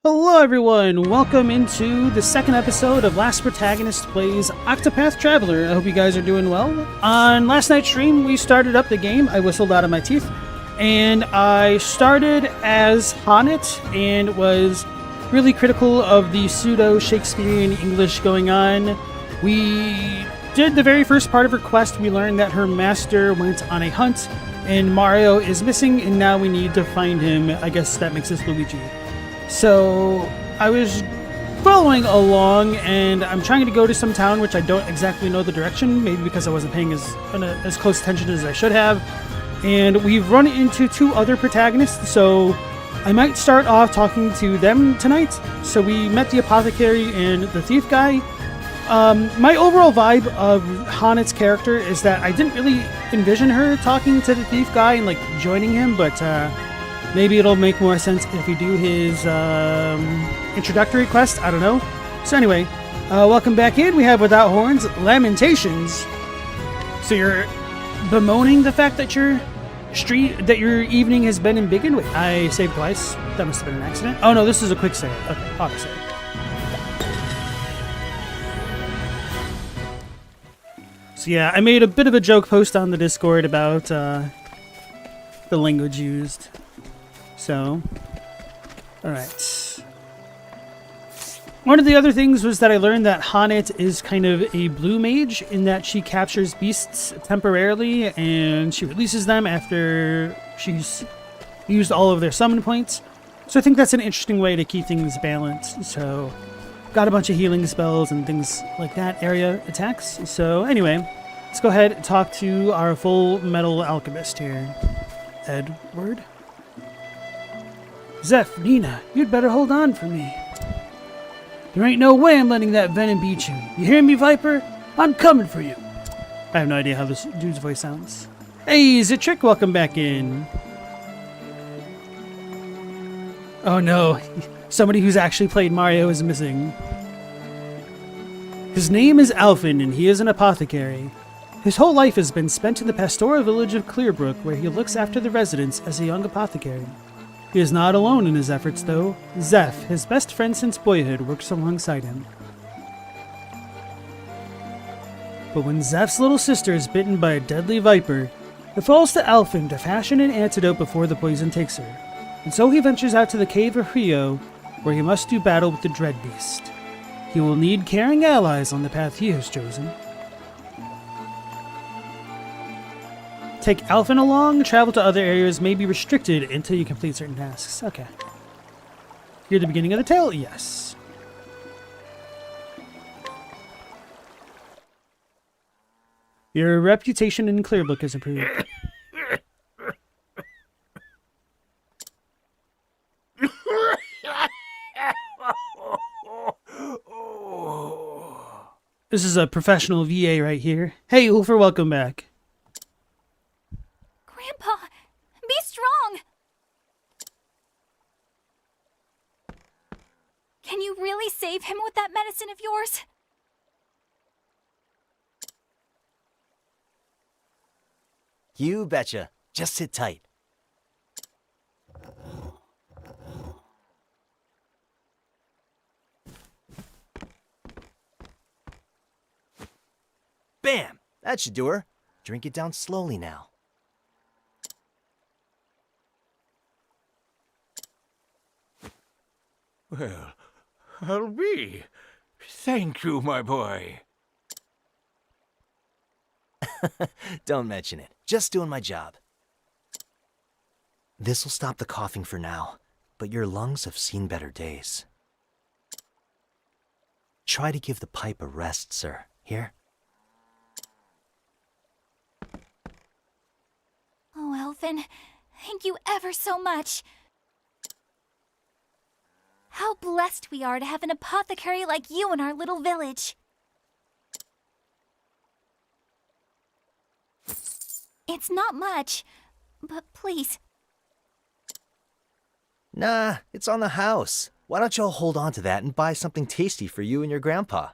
Hello everyone, welcome into the second episode of Last Protagonist Plays Octopath Traveler. I hope you guys are doing well. On last night's stream, we started up the game. I whistled out of my teeth. And I started as Honnet and was really critical of the pseudo-Shakespearean English going on. We did the very first part of her quest. We learned that her master went on a hunt and Mario is missing and now we need to find him. I guess that makes us Luigi. So I was following along and I'm trying to go to some town which I don't exactly know the direction, maybe because I wasn't paying as close attention as I should have. And we've run into two other protagonists, so I might start off talking to them tonight. So we met the apothecary and the thief guy. My overall vibe of Honnet's character is that I didn't really envision her talking to the thief guy and like joining him, but maybe it'll make more sense if we do his introductory quest. I don't know. So anyway, welcome back in. We have Without Horns, Lamentations. So you're bemoaning the fact that your evening has been embiggened. Wait, I saved twice. That must have been an accident. Oh no, this is a quick save. Okay, auto save. So yeah, I made a bit of a joke post on the Discord about the language used. So, alright. One of the other things was that I learned that Honnet is kind of a blue mage in that she captures beasts temporarily and she releases them after she's used all of their summon points. So I think that's an interesting way to keep things balanced. So, got a bunch of healing spells and things like that, area attacks. So anyway, let's go ahead and talk to our full metal alchemist here. Edward? Zeph, Nina, you'd better hold on for me. There ain't no way I'm letting that venom beat you. You hear me, Viper? I'm coming for you. I have no idea how this dude's voice sounds. Hey, Zitrick, welcome back in. Oh no, somebody who's actually played Mario is missing. His name is Alphen, and he is an apothecary. His whole life has been spent in the pastoral village of Clearbrook, where he looks after the residents as a young apothecary. He is not alone in his efforts, though. Zeph, his best friend since boyhood, works alongside him. But when Zeph's little sister is bitten by a deadly viper, it falls to Alphen to fashion an antidote before the poison takes her. And so he ventures out to the cave of Rio, where he must do battle with the Dread Beast. He will need caring allies on the path he has chosen. Take Alphen along, travel to other areas may be restricted until you complete certain tasks. Okay. Hear the beginning of the tale? Yes. Your reputation in Clearbrook is improved. This is a professional VA right here. Hey, Ulfer, welcome back. Grandpa, be strong! Can you really save him with that medicine of yours? You betcha. Just sit tight. Bam! That should do her. Drink it down slowly now. Well, I'll be. Thank you, my boy. Don't mention it. Just doing my job. This'll stop the coughing for now, but your lungs have seen better days. Try to give the pipe a rest, sir. Here? Oh, Alphen, thank you ever so much. How blessed we are to have an apothecary like you in our little village. It's not much, but please. Nah, it's on the house. Why don't y'all hold on to that and buy something tasty for you and your grandpa?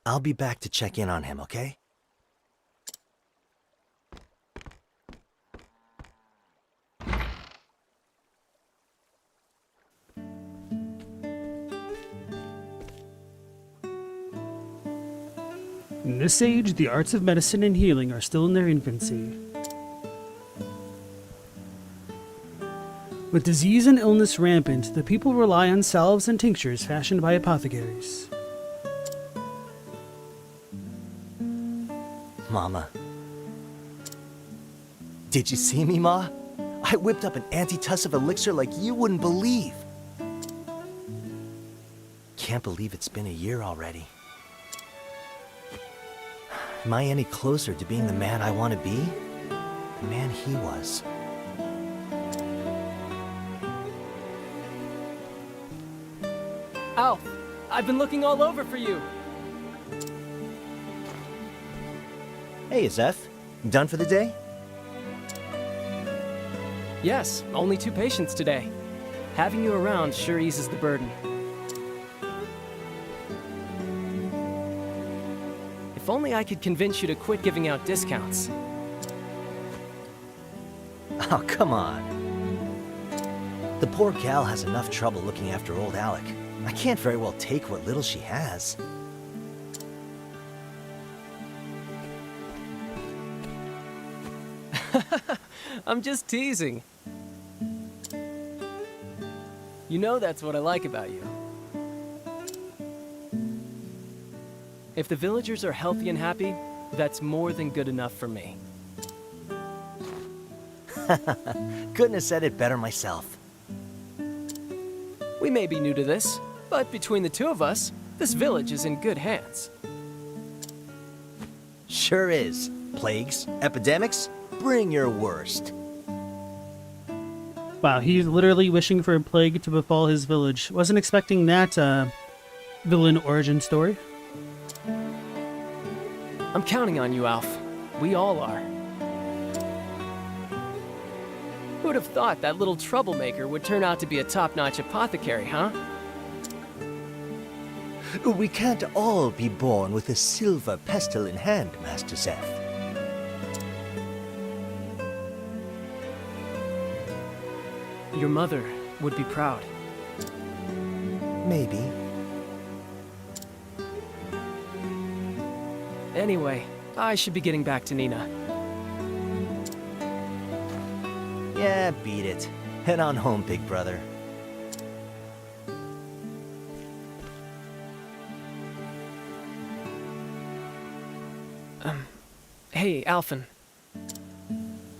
I'll be back to check in on him, okay? In this age, the arts of medicine and healing are still in their infancy. With disease and illness rampant, the people rely on salves and tinctures fashioned by apothecaries. Mama. Did you see me, Ma? I whipped up an antitussive elixir like you wouldn't believe. Can't believe it's been a year already. Am I any closer to being the man I want to be? The man he was. Alf, I've been looking all over for you. Hey, Zeph. Done for the day? Yes, only 2 patients today. Having you around sure eases the burden. If only I could convince you to quit giving out discounts. Oh, come on. The poor gal has enough trouble looking after old Alec. I can't very well take what little she has. I'm just teasing. You know that's what I like about you. If the villagers are healthy and happy, that's more than good enough for me. Couldn't have said it better myself. We may be new to this, but between the 2 of us, this village is in good hands. Sure is. Plagues, epidemics, bring your worst. Wow, he's literally wishing for a plague to befall his village. Wasn't expecting that villain origin story. I'm counting on you, Alf. We all are. Who'd have thought that little troublemaker would turn out to be a top-notch apothecary, huh? We can't all be born with a silver pestle in hand, Master Zeph. Your mother would be proud. Maybe. Anyway, I should be getting back to Nina. Yeah, beat it. Head on home, big brother. Hey, Alphen.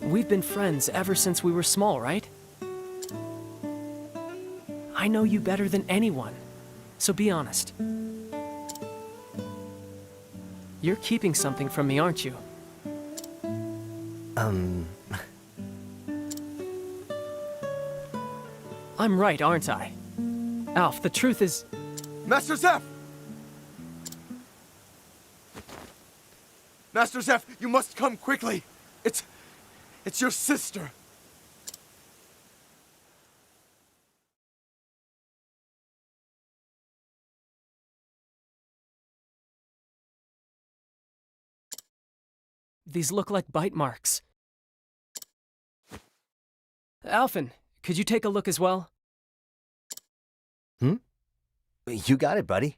We've been friends ever since we were small, right? I know you better than anyone, so be honest. You're keeping something from me, aren't you? I'm right, aren't I? Alf, the truth is... Master Zeph! Master Zeph, you must come quickly. It's your sister. These look like bite marks. Alphen, could you take a look as well? You got it, buddy.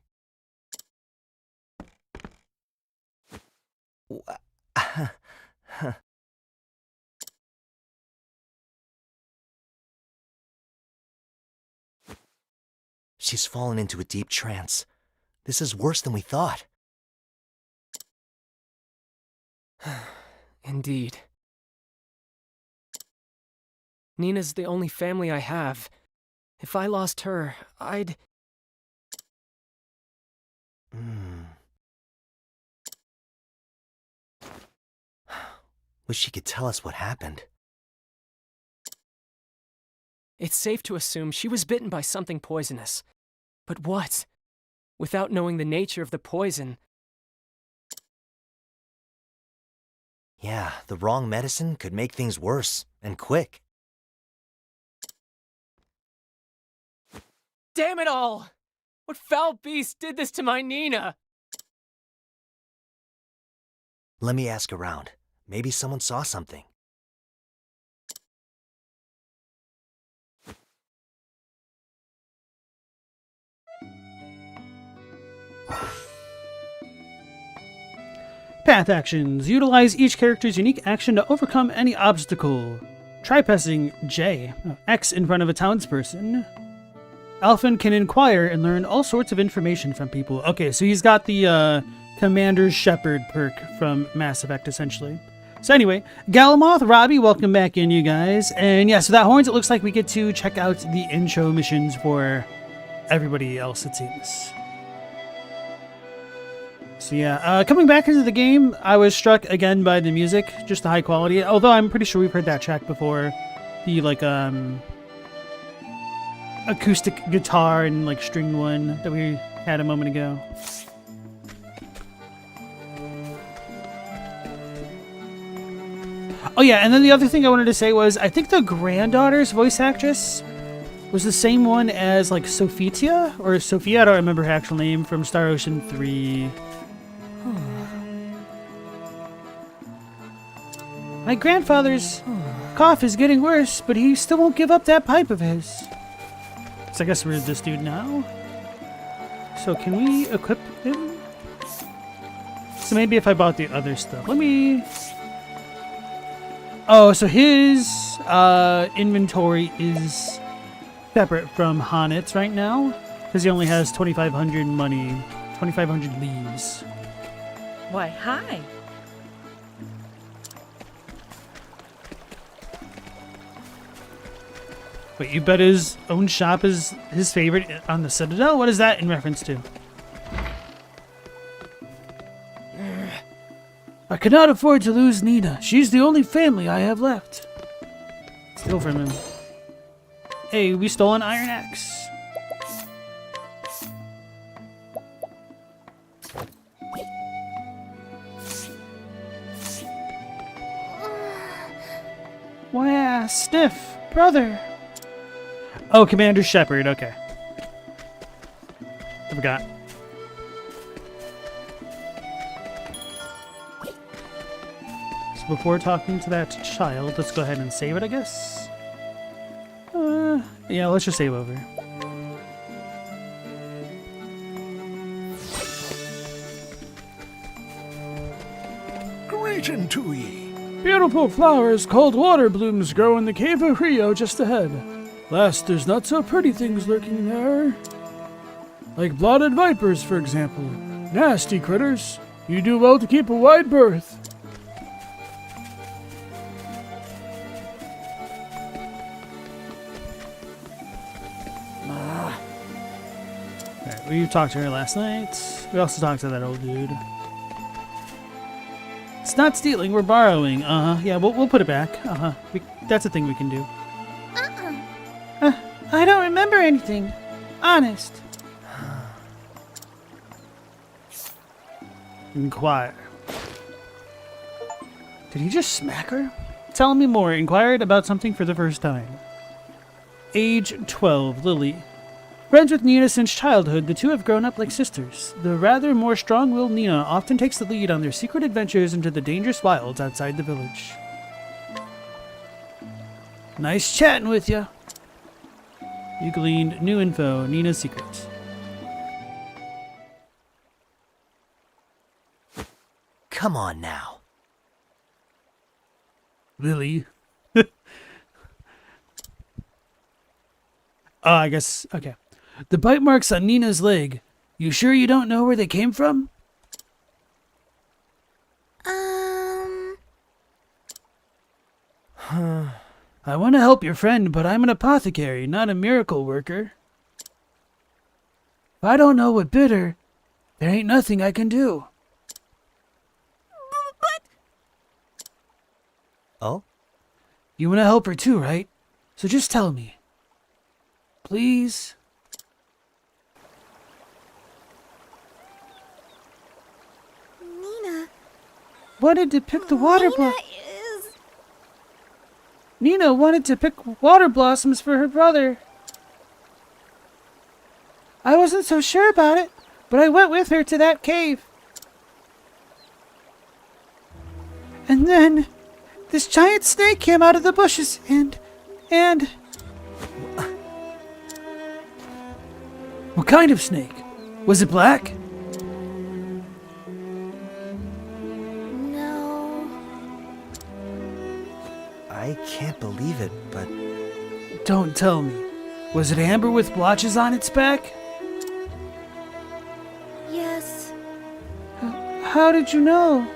She's fallen into a deep trance. This is worse than we thought. Indeed. Nina's the only family I have. If I lost her, I'd... Wish she could tell us what happened. It's safe to assume she was bitten by something poisonous. But what? Without knowing the nature of the poison... Yeah, the wrong medicine could make things worse, and quick. Damn it all! What foul beast did this to my Nina? Let me ask around. Maybe someone saw something. Path actions. Utilize each character's unique action to overcome any obstacle. Try pressing X in front of a townsperson. Alphen can inquire and learn all sorts of information from people. Okay, so he's got the Commander's Shepherd perk from Mass Effect, essentially. So anyway, Galamoth, Robbie, welcome back in, you guys. And yeah, so that Horns, it looks like we get to check out the intro missions for everybody else, it seems. So yeah, coming back into the game, I was struck again by the music, just the high quality. Although I'm pretty sure we've heard that track before. The like acoustic guitar and like stringed one that we had a moment ago. Oh yeah, and then the other thing I wanted to say was I think the granddaughter's voice actress was the same one as like Sophia or Sophia, I don't remember her actual name, from Star Ocean 3. My grandfather's cough is getting worse, but he still won't give up that pipe of his. So I guess we're this dude now. So can we equip him? So maybe if I bought the other stuff. Let me... Oh, so his inventory is separate from Hanit's right now. Because he only has 2,500 money. 2,500 leaves. Why, hi. Wait, you bet his own shop is his favorite on the Citadel? What is that in reference to? I cannot afford to lose Nina. She's the only family I have left. Steal from him. Hey, we stole an iron axe. Why, Sniff, brother. Oh, Commander Shepard, okay. I forgot. So before talking to that child, let's go ahead and save it, I guess. Yeah, let's just save over. Greeting to ye. Beautiful flowers called water blooms grow in the cave of Rio just ahead. Last, there's not so pretty things lurking there. Like blotted vipers, for example. Nasty critters. You do well to keep a wide berth. Alright, we talked to her last night. We also talked to that old dude. It's not stealing, we're borrowing. Yeah, we'll put it back. That's a thing we can do. I don't remember anything. Honest. Inquire. Did he just smack her? Tell me more. Inquired about something for the first time. Age 12, Lily. Friends with Nina since childhood, the two have grown up like sisters. The rather more strong-willed Nina often takes the lead on their secret adventures into the dangerous wilds outside the village. Nice chatting with ya. You gleaned new info, Nina's secrets. Come on now. Lily. I guess, okay. The bite marks on Nina's leg. You sure you don't know where they came from? I want to help your friend, but I'm an apothecary, not a miracle worker. If I don't know what bit her, there ain't nothing I can do. Oh? You want to help her too, right? So just tell me. Please? Nina. Wanted to pick the water Nina blossom. is... Nina wanted to pick water blossoms for her brother. I wasn't so sure about it, but I went with her to that cave. And then this giant snake came out of the bushes and... What kind of snake? Was it black? I can't believe it, but Don't tell me. Was it amber with blotches on its back? Yes. How did you know?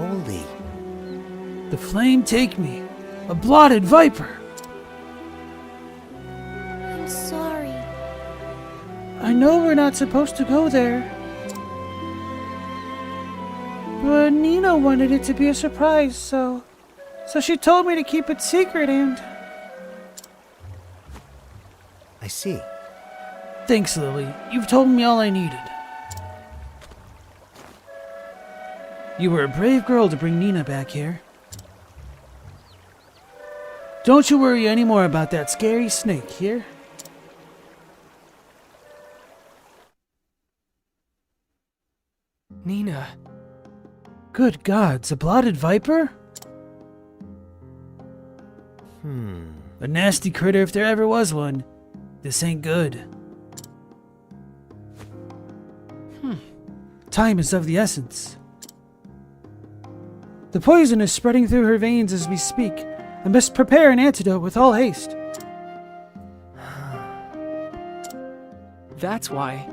holy. The flame take me. A blotted viper. I'm sorry. I know we're not supposed to go there. But Nina wanted it to be a surprise, so she told me to keep it secret and... I see. Thanks, Lily. You've told me all I needed. You were a brave girl to bring Nina back here. Don't you worry anymore about that scary snake here. Nina. Good gods, a blotted viper? A nasty critter if there ever was one. This ain't good. Time is of the essence. The poison is spreading through her veins as we speak. I must prepare an antidote with all haste. That's why.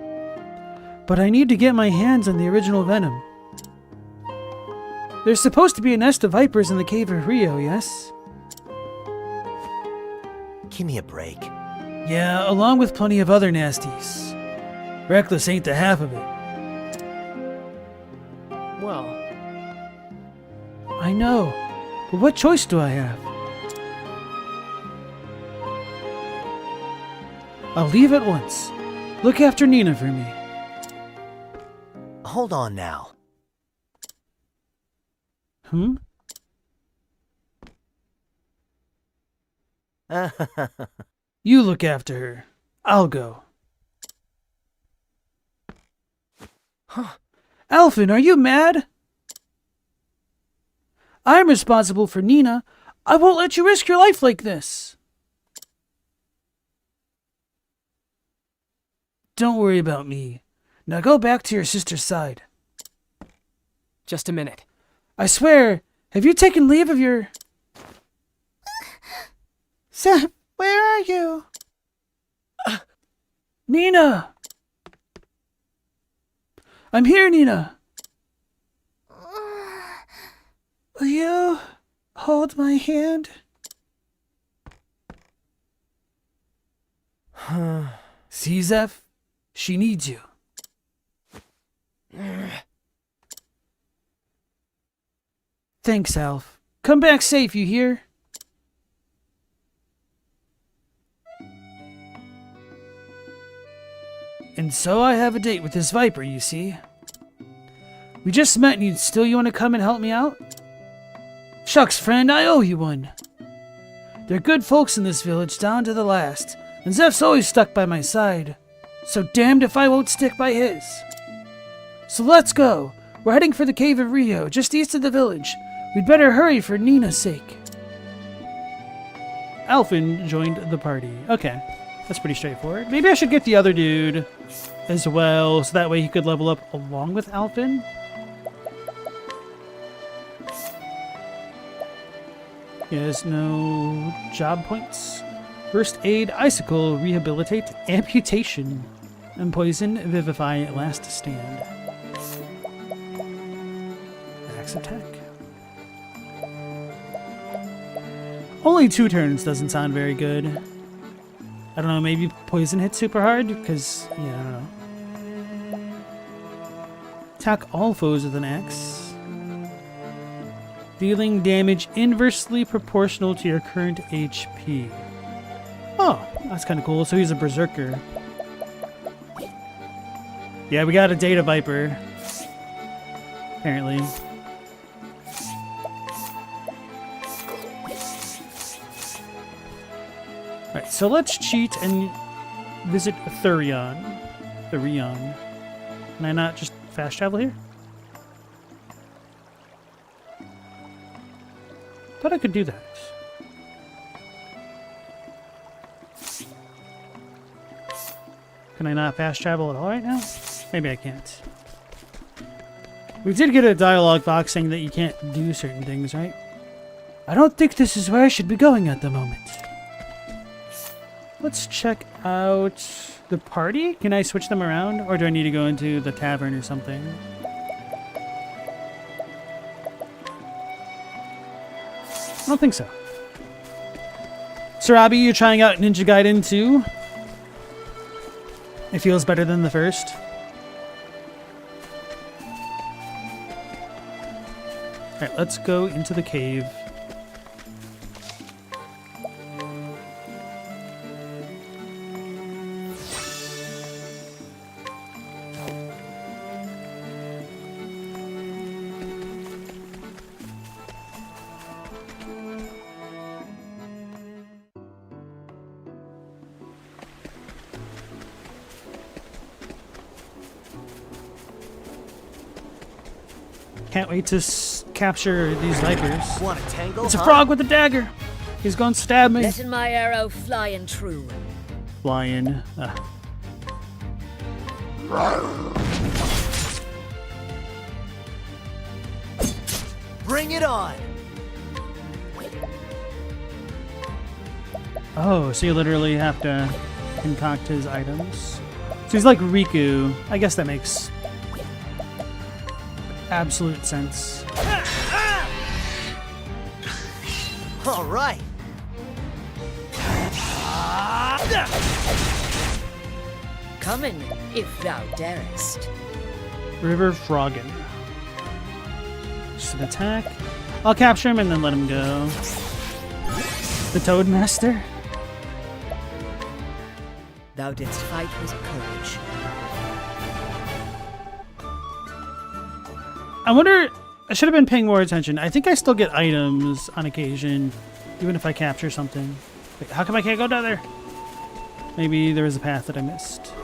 But I need to get my hands on the original venom. There's supposed to be a nest of vipers in the cave of Rio, yes? Give me a break. Yeah, along with plenty of other nasties. Reckless ain't the half of it. Well, I know, but what choice do I have? I'll leave at once. Look after Nina for me. Hold on now. You look after her. I'll go. Alphen, are you mad? I'm responsible for Nina. I won't let you risk your life like this. Don't worry about me. Now go back to your sister's side. just a minute. I swear, have you taken leave of your... Seth, where are you? Nina! I'm here, Nina! Will you hold my hand? See, Zeph? She needs you. Thanks, Alf. Come back safe, you hear? And so I have a date with this Viper, you see. We just met and you want to come and help me out? Shucks, friend, I owe you one. They're good folks in this village down to the last, and Zeph's always stuck by my side. So damned if I won't stick by his. So let's go. We're heading for the Cave of Rio, just east of the village. We'd better hurry for Nina's sake. Alphen joined the party. Okay, that's pretty straightforward. Maybe I should get the other dude as well, so that way he could level up along with Alphen. He has no job points. First aid, icicle, rehabilitate, amputation, and poison, vivify, last stand. Max attack. Only 2 turns doesn't sound very good. I don't know, maybe poison hits super hard? Because, yeah, I don't know. Attack all foes with an axe. Dealing damage inversely proportional to your current HP. Oh, that's kind of cool. So he's a berserker. Yeah, we got a Data Viper. Apparently. Alright, so let's cheat and visit Thurion. Thurion. Can I not just fast travel here? Thought I could do that. Can I not fast travel at all right now? Maybe I can't. We did get a dialogue box saying that you can't do certain things, right? I don't think this is where I should be going at the moment. Let's check out the party. Can I switch them around? Or do I need to go into the tavern or something? I don't think so. Sarabi, you're trying out Ninja Gaiden 2. It feels better than the first. Alright, let's go into the cave. Can't wait to capture these vipers. Want a tangle? It's a frog with a dagger. He's gonna stab me. Letting my arrow fly and true. Flying. Bring it on. Oh, so you literally have to concoct his items. So he's like Riku. I guess that makes absolute sense. All right. Come in, if thou darest. River Froggin. Just an attack. I'll capture him and then let him go. The Toadmaster. Thou didst fight with courage. I wonder, I should have been paying more attention. I think I still get items on occasion, even if I capture something. Wait, how come I can't go down there? Maybe there was a path that I missed.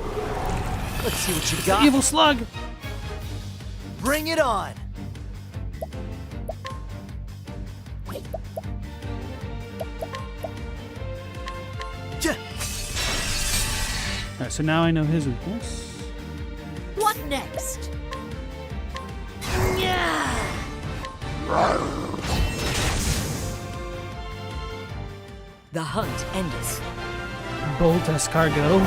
Let's see what you The got. evil slug! Bring it on. Alright, so now I know his weakness. What next? The hunt endeth. Bolt escargot.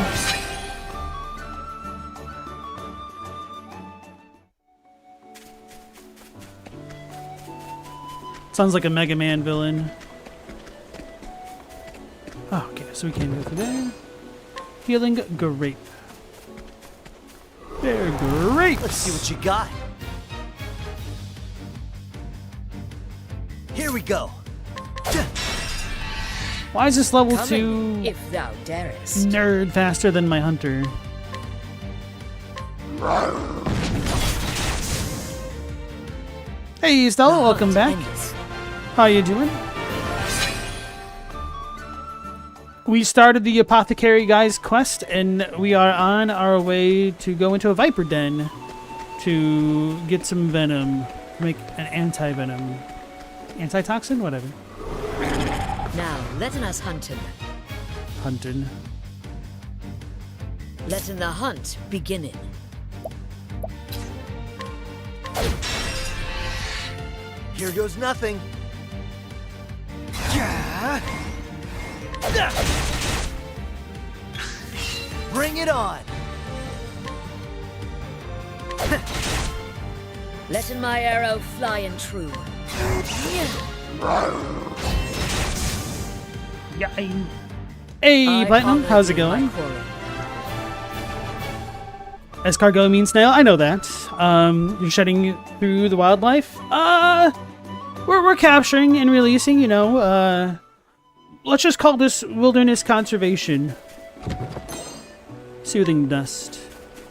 Sounds like a Mega Man villain. Oh, okay, so we can go through there. Healing grape. They're great. Let's see what you got. Here we go. Why is this level Come 2 in, if thou darest. nerd faster than my hunter? Hey Stella, welcome back. Endeth. How you doing? We started the Apothecary Guy's quest, and we are on our way to go into a Viper Den to get some venom, make an anti-venom. Antitoxin? Whatever. Now, letting us hunt him. Hunting. Letting the hunt beginning. Here goes nothing. Bring it on. Letting my arrow fly and true. Yeah. Hey, I Platinum, honor how's it thee, my going? quarry. Escargot means snail. I know that. You're shedding through the wildlife. We're capturing and releasing. You know. Let's just call this wilderness conservation. Soothing dust.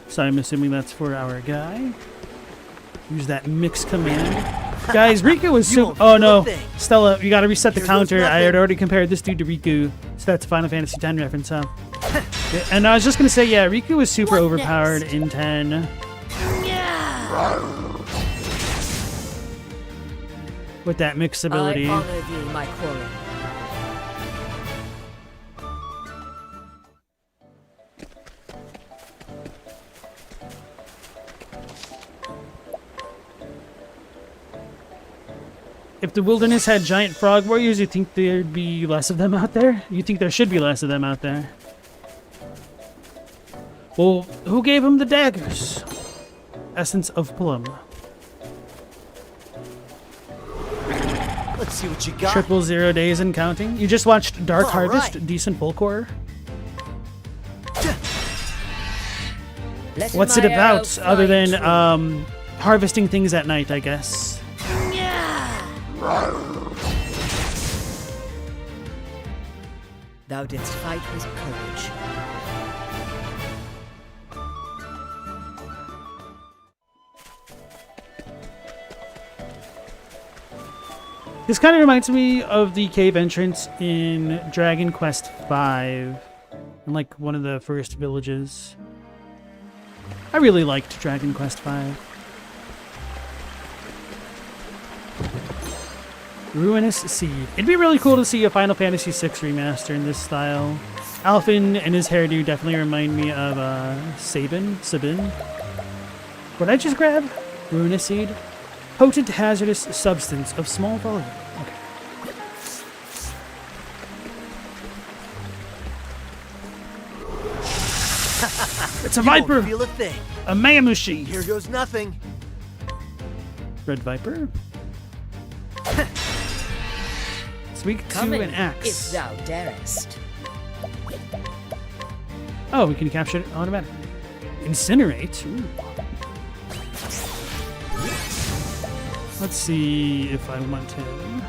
So I'm assuming that's for our guy. Use that mix command. Guys, Riku was so. won't Oh feel no, a thing. Stella, you gotta reset the Here goes counter. I had nothing. already compared this dude to Riku, so that's a Final Fantasy X reference, huh? Yeah, and I was just gonna say, yeah, Riku was super What overpowered next? in 10. With that mix ability. I honor thee, my quarry. If the wilderness had giant frog warriors, you think there'd be less of them out there? You think there should be less of them out there? Well, who gave him the daggers? Essence of Plum. Let's see what you got. 000 days and counting. You just watched Dark All Harvest, right. decent folk horror. Let What's it my arrow about fly other than true. harvesting things at night, I guess? Thou didst fight with courage. This kind of reminds me of the cave entrance in Dragon Quest V, in like one of the first villages. I really liked Dragon Quest V. Ruinous Seed. It'd be really cool to see a Final Fantasy VI remaster in this style. Alphen and his hairdo definitely remind me of Sabin. What did I just grab? Ruinous Seed. Potent hazardous substance of small volume. Okay. It's a You won't viper! feel a thing. A Mayamushi! Here goes nothing. Red viper. Weak Come to in, an axe. if thou darest. Oh, we can capture it automatically. Incinerate. Ooh. Let's see if I want him.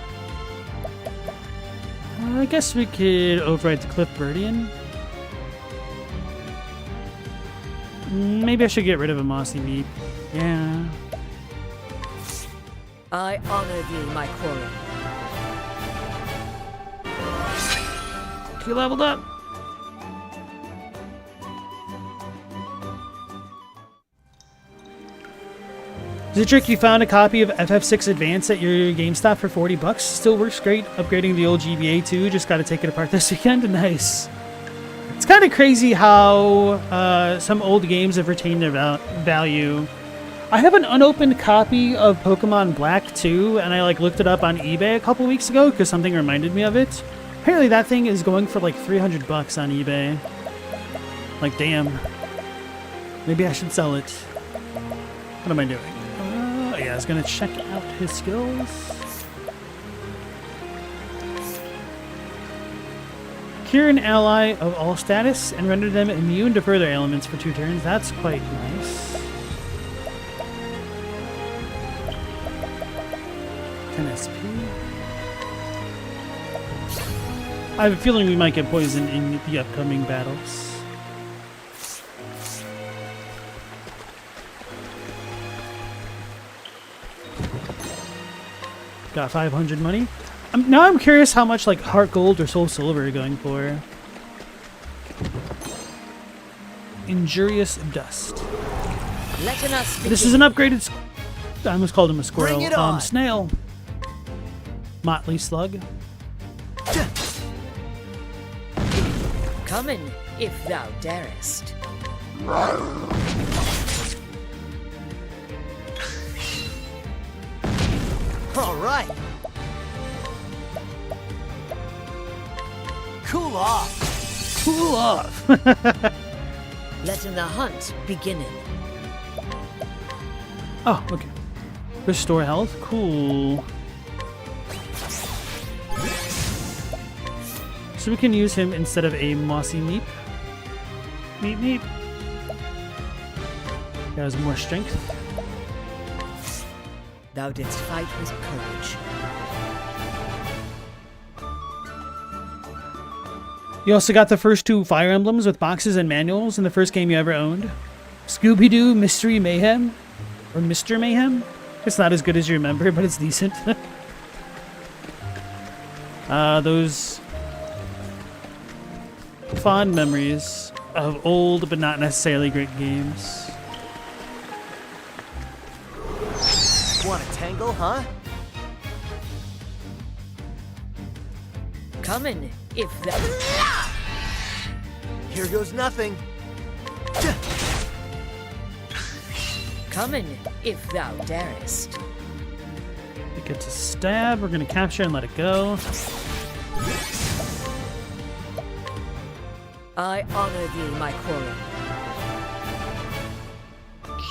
I guess we could override the Cliff Birdian. Maybe I should get rid of a Mossy Meat. Yeah. I honor thee, my quarry. You leveled up. Zitrick, you found a copy of FF6 Advance at your GameStop for $40. Still works great. Upgrading the old GBA too. Just got to take it apart this weekend. Nice. It's kind of crazy how some old games have retained their value. I have an unopened copy of Pokemon Black 2, and I looked it up on eBay a couple weeks ago because something reminded me of it. Apparently that thing is going for like $300 on eBay. Like, damn. Maybe I should sell it. What am I doing? Yeah, I was gonna check out his skills. Cure an ally of all status and render them immune to further ailments for 2 turns. That's quite nice. 10 SP. I have a feeling we might get poisoned in the upcoming battles. Got 500 money. Now I'm curious how much Heart Gold or Soul Silver are going for. Injurious Dust. Let us This is an upgraded... I almost called him a squirrel. Bring it on. Snail. Motley Slug. come in, if thou darest. All right. Cool off. Cool off. Letting the hunt beginneth. Oh, okay. Restore health. Cool. So we can use him instead of a mossy meep. Meep meep. He has more strength. Thou didst fight with courage. You also got the first 2 Fire Emblems with boxes and manuals in the first game you ever owned. Scooby-Doo Mystery Mayhem. Or Mr. Mayhem. It's not as good as you remember, but it's decent. Those fond memories of old but not necessarily great games. Want a tangle, huh? Come in, if thou... Here goes nothing. Come in, if thou darest. The get to stab. We're gonna capture and let it go. I honor thee, my quarry.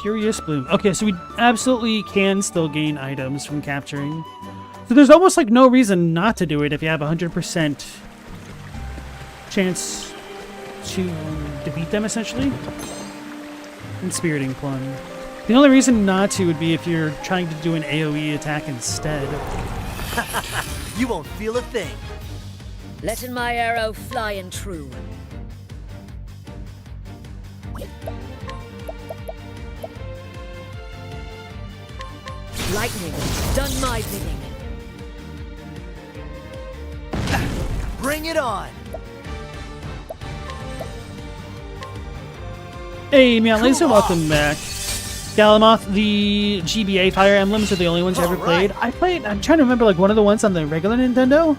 Curious Bloom. Okay, so we absolutely can still gain items from capturing. So there's almost like no reason not to do it if you have 100% chance to defeat them, essentially. Inspiriting Plum. The only reason not to would be if you're trying to do an AoE attack instead. You won't feel a thing. Letting my arrow fly and true. Lightning, done my bidding. Bring it on. Hey, Meow Laser, welcome back. Galamoth, the GBA Fire Emblems are the only ones I ever played. I'm trying to remember like one of the ones on the regular Nintendo.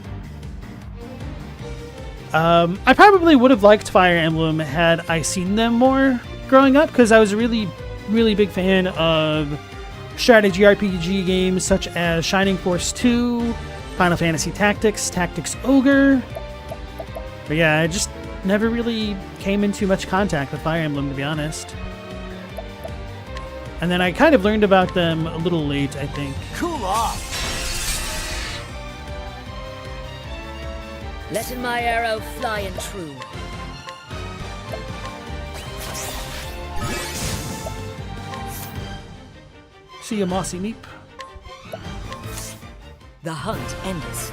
I probably would have liked Fire Emblem had I seen them more growing up, because I was a really, really big fan of strategy RPG games such as Shining Force 2, Final Fantasy Tactics, Tactics Ogre. But yeah, I just never really came into much contact with Fire Emblem, to be honest. And then I kind of learned about them a little late, I think. Cool off. Letting my arrow fly and true. See a mossy meep. The hunt endeth.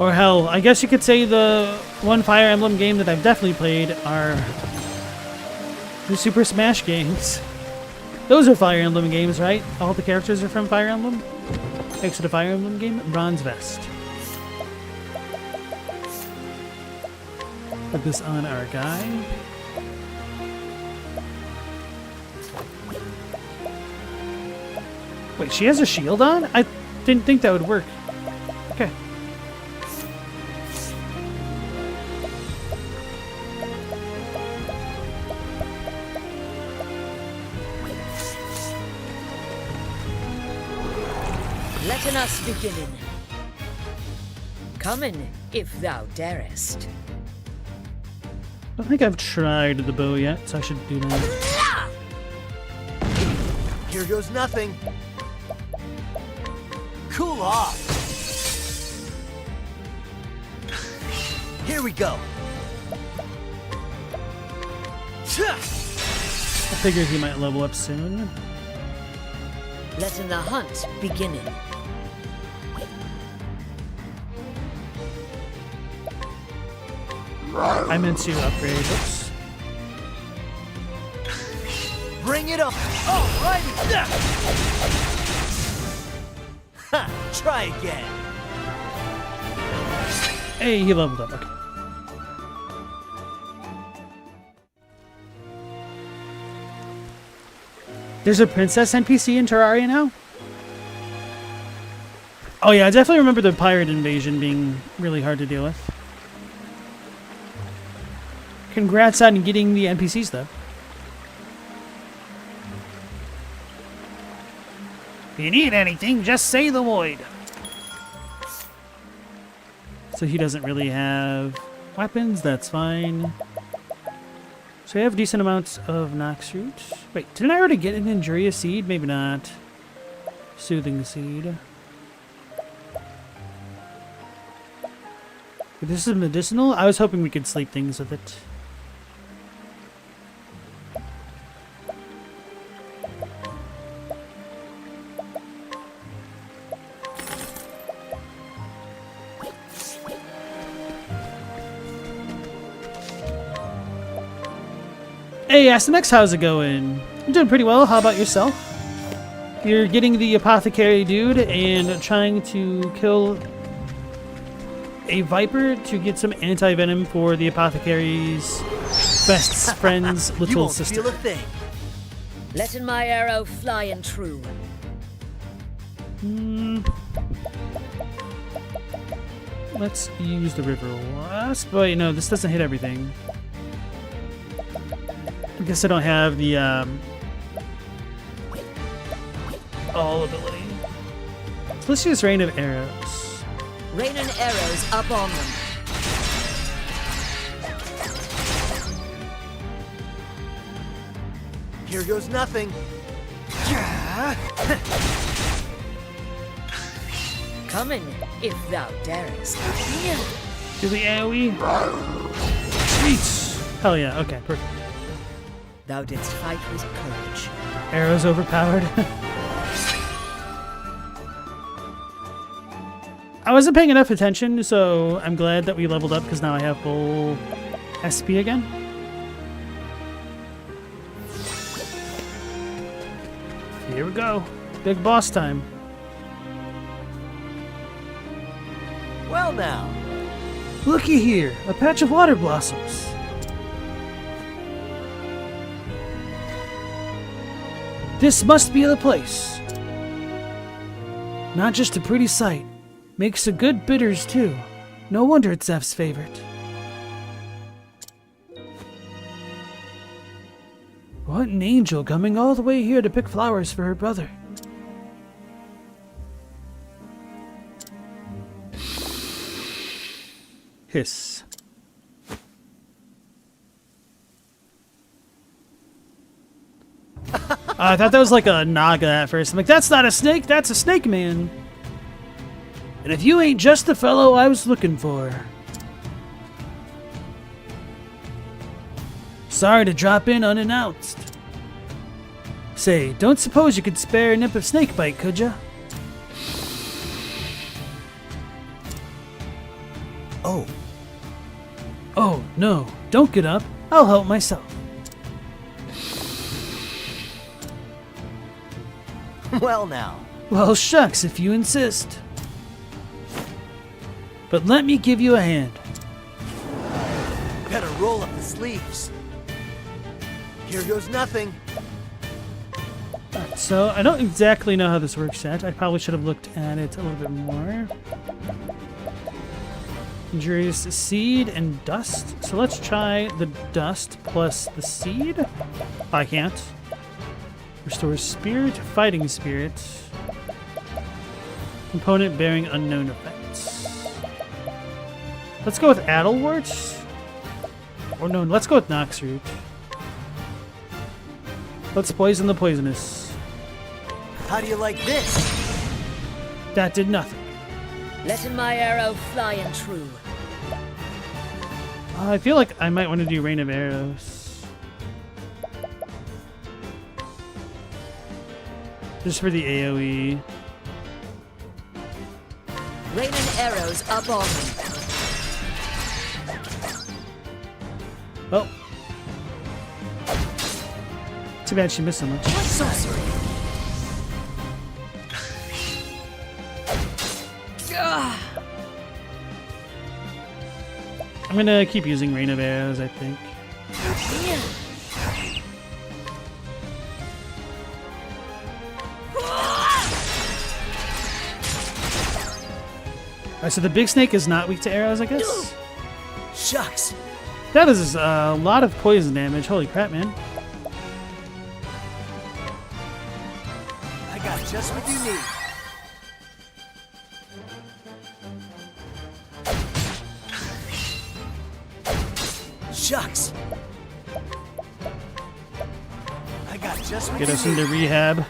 Or hell, I guess you could say the one Fire Emblem game that I've definitely played are the Super Smash games. Those are Fire Emblem games, right? All the characters are from Fire Emblem? Thanks to the Fire Emblem game, Bronze Vest. Put this on our guy. Wait, she has a shield on? I didn't think that would work. Okay. Letting us beginning. Come in, if thou darest. I don't think I've tried the bow yet, so I should do that. Here goes nothing. Cool off. Here we go. I figured he might level up soon. Letting the hunt beginning. I meant to upgrade. Oops. Bring it on. Alrighty. Ha! Try again. Hey, he leveled up. Okay. There's a princess NPC in Terraria now? Oh yeah, I definitely remember the pirate invasion being really hard to deal with. Congrats on getting the NPCs though. If you need anything, just say the void. So he doesn't really have weapons, that's fine. So I have decent amounts of Nox Root. Wait, didn't I already get an Injurious Seed? Maybe not. Soothing Seed. But this is medicinal? I was hoping we could sleep things with it. Hey, SNX, how's it going? I'm doing pretty well. How about yourself? You're getting the apothecary dude and trying to kill a viper to get some anti-venom for the apothecary's best friend's You little won't sister. feel a thing. Letting my arrow fly and true. Let's use the river wasp. Wait, no, this doesn't hit everything. I guess I don't have the all ability. So let's use Rain of Arrows. Rain and arrows up on them. Here goes nothing. Come in, if thou darest. Do the AoE. Sweet. Hell yeah. Okay, perfect. Thou didst fight with courage. Arrows overpowered. I wasn't paying enough attention, so I'm glad that we leveled up because now I have full SP again. Here we go. Big boss time. Well now. Looky here, a patch of water blossoms. This must be the place. Not just a pretty sight. Makes a good bitters too. No wonder it's Zeph's favorite. What an angel coming all the way here to pick flowers for her brother. Hiss. I thought that was like a Naga at first. I'm like, that's not a snake, that's a snake man. And if you ain't just the fellow I was looking for. Sorry to drop in unannounced. Say, don't suppose you could spare a nip of snakebite, could ya? Oh. Oh, no, don't get up. I'll help myself. Well now. Well, shucks, if you insist. But let me give you a hand. Better roll up the sleeves. Here goes nothing. So, I don't exactly know how this works yet. I probably should have looked at it a little bit more. Injurious seed and dust. So let's try the dust plus the seed. I can't. Restores spirit, fighting spirit. Component bearing unknown effects. Let's go with Addlewort. Or no, let's go with Noxroot. Let's poison the poisonous. How do you like this? That did nothing. Letting my arrow fly and true. I feel like I might want to do Rain of Arrows. Just for the AoE. Rain and arrows up on me. Oh. Too bad she missed so much. Sorcery. I'm gonna keep using Rain of Arrows, I think. Alright, so the big snake is not weak to arrows, I guess? Shucks. That is a lot of poison damage. Holy crap, man. I got just what you need. Shucks. I got just what Get you us need. into rehab.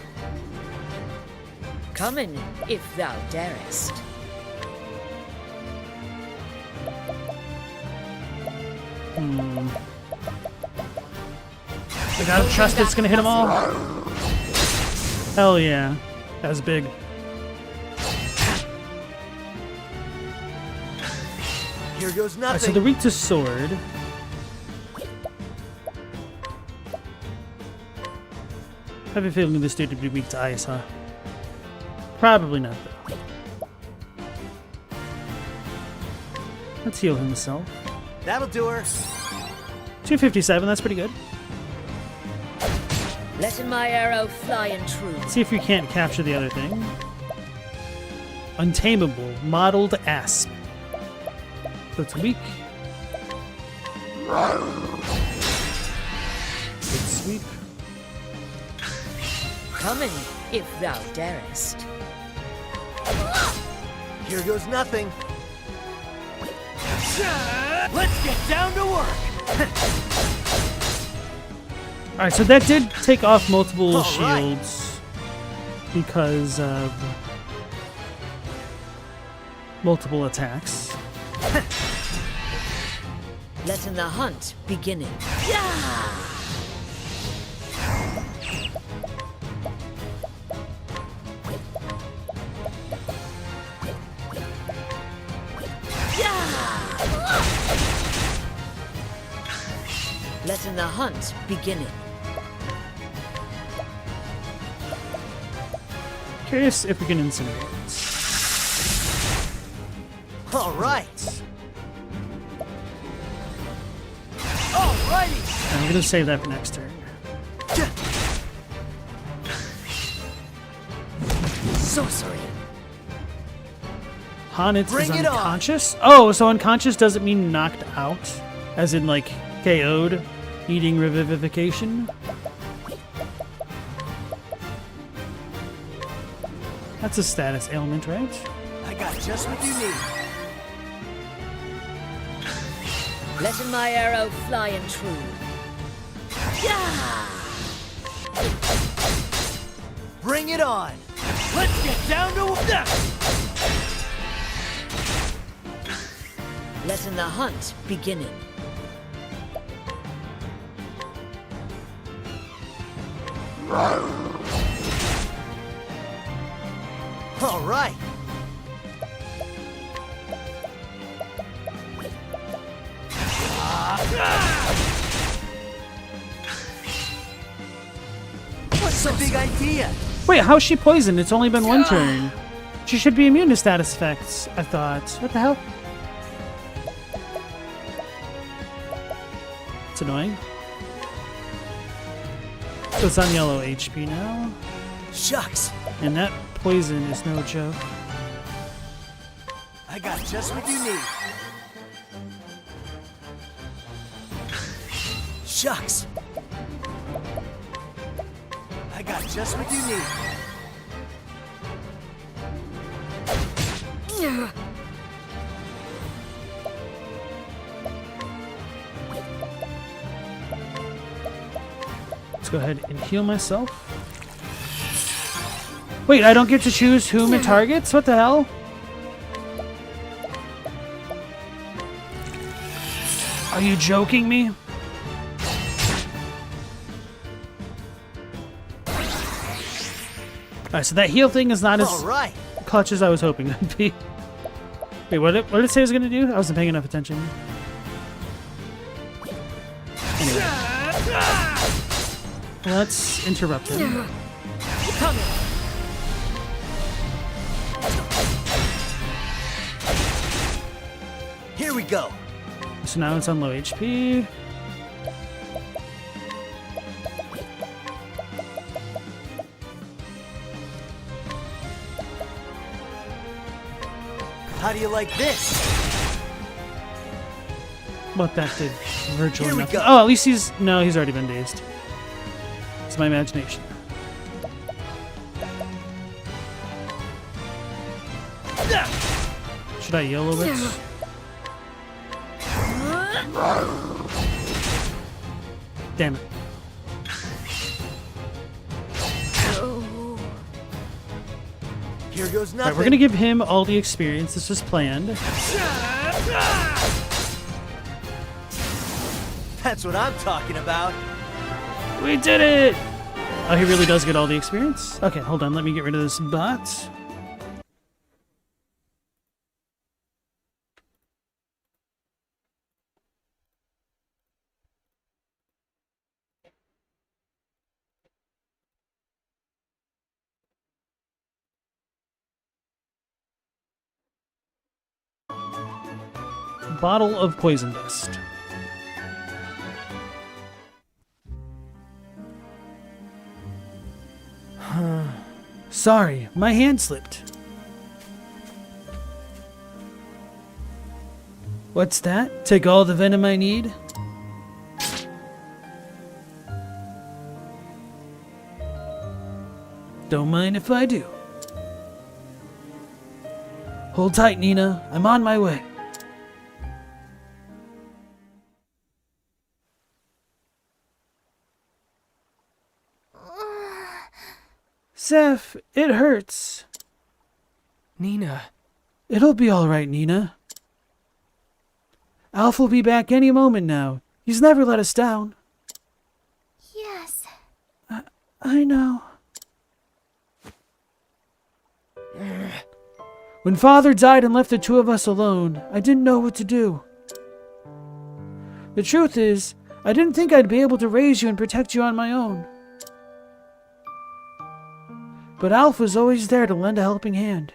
Come in, if thou darest. I gotta trust it's gonna hit them all. Hell yeah. That was big. Here goes Alright, nothing. so they're weak to sword. I have a feeling this dude would be weak to ice, huh? Probably not, though. Let's heal himself. That'll do her. 257, that's pretty good. Letting my arrow fly and true. See if we can't capture the other thing. Untamable, mottled asp. That's weak. It's sweep. Coming, if thou darest. Here goes nothing. Let's get down to work. Alright, so that did take off multiple All right. shields because of multiple attacks. Letting the hunt beginning. Letting the hunt beginning. Curious if we can incinerate. All right. And I'm gonna save that for next turn. Sorcery. Haunted is Bring it on. unconscious? Oh, so unconscious doesn't mean knocked out? As in, like, KO'd, needing revivification? That's a status ailment, right? I got just what you need. Letting my arrow fly and true. Bring it on. Let's get down to work. Letting the hunt beginning. All right. What's the big idea? Wait, how's she poisoned? It's only been one turn. She should be immune to status effects, I thought. What the hell? It's annoying. So it's on yellow HP now. Shucks. And that poison is no joke. I got just what you need. Shucks. I got just what you need. Let's go ahead and heal myself. Wait, I don't get to choose whom it targets? What the hell? Are you joking me? Alright, so that heal thing is not as All right. clutch as I was hoping it would be. Wait, what did it say it was going to do? I wasn't paying enough attention. Anyway. Let's interrupt him. Coming. Here we go. So now it's on low HP. How do you like this? But that did virtually Here we nothing. go. Oh, at least he's already been dazed. It's my imagination. Should I yell a little bit? Damn it. Here goes Alright, nothing. we're gonna give him all the experience. This was planned. That's what I'm talking about. We did it! Oh, he really does get all the experience? Okay, hold on. Let me get rid of this bot. Bottle of poison dust. Sorry, my hand slipped. What's that? Take all the venom I need? Don't mind if I do. Hold tight, Nina. I'm on my way. Zeph, it hurts. Nina. It'll be all right, Nina. Alf will be back any moment now. He's never let us down. Yes. I know. When Father died and left the two of us alone, I didn't know what to do. The truth is, I didn't think I'd be able to raise you and protect you on my own. But Alf was always there to lend a helping hand.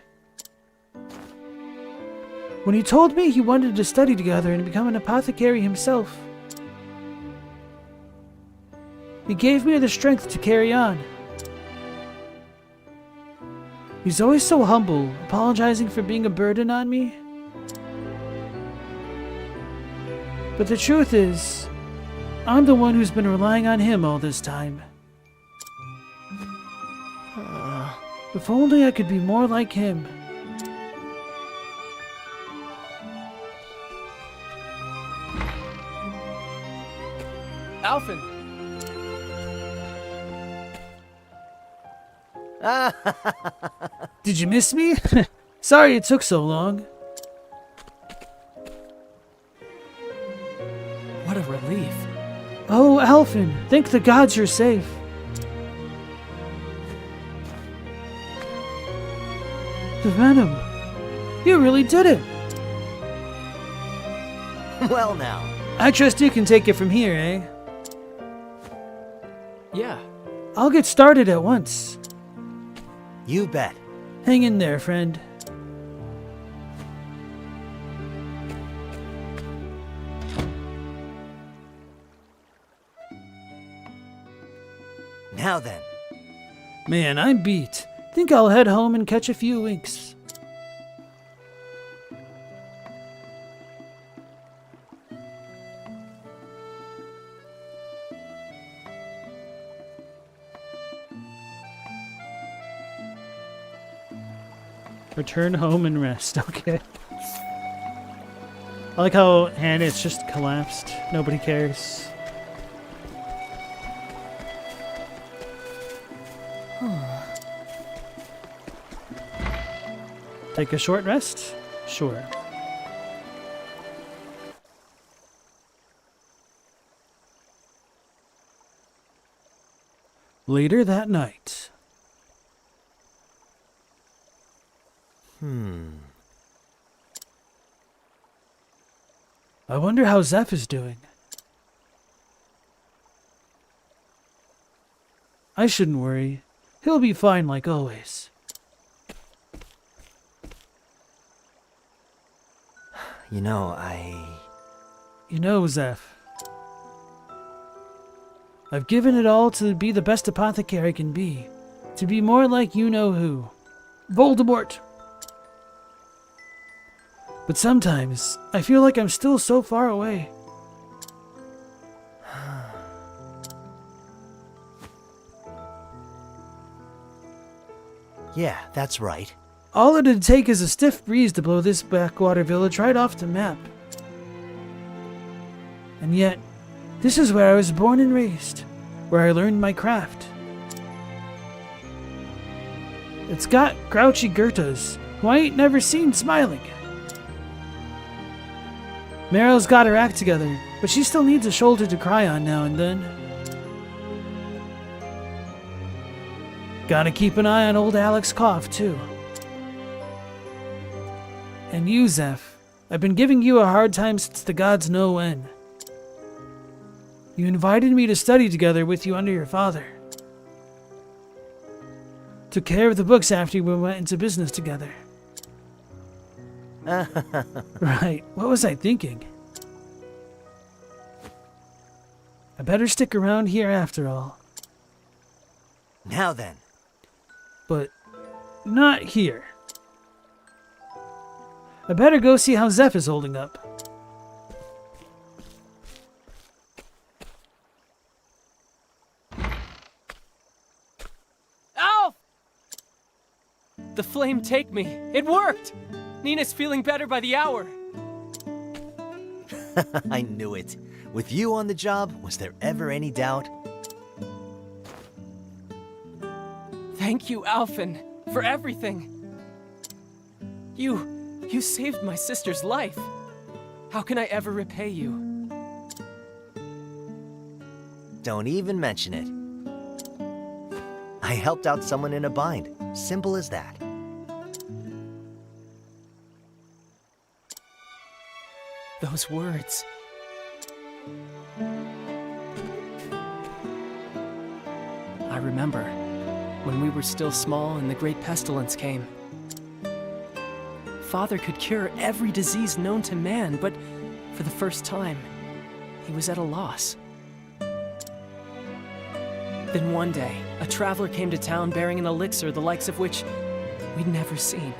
When he told me he wanted to study together and become an apothecary himself, he gave me the strength to carry on. He's always so humble, apologizing for being a burden on me. But the truth is, I'm the one who's been relying on him all this time. If only I could be more like him. Alphen! Did you miss me? Sorry it took so long. What a relief. Oh, Alphen, thank the gods you're safe. The venom. You really did it. Well now. I trust you can take it from here, eh? Yeah. I'll get started at once. You bet. Hang in there, friend. Now then. Man, I'm beat. Think I'll head home and catch a few winks. Return home and rest. Okay. I like how Hannah's just collapsed. Nobody cares. Take a short rest? Sure. Later that night. I wonder how Zeph is doing. I shouldn't worry. He'll be fine like always. You know, You know, Zeph, I've given it all to be the best apothecary I can be. To be more like you-know-who. Voldemort! But sometimes, I feel like I'm still so far away. Yeah, that's right. All it'd take is a stiff breeze to blow this backwater village right off the map. And yet, this is where I was born and raised, where I learned my craft. It's got grouchy Goethas, who I ain't never seen smiling. Meryl's got her act together, but she still needs a shoulder to cry on now and then. Gotta keep an eye on old Alec's cough, too. And you, Zeph, I've been giving you a hard time since the gods know when. You invited me to study together with you under your father. Took care of the books after we went into business together. Right, what was I thinking? I better stick around here after all. Now then. But not here. I better go see how Zeph is holding up. Alf! The flame take me. It worked! Nina's feeling better by the hour. I knew it. With you on the job, was there ever any doubt? Thank you, Alphen, for everything. You saved my sister's life. How can I ever repay you? Don't even mention it. I helped out someone in a bind. Simple as that. Those words. I remember when we were still small and the great pestilence came. Father could cure every disease known to man, but for the first time, he was at a loss. Then one day, a traveler came to town bearing an elixir the likes of which we'd never seen.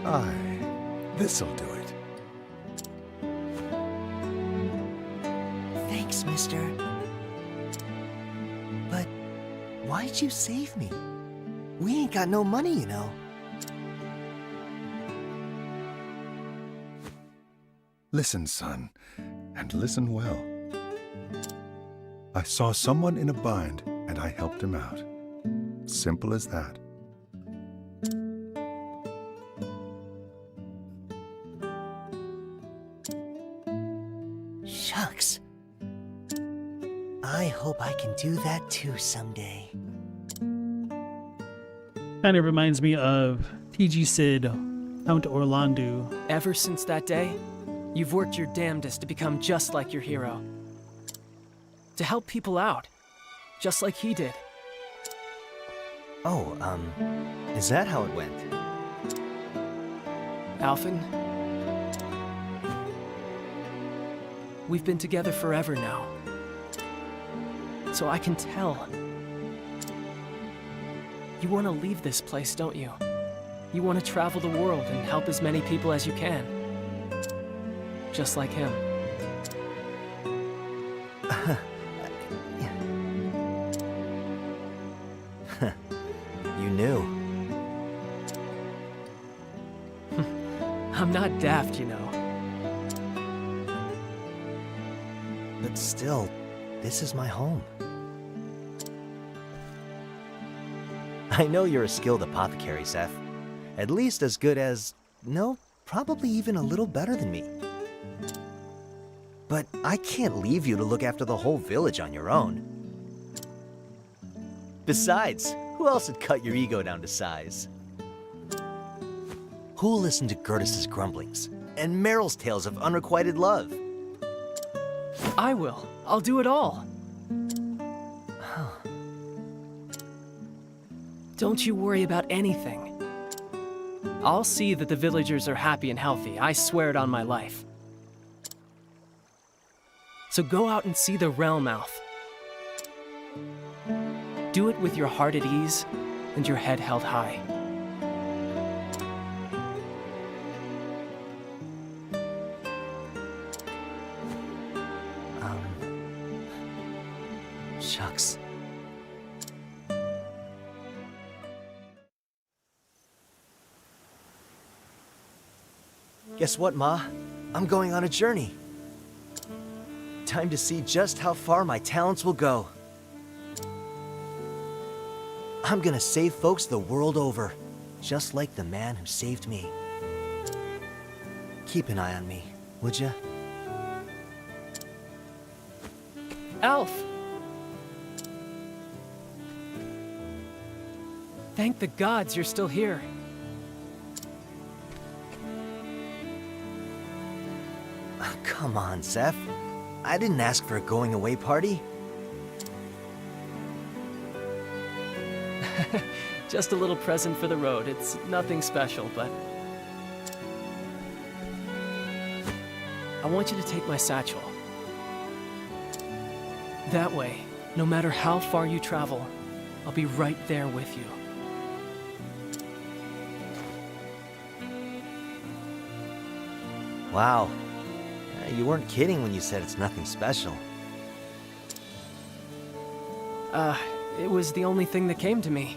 Aye, this'll do it. Thanks, mister. But why'd you save me? We ain't got no money, you know. Listen, son, and listen well. I saw someone in a bind, and I helped him out. Simple as that. Shucks. I hope I can do that too someday. Kind of reminds me of TG Sid, Count Orlando. Ever since that day, you've worked your damnedest to become just like your hero. To help people out, just like he did. Oh, is that how it went? Alphen, we've been together forever now. So I can tell. You want to leave this place, don't you? You want to travel the world and help as many people as you can. Just like him. You knew. I'm not daft, you know. But still, this is my home. I know you're a skilled apothecary, Seth. At least as good as... no, probably even a little better than me. But I can't leave you to look after the whole village on your own. Besides, who else would cut your ego down to size? Who'll listen to Gertus's grumblings and Meryl's tales of unrequited love? I will. I'll do it all. Don't you worry about anything. I'll see that the villagers are happy and healthy. I swear it on my life. So go out and see the Realmouth. Do it with your heart at ease and your head held high. Shucks. Guess what, Ma? I'm going on a journey. Time to see just how far my talents will go. I'm gonna save folks the world over, just like the man who saved me. Keep an eye on me, would ya? Elf! Thank the gods you're still here. Come on, Seth. I didn't ask for a going-away party. Just a little present for the road. It's nothing special, but... I want you to take my satchel. That way, no matter how far you travel, I'll be right there with you. Wow. You weren't kidding when you said it's nothing special. It was the only thing that came to me.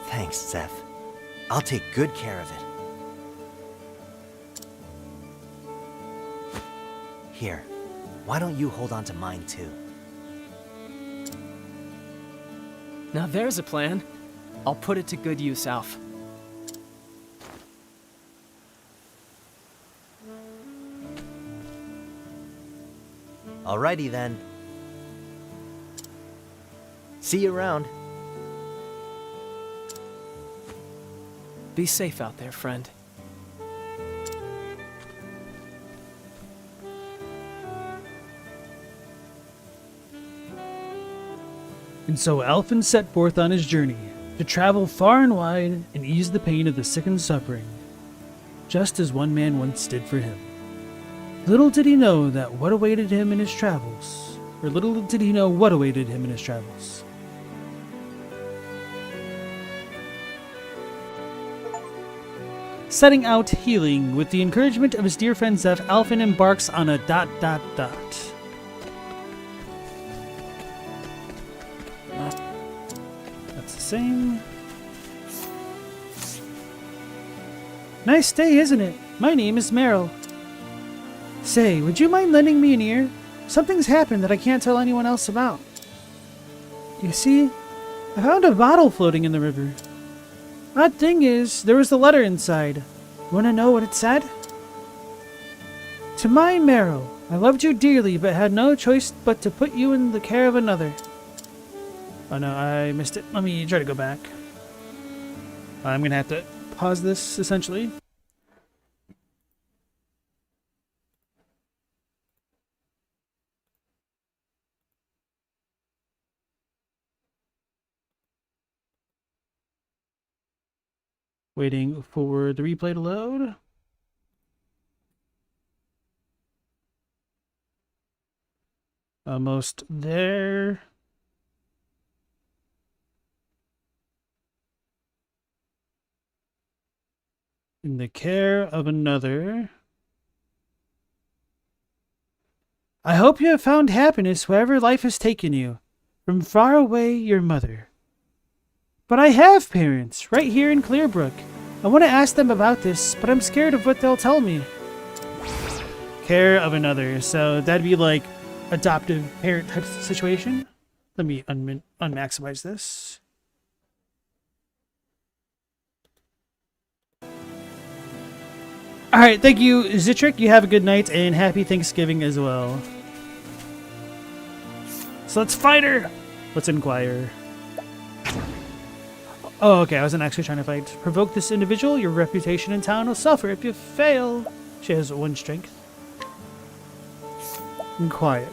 Thanks, Zeph. I'll take good care of it. Here, why don't you hold on to mine too? Now there's a plan. I'll put it to good use, Alf. Alrighty then. See you around. Be safe out there, friend. And so Alphen set forth on his journey, to travel far and wide and ease the pain of the sick and suffering, just as one man once did for him. Little did he know that what awaited him in his travels, or little did he know what awaited him in his travels. Setting out healing with the encouragement of his dear friend Zeph, Alphen embarks on a ... That's the same. Nice day, isn't it? My name is Meryl. Say, would you mind lending me an ear? Something's happened that I can't tell anyone else about. You see, I found a bottle floating in the river. Odd thing is, there was a letter inside. Wanna know what it said? To my Meryl, I loved you dearly, but had no choice but to put you in the care of another. Oh no, I missed it. Let me try to go back. I'm gonna have to pause this, essentially. Waiting for the replay to load. Almost there. In the care of another. I hope you have found happiness wherever life has taken you. From far away, your mother. But I have parents, right here in Clearbrook. I want to ask them about this, but I'm scared of what they'll tell me. Care of another, so that'd be like adoptive parent type situation. Let me unmaximize this. Alright, thank you, Zitrick. You have a good night, and happy Thanksgiving as well. So let's fight her! Let's inquire. Oh, okay, I wasn't actually trying to fight. Provoke this individual, your reputation in town will suffer if you fail. She has 1 strength. Inquire.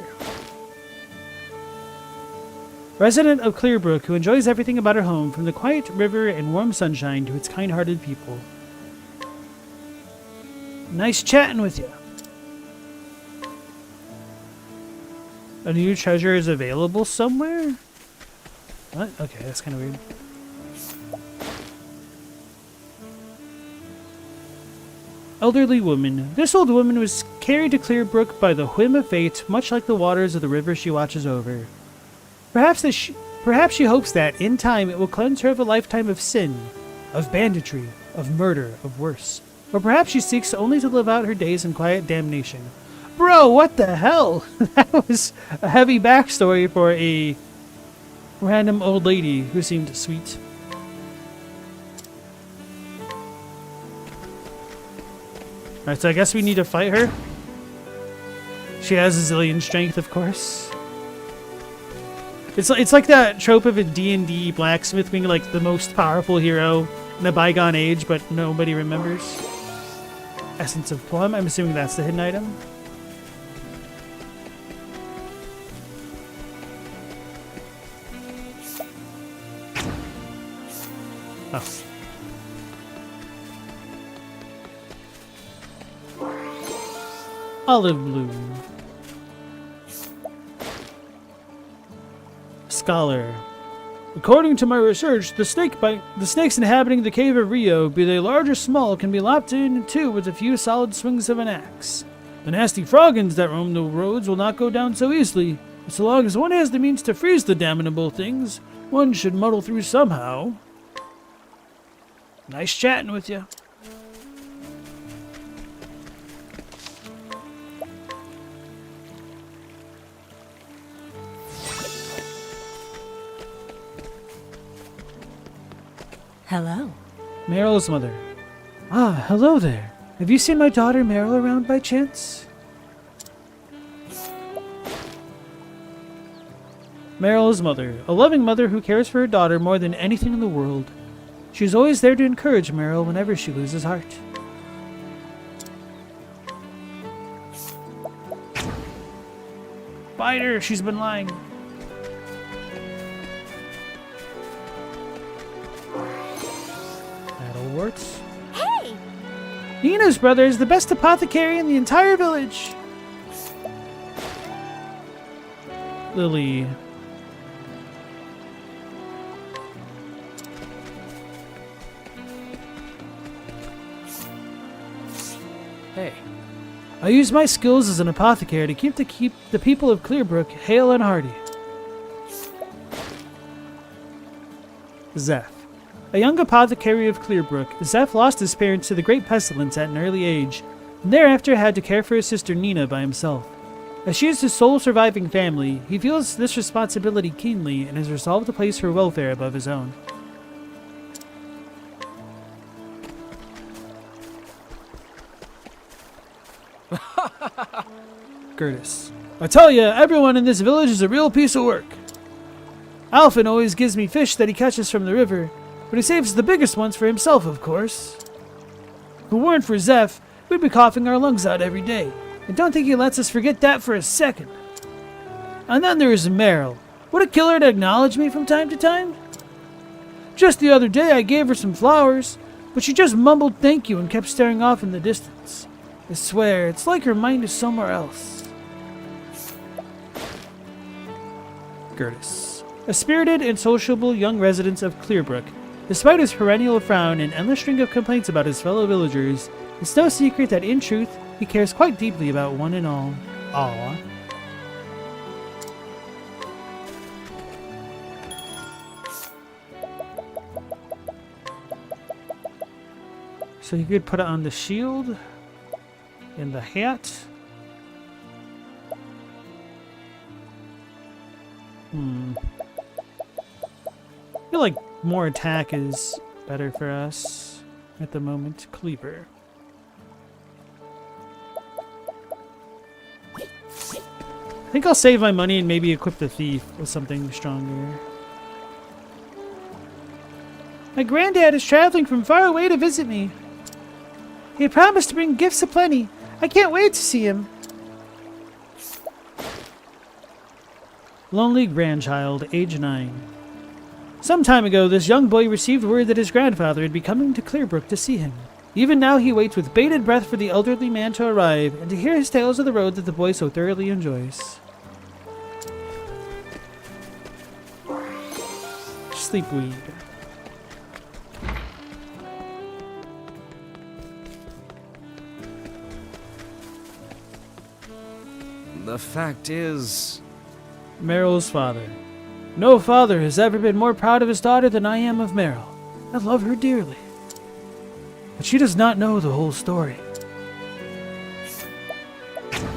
Resident of Clearbrook who enjoys everything about her home, from the quiet river and warm sunshine to its kind-hearted people. Nice chatting with you. A new treasure is available somewhere? What? Okay, that's kind of weird. Elderly woman. This old woman was carried to Clearbrook by the whim of fate, much like the waters of the river she watches over. Perhaps she hopes that, in time, it will cleanse her of a lifetime of sin, of banditry, of murder, of worse. Or perhaps she seeks only to live out her days in quiet damnation. Bro, what the hell? That was a heavy backstory for a random old lady who seemed sweet. Alright, so I guess we need to fight her. She has a zillion strength, of course. It's like that trope of a D&D blacksmith being like the most powerful hero in a bygone age, but nobody remembers. Essence of Plum, I'm assuming that's the hidden item. Oh. Olive bloom. Scholar. According to my research, the snakes inhabiting the cave of Rio, be they large or small, can be lopped in two with a few solid swings of an axe. The nasty froggins that roam the roads will not go down so easily. But so long as one has the means to freeze the damnable things, one should muddle through somehow. Nice chatting with you. Hello. Meryl's mother. Ah, hello there. Have you seen my daughter Meryl around by chance? Meryl's mother. A loving mother who cares for her daughter more than anything in the world. She's always there to encourage Meryl whenever she loses heart. Fight her! She's been lying. Battleworts. Hey! Nina's brother is the best apothecary in the entire village. Lily. Hey. I use my skills as an apothecary to keep the people of Clearbrook hale and hearty. Zeph. A young apothecary of Clearbrook, Zeph lost his parents to the Great Pestilence at an early age, and thereafter had to care for his sister Nina by himself. As she is his sole surviving family, he feels this responsibility keenly and is resolved to place her welfare above his own. Curtis. I tell ya, everyone in this village is a real piece of work. Alphen always gives me fish that he catches from the river, but he saves the biggest ones for himself, of course. If it weren't for Zeph, we'd be coughing our lungs out every day, and don't think he lets us forget that for a second. And then there is Meryl. What a killer to acknowledge me from time to time. Just the other day I gave her some flowers, but she just mumbled thank you and kept staring off in the distance. I swear, it's like her mind is somewhere else. Curtis. A spirited and sociable young resident of Clearbrook, despite his perennial frown and endless string of complaints about his fellow villagers, it's no secret that in truth, he cares quite deeply about one and all. Aww. So you could put it on the shield and the hat. I feel like more attack is better for us at the moment. Cleaver. I think I'll save my money and maybe equip the thief with something stronger. My granddad is traveling from far away to visit me. He had promised to bring gifts aplenty. I can't wait to see him. Lonely grandchild, age 9. Some time ago, this young boy received word that his grandfather had be coming to Clearbrook to see him. Even now, he waits with bated breath for the elderly man to arrive and to hear his tales of the road that the boy so thoroughly enjoys. Sleepweed. The fact is... Meryl's father. No father has ever been more proud of his daughter than I am of Meryl. I love her dearly. But she does not know the whole story.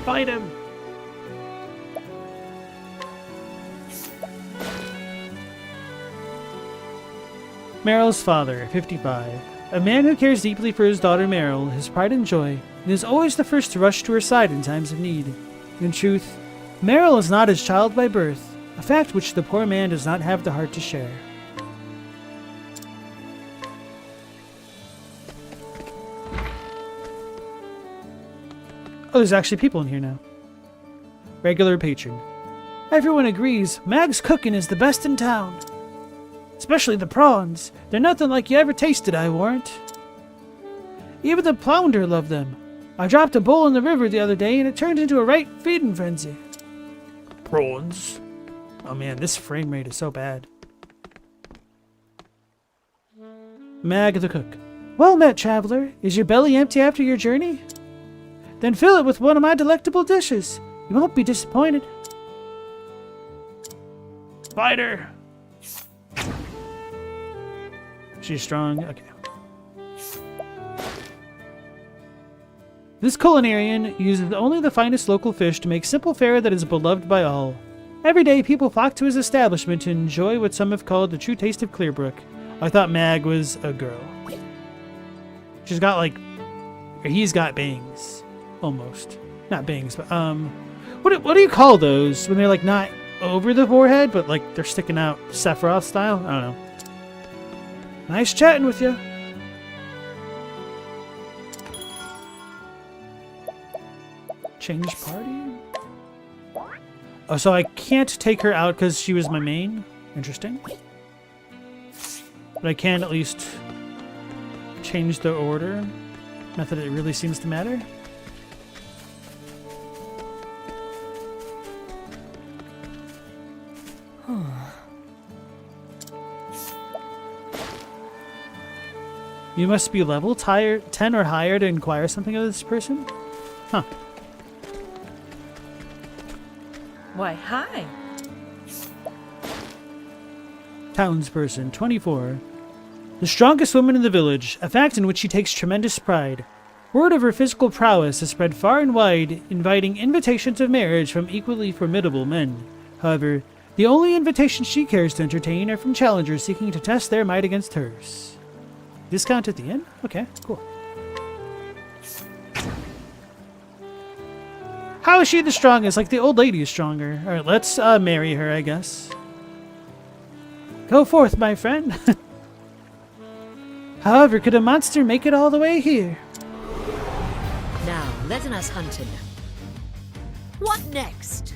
Fight him! Meryl's father, 55. A man who cares deeply for his daughter Meryl, his pride and joy, and is always the first to rush to her side in times of need. In truth, Meryl is not his child by birth, a fact which the poor man does not have the heart to share. Oh, there's actually people in here now. Regular patron. Everyone agrees Mag's cooking is the best in town. Especially the prawns. They're nothing like you ever tasted, I warrant. Even the plounder loved them. I dropped a bowl in the river the other day and it turned into a right feeding frenzy. Prawns. Oh man, this frame rate is so bad. Mag the cook. Well met, traveler. Is your belly empty after your journey? Then fill it with one of my delectable dishes. You won't be disappointed. Spider! She's strong. Okay. This culinarian uses only the finest local fish to make simple fare that is beloved by all. Every day, people flock to his establishment to enjoy what some have called the true taste of Clearbrook. I thought Mag was a girl. She's got like, or he's got bangs, almost. Not bangs, but what do you call those when they're like not over the forehead, but like they're sticking out Sephiroth style? I don't know. Nice chatting with you. Change party? Oh, so I can't take her out because she was my main? Interesting. But I can at least change the order. Not that it really seems to matter. You must be level 10 or higher to inquire something of this person? Huh. Why, hi. Townsperson, 24. The strongest woman in the village, a fact in which she takes tremendous pride. Word of her physical prowess has spread far and wide, inviting invitations of marriage from equally formidable men. However, the only invitations she cares to entertain are from challengers seeking to test their might against hers. Discount at the end? Okay, cool. How is she the strongest? Like the old lady is stronger. Alright, let's marry her, I guess. Go forth, my friend. However, could a monster make it all the way here? Now, letting us hunting. What next?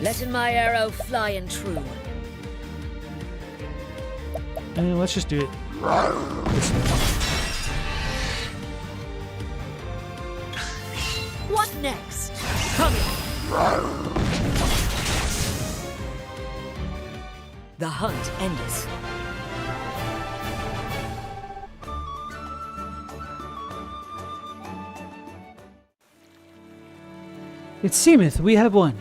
Letting my arrow fly and true. Let's just do it this way. What next? Coming. The hunt endeth. It seemeth we have won.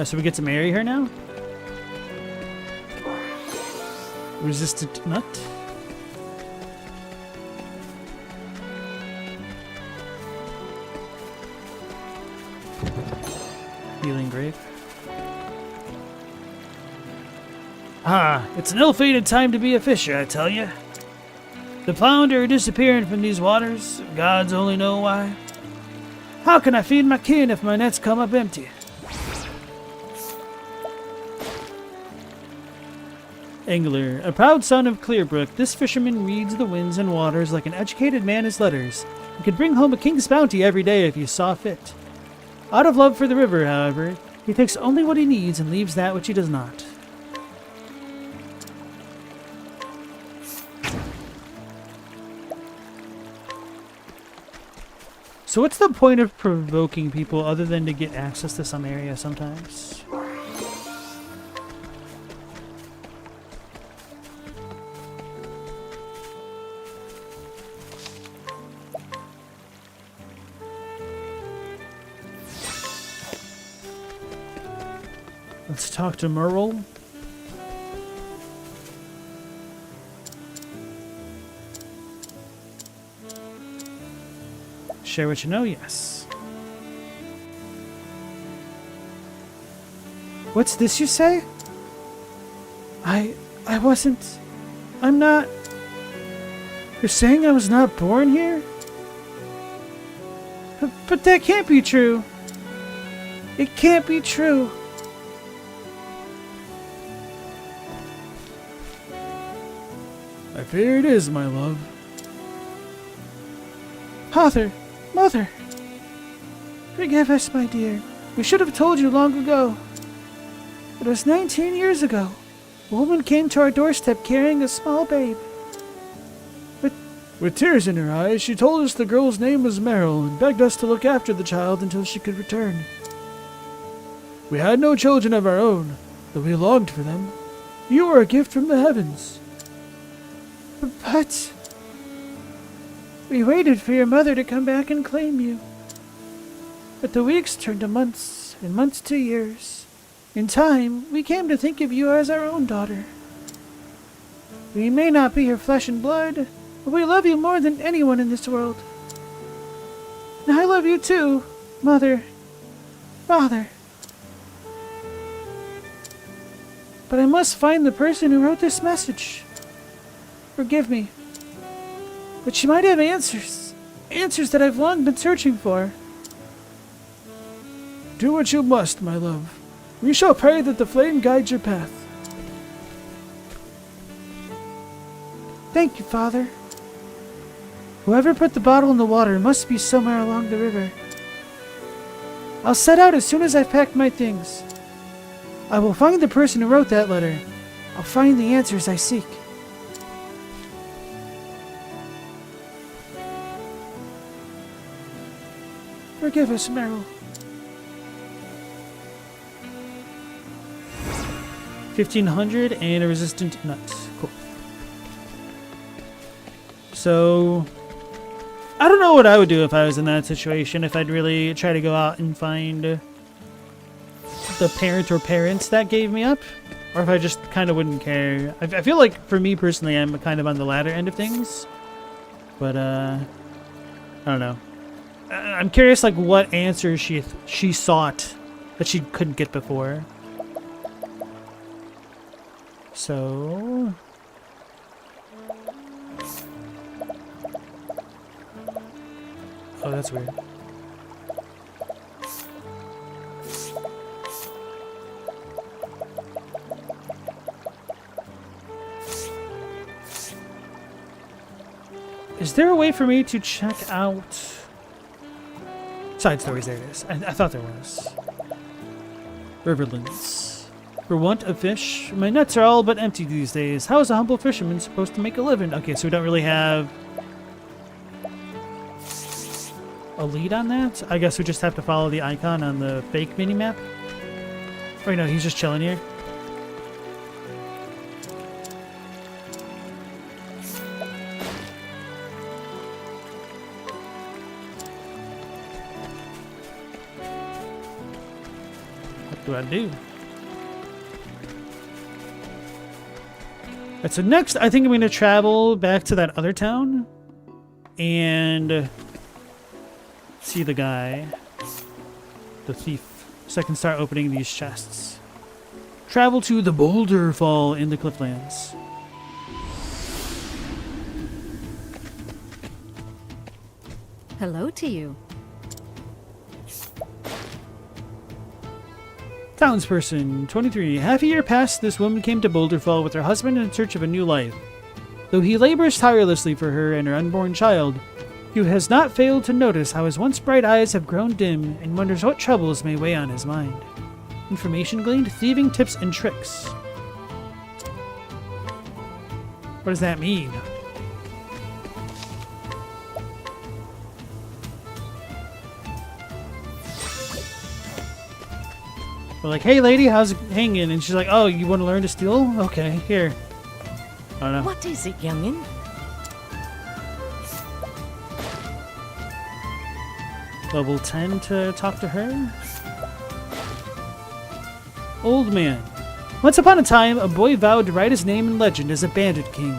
So we get to marry her now? Resistant nut? Healing grave. Ah, it's an ill-fated time to be a fisher, I tell you. The flounder are disappearing from these waters. Gods only know why. How can I feed my kin if my nets come up empty? Angler, a proud son of Clearbrook, this fisherman reads the winds and waters like an educated man his letters. He could bring home a king's bounty every day if he saw fit. Out of love for the river, however, he takes only what he needs and leaves that which he does not. So what's the point of provoking people other than to get access to some area sometimes? Let's talk to Merle. Share what you know, yes. What's this you say? I wasn't... I'm not... You're saying I was not born here? But that can't be true. It can't be true. I fear it is, my love. Father, Mother, forgive us, my dear. We should have told you long ago. It was 19 years ago. A woman came to our doorstep carrying a small babe. With tears in her eyes, she told us the girl's name was Meryl and begged us to look after the child until she could return. We had no children of our own, though we longed for them. You were a gift from the heavens. But we waited for your mother to come back and claim you. But the weeks turned to months, and months to years. In time, we came to think of you as our own daughter. We may not be your flesh and blood, but we love you more than anyone in this world. And I love you too, Mother, Father. But I must find the person who wrote this message. Forgive me. But she might have answers. Answers that I've long been searching for. Do what you must, my love. We shall pray that the flame guides your path. Thank you, Father. Whoever put the bottle in the water must be somewhere along the river. I'll set out as soon as I've packed my things. I will find the person who wrote that letter. I'll find the answers I seek. Forgive us, Meryl. 1500 and a resistant nut. Cool. So, I don't know what I would do if I was in that situation, if I'd really try to go out and find the parent or parents that gave me up, or if I just kind of wouldn't care. I feel like, for me personally, I'm kind of on the latter end of things, but, I don't know. I'm curious, like, what answers she sought that she couldn't get before. So... Oh, that's weird. Is there a way for me to check out... Side stories, there it is. I thought there was. Riverlands. For want of fish, my nets are all but empty these days. How is a humble fisherman supposed to make a living? Okay, so we don't really have a lead on that? I guess we just have to follow the icon on the fake mini-map? Wait, no, he's just chilling here. What do I do? Alright, so next I think I'm going to travel back to that other town and see the guy, the thief, so I can start opening these chests. Travel to the Boulder Fall in the Clifflands. Hello to you. Townsperson, 23. Half a year past, this woman came to Boulder Fall with her husband in search of a new life. Though he labors tirelessly for her and her unborn child, he has not failed to notice how his once bright eyes have grown dim and wonders what troubles may weigh on his mind. Information gleaned, thieving tips and tricks. What does that mean? We're like, hey lady, how's it hanging? And she's like, oh, you want to learn to steal? Okay, here. I don't know. What is it, youngin? Level 10 to talk to her. Old man. Once upon a time, a boy vowed to write his name in legend as a bandit king.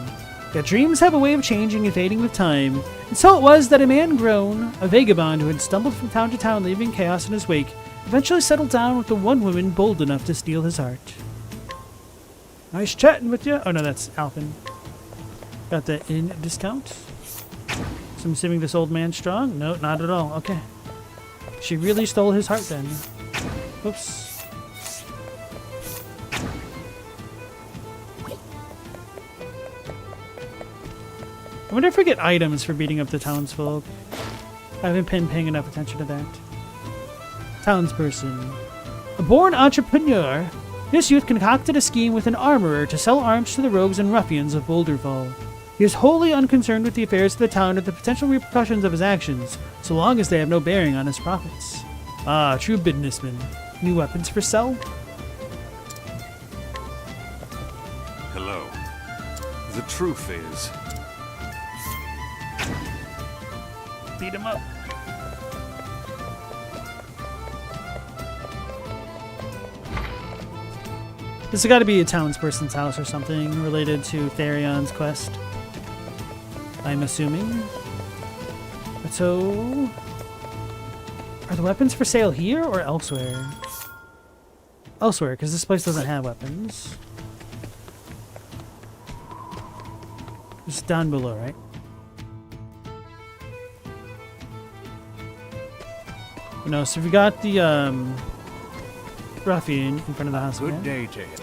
Yet dreams have a way of changing and fading with time, and so it was that a man grown, a vagabond who had stumbled from town to town leaving chaos in his wake, eventually settled down with the one woman bold enough to steal his heart. Nice chatting with you. Oh no, that's Alpin. Got the inn discount. So I'm assuming this old man's strong? No, not at all. Okay. She really stole his heart then. Oops. I wonder if we get items for beating up the townsfolk. I haven't been paying enough attention to that. Townsperson. A born entrepreneur, this youth concocted a scheme with an armorer to sell arms to the rogues and ruffians of Boulderfall. He is wholly unconcerned with the affairs of the town or the potential repercussions of his actions, so long as they have no bearing on his profits. Ah, true businessman. New weapons for sale? below. The truth is, Beat him up. This has got to be a townsperson's house or something related to Therion's quest. I'm assuming. But so... Are the weapons for sale here or elsewhere? Elsewhere, because this place doesn't have weapons. It's down below, right? No, so we got the ruffian in front of the house. good again. day to him.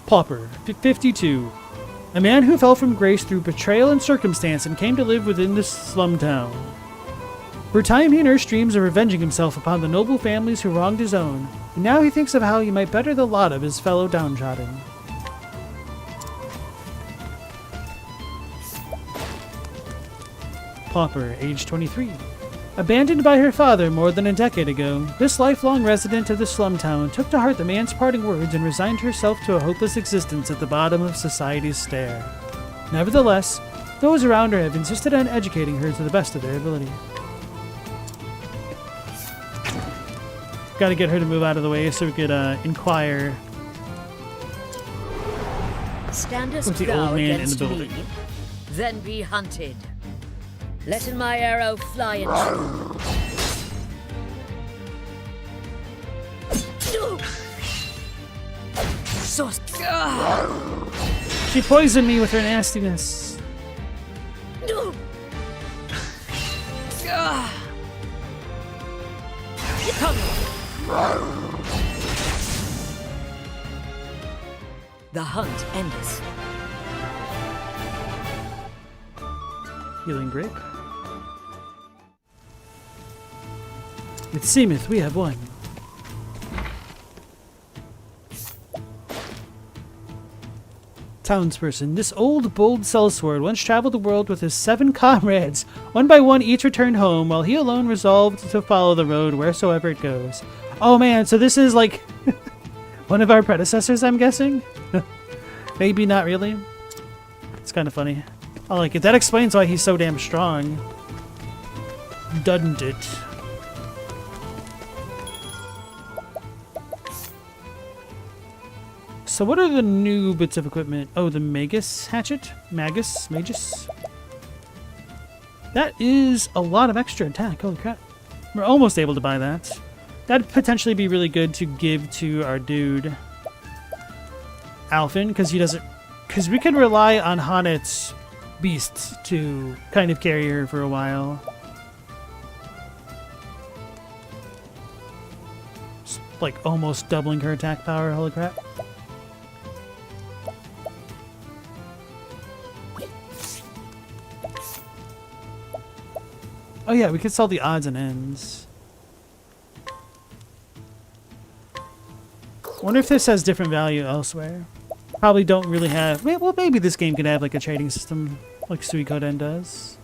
Pauper, 52. A man who fell from grace through betrayal and circumstance and came to live within this slum town. For a time he nursed dreams of revenging himself upon the noble families who wronged his own, and now he thinks of how he might better the lot of his fellow downtrodden. Pauper, age 23. Abandoned by her father more than a decade ago, this lifelong resident of the slum town took to heart the man's parting words and resigned herself to a hopeless existence at the bottom of society's stair. Nevertheless, those around her have insisted on educating her to the best of their ability. Gotta get her to move out of the way so we could inquire Standest with the thou old man in the against building. me, then be hunted. Letting my arrow fly in true. So She poisoned me with her nastiness. Come. The hunt endeth. Healing grape. It seemeth we have won. Townsperson, this old, bold sellsword once traveled the world with his 7 comrades. One by one each returned home, while he alone resolved to follow the road wheresoever it goes. Oh man, so this is like one of our predecessors, I'm guessing? Maybe not really. It's kind of funny. I like it. That explains why he's so damn strong. Doesn't it? So what are the new bits of equipment? Oh, the Magus hatchet? Magus? That is a lot of extra attack. Holy crap. We're almost able to buy that. That'd potentially be really good to give to our dude, Alphen, because he doesn't... Because we can rely on Honnet's beasts to kind of carry her for a while. Just, like, almost doubling her attack power. Holy crap. Oh yeah, we could sell the odds and ends. Wonder if this has different value elsewhere. Probably don't really have... Well, maybe this game could have like a trading system like Suikoden does.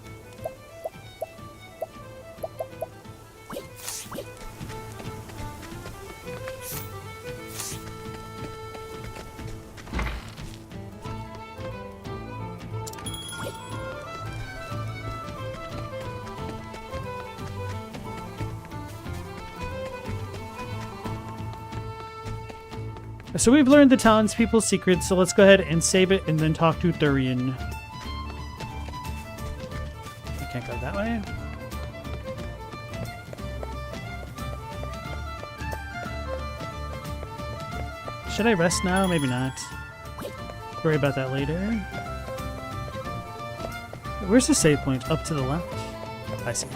So we've learned the townspeople's secrets, so let's go ahead and save it and then talk to Thurian. I can't go that way. Should I rest now? Maybe not. Worry about that later. Where's the save point? Up to the left? I see.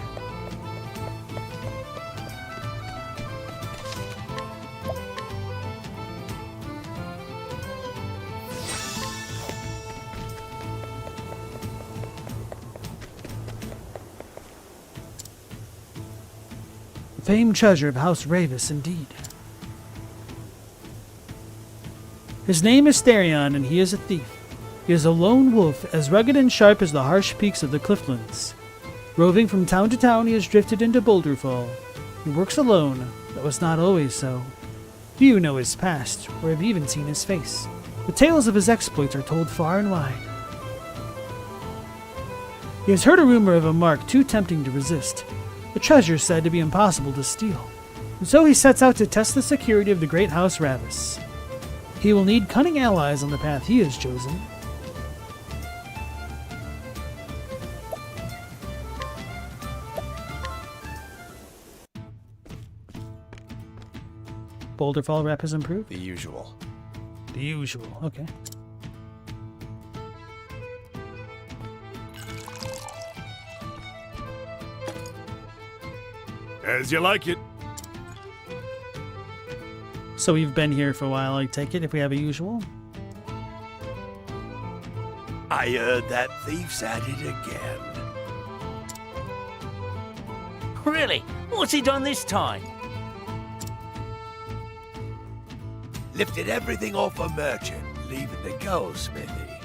Famed treasure of House Ravis, indeed. His name is Therion, and he is a thief. He is a lone wolf, as rugged and sharp as the harsh peaks of the Clifflands. Roving from town to town, he has drifted into Boulderfall. He works alone, but was not always so. Few know his past, or have even seen his face. The tales of his exploits are told far and wide. He has heard a rumor of a mark too tempting to resist, a treasure said to be impossible to steal, and so he sets out to test the security of the great House Ravis. He will need cunning allies on the path he has chosen. Boulderfall rep has improved? The usual. The usual, okay. As you like it. So we've been here for a while, I take it, if we have a usual? I heard that thief's at it again. Really? What's he done this time? Lifted everything off a merchant, leaving the goldsmithy.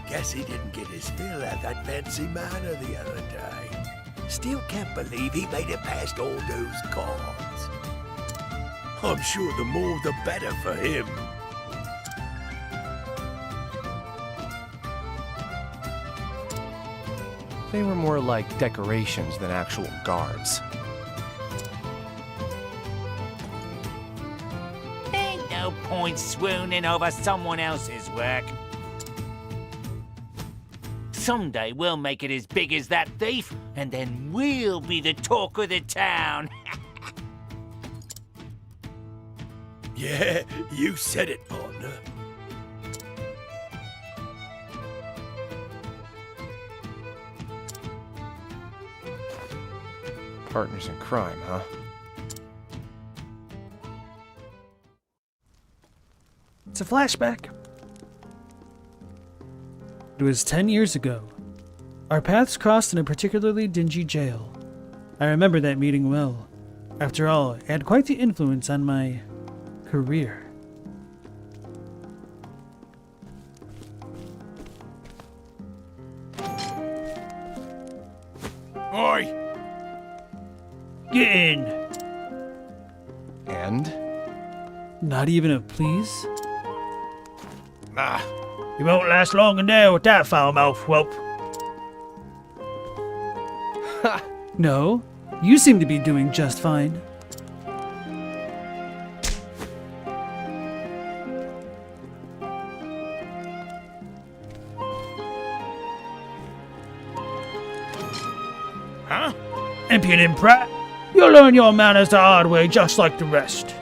Guess he didn't get his fill at that fancy manor the other day. Still can't believe he made it past all those guards. I'm sure the more the better for him. They were more like decorations than actual guards. Ain't no point swooning over someone else's work. Someday we'll make it as big as that thief, and then we'll be the talk of the town. Yeah, you said it, partner. Partners in crime, huh? It's a flashback. It was 10 years ago. Our paths crossed in a particularly dingy jail. I remember that meeting well. After all, it had quite the influence on my career. Oi! Get in! And? Not even a please? Ah, You won't last long in there with that foul mouth, whelp. No, you seem to be doing just fine. huh? Impudent brat! You'll learn your manners the hard way just like the rest.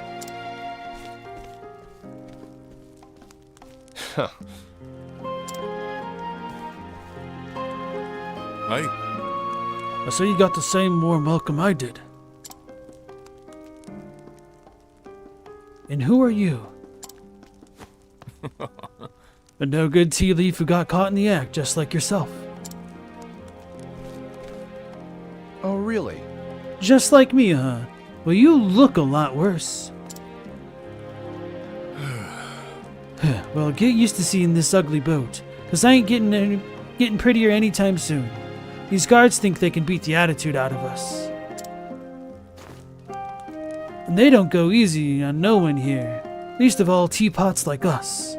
Hey, I see you got the same warm welcome I did. And who are you? A no-good tea leaf who got caught in the act, just like yourself. Oh, really? Just like me, huh? Well, you look a lot worse. Well, get used to seeing this ugly boat, cause I ain't getting prettier anytime soon. These guards think they can beat the attitude out of us. And they don't go easy on no one here, least of all teapots like us.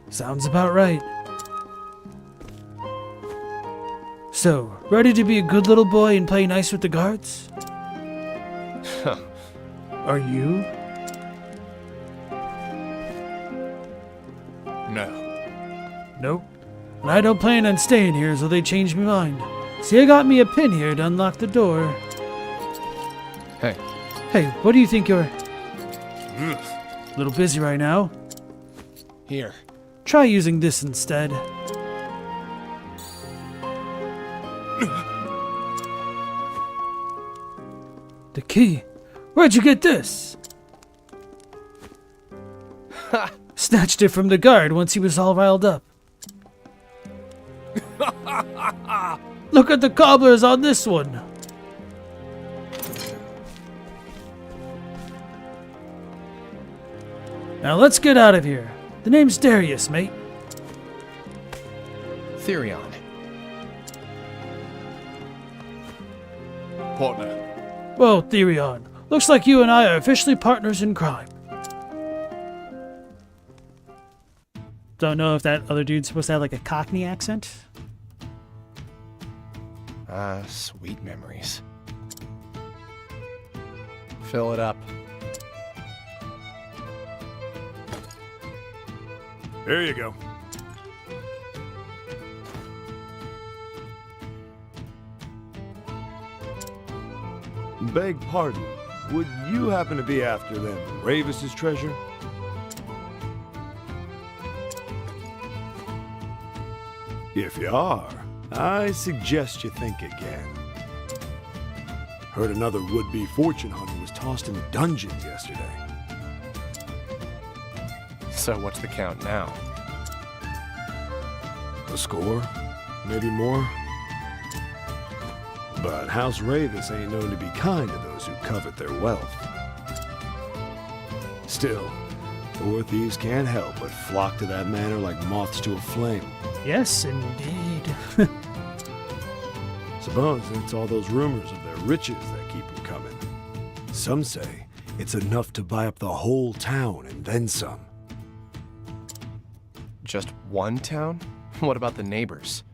Sounds about right. So, ready to be a good little boy and play nice with the guards? Are you? no. Nope. And I don't plan on staying here so they change my mind. See, I got me a pin here to unlock the door. Hey. Hey, what do you think you're... Ugh. A little busy right now? Here. Try using this instead. The key? Where'd you get this? Snatched it from the guard once he was all riled up. Look at the cobblers on this one. Now let's get out of here. The name's Darius, mate. Therion. Partner, Well, Therion, looks like you and I are officially partners in crime. Don't know if that other dude's supposed to have like a Cockney accent. Sweet memories. Fill it up. There you go. Beg pardon, would you happen to be after them Ravis's treasure? If you are, I suggest you think again. Heard another would-be fortune hunter was tossed in the dungeons yesterday. So what's the count now? A score? Maybe more? But House Ravis ain't known to be kind to those who covet their wealth. Still, poor thieves can't help but flock to that manor like moths to a flame. Yes, indeed. Suppose it's all those rumors of their riches that keep them coming. Some say it's enough to buy up the whole town and then some. Just one town? What about the neighbors?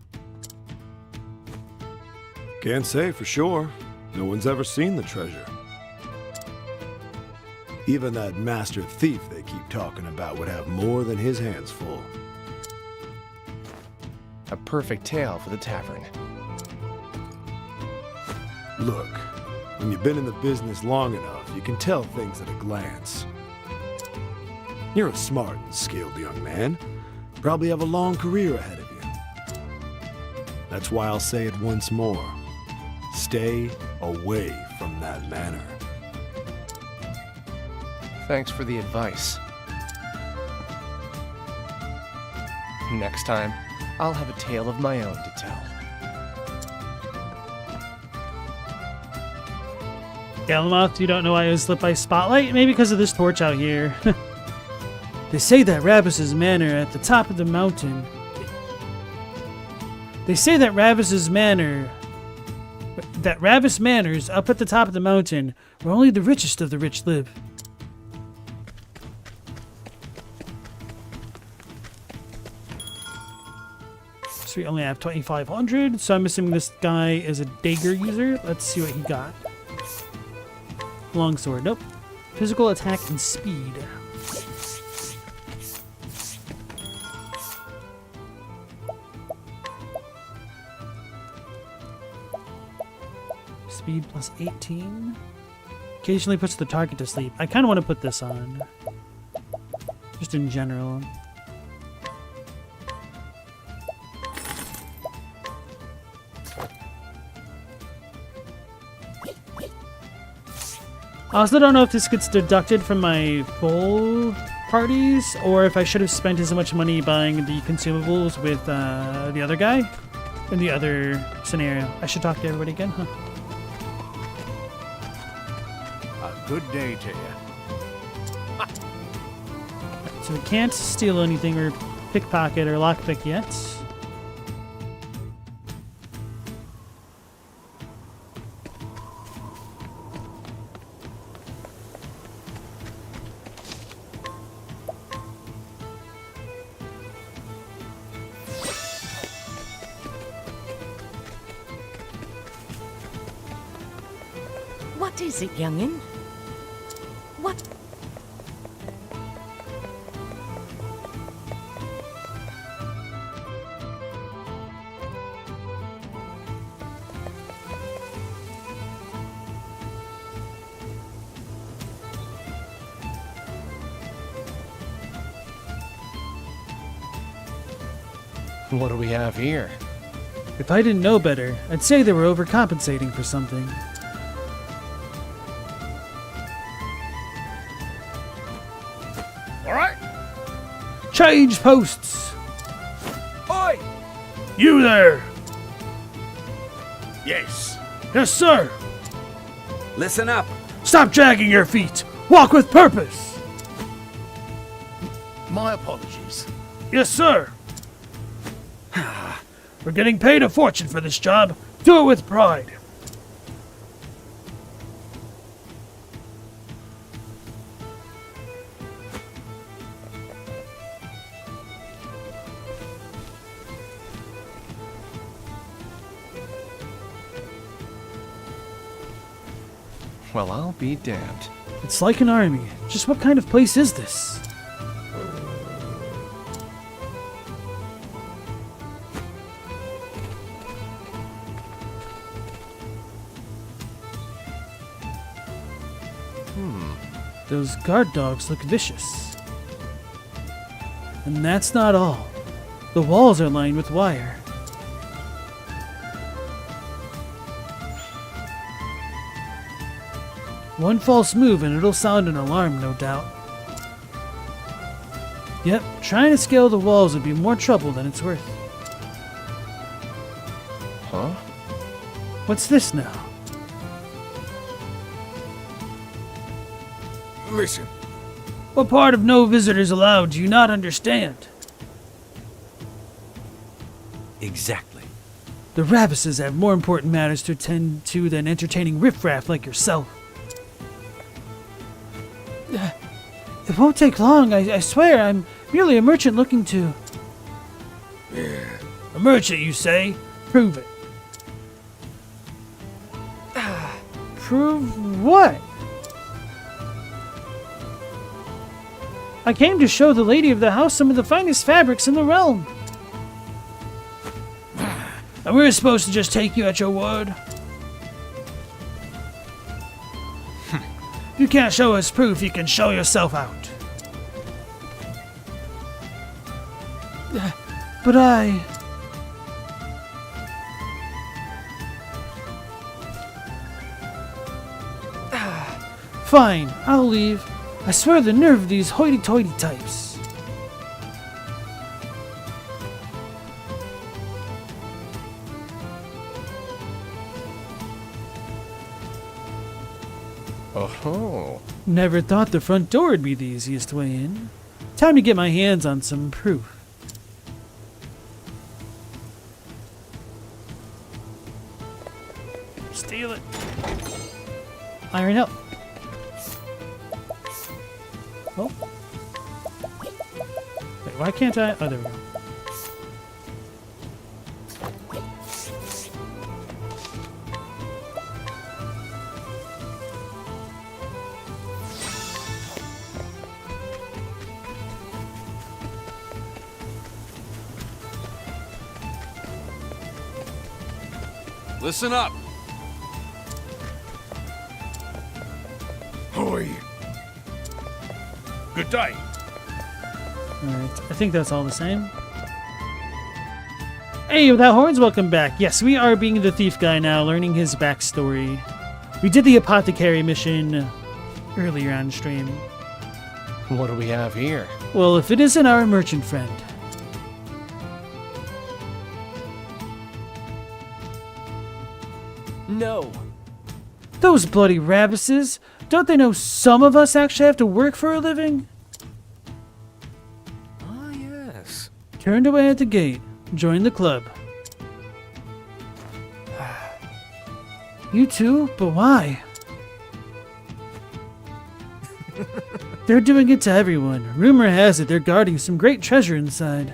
Can't say for sure. No one's ever seen the treasure. Even that master thief they keep talking about would have more than his hands full. A perfect tale for the tavern. Look, when you've been in the business long enough, you can tell things at a glance. You're a smart and skilled young man. Probably have a long career ahead of you. That's why I'll say it once more. Stay away from that manor. Thanks for the advice. Next time, I'll have a tale of my own to tell. Galamoth, you don't know why I was lit by spotlight? Maybe because of this torch out here. They say that Ravis's manor at the top of the mountain. They say that Ravis Manor's up at the top of the mountain, where only the richest of the rich live. So we only have 2,500, so I'm assuming this guy is a dagger user. Let's see what he got. Longsword, nope. Physical attack and speed. Speed plus 18. Occasionally puts the target to sleep. I kind of want to put this on. Just in general. I also don't know if this gets deducted from my full parties, or if I should have spent as much money buying the consumables with the other guy in the other scenario. I should talk to everybody again, huh? A good day to you. So we can't steal anything or pickpocket or lockpick yet. What is it, youngin? What? What do we have here? If I didn't know better, I'd say they were overcompensating for something. Change posts! Oi! You there! Yes. Yes, sir! Listen up. Stop dragging your feet! Walk with purpose! My apologies. Yes, sir! We're getting paid a fortune for this job. Do it with pride. Well, I'll be damned. It's like an army. Just what kind of place is this? Those guard dogs look vicious. And that's not all. The walls are lined with wire. One false move and it'll sound an alarm, no doubt. Yep, trying to scale the walls would be more trouble than it's worth. Huh? What's this now? Listen. What part of no visitors allowed do you not understand? Exactly. The Ravises have more important matters to attend to than entertaining riffraff like yourself. It won't take long, I swear. I'm merely a merchant looking to... Yeah. A merchant, you say? Prove it. Prove what? I came to show the lady of the house some of the finest fabrics in the realm. And we're supposed to just take you at your word? If you can't show us proof, you can show yourself out. But I... Fine, I'll leave. I swear the nerve of these hoity-toity types. Oh-ho. Never thought the front door would be the easiest way in. Time to get my hands on some proof. Steal it. Iron up. Oh. Wait, why can't I? Oh, there we go. Listen up. Hoi. Good day. Alright, I think that's all the same. Hey, without horns, welcome back. Yes, we are being the thief guy now, learning his backstory. We did the apothecary mission earlier on stream. What do we have here? Well, if it isn't our merchant friend. No. Those bloody Ravises! Don't they know some of us actually have to work for a living? Ah, yes. Turned away at the gate. Joined the club. You too? But why? They're doing it to everyone. Rumor has it they're guarding some great treasure inside.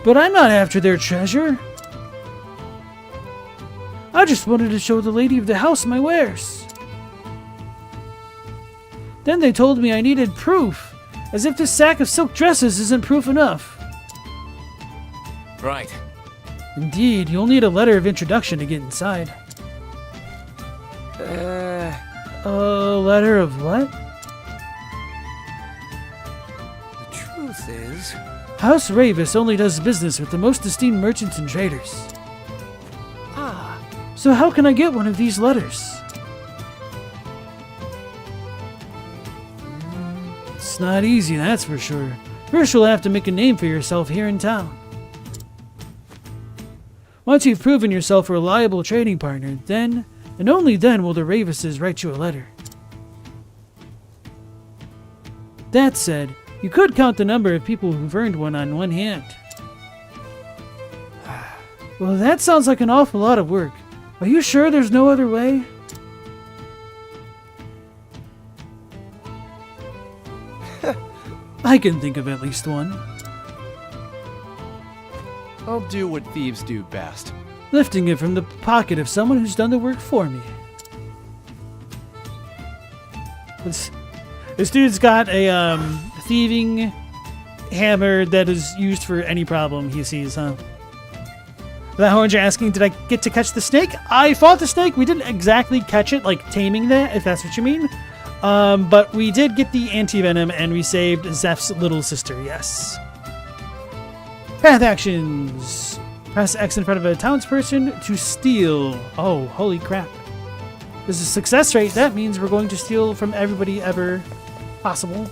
But I'm not after their treasure. I just wanted to show the lady of the house my wares. Then they told me I needed proof, as if this sack of silk dresses isn't proof enough. Right. Indeed, you'll need a letter of introduction to get inside. A letter of what? The truth is... House Ravis only does business with the most esteemed merchants and traders. So how can I get one of these letters? It's not easy, that's for sure. First you'll have to make a name for yourself here in town. Once you've proven yourself a reliable trading partner, then, and only then, will the Ravises write you a letter. That said, you could count the number of people who've earned one on one hand. Well, that sounds like an awful lot of work. Are you sure there's no other way? I can think of at least one. I'll do what thieves do best. lifting it from the pocket of someone who's done the work for me. This dude's got a thieving hammer that is used for any problem he sees, huh? That horn, you're asking, did I get to catch the snake? I fought the snake. We didn't exactly catch it, like taming that, if that's what you mean. But we did get the anti-venom, and we saved Zeph's little sister, yes. Path actions. Press X in front of a townsperson to steal. Oh, holy crap. This is a success rate. That means we're going to steal from everybody ever possible.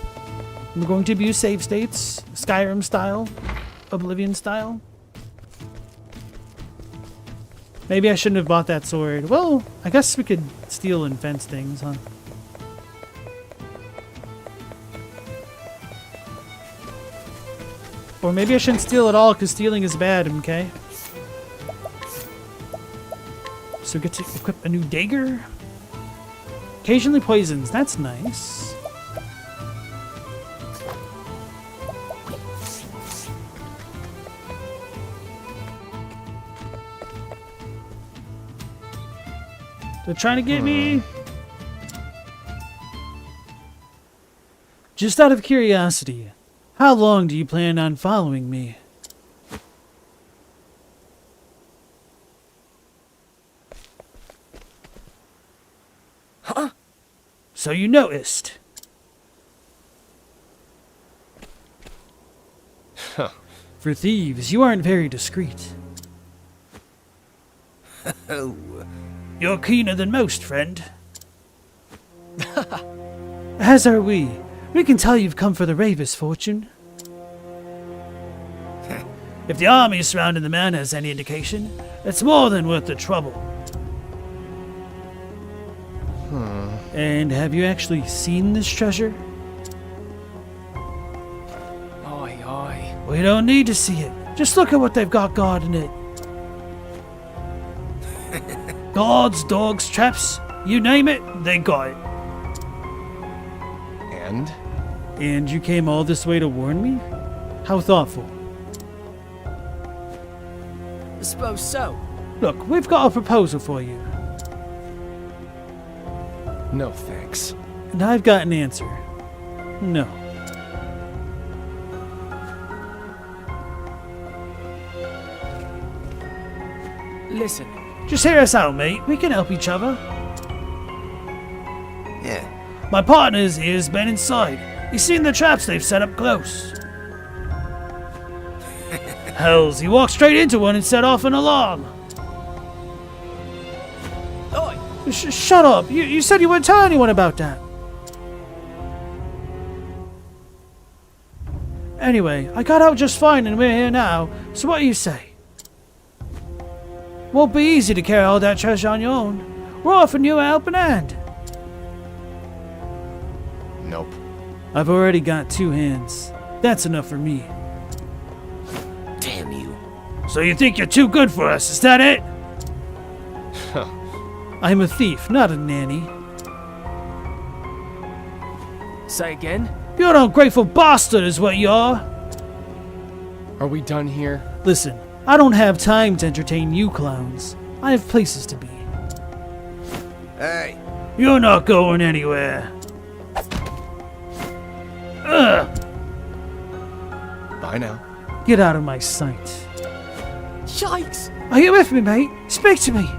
We're going to abuse save states, Skyrim style, Oblivion style. Maybe I shouldn't have bought that sword. Well, I guess we could steal and fence things, huh? Or maybe I shouldn't steal at all because stealing is bad, okay? So get to equip a new dagger. Occasionally poisons, that's nice. They're trying to get me. Just out of curiosity, how long do you plan on following me? Huh? So you noticed. Huh. For thieves, you aren't very discreet. Oh. You're keener than most, friend. As are we. We can tell you've come for the Raver's fortune. If the army surrounding the man has any indication, it's more than worth the trouble. And have you actually seen this treasure? Oi, oi. We don't need to see it. Just look at what they've got guarding it. Guards, dogs, traps, you name it, they got it. And? And you came all this way to warn me? How thoughtful. I suppose so. Look, we've got a proposal for you. No thanks. And I've got an answer. No. Listen. Just hear us out, mate. We can help each other. Yeah. My partner's here's been inside. He's seen the traps they've set up close. Hells, he walked straight into one and set off an alarm. Oi! Shut up! You said you wouldn't tell anyone about that. Anyway, I got out just fine and we're here now, so what do you say? Won't be easy to carry all that treasure on your own. We're offering you a helping hand. Nope. I've already got 2 hands. That's enough for me. Damn you. So you think you're too good for us, is that it? Huh. I'm a thief, not a nanny. Say again? You're an ungrateful bastard is what you are. Are we done here? Listen, I don't have time to entertain you clowns. I have places to be. Hey. You're not going anywhere. Ugh! Bye now. Get out of my sight. Yikes! Are you with me, mate? Speak to me.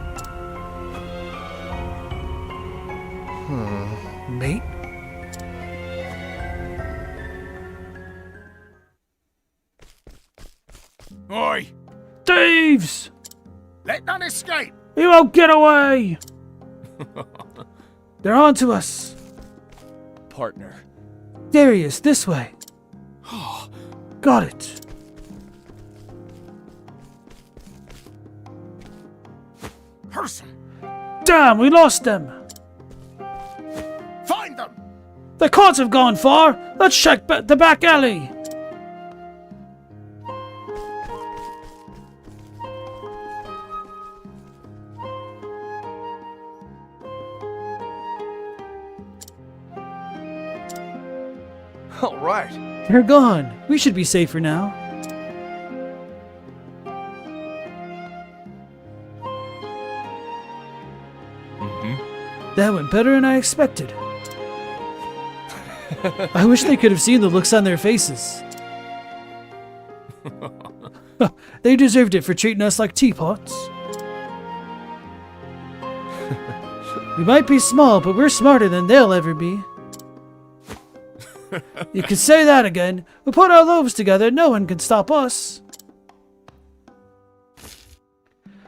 Mate? Oi! Thieves! Let none escape! You won't get away! They're on to us. Partner. Darius, this way. Got it. Person! Damn, we lost them. Find them! The can't have gone far. Let's check the back alley. All right. They're gone. We should be safer now. That went better than I expected. I wish they could have seen the looks on their faces. They deserved it for treating us like teapots. We might be small, but we're smarter than they'll ever be. You can say that again. We put our loaves together, no one can stop us.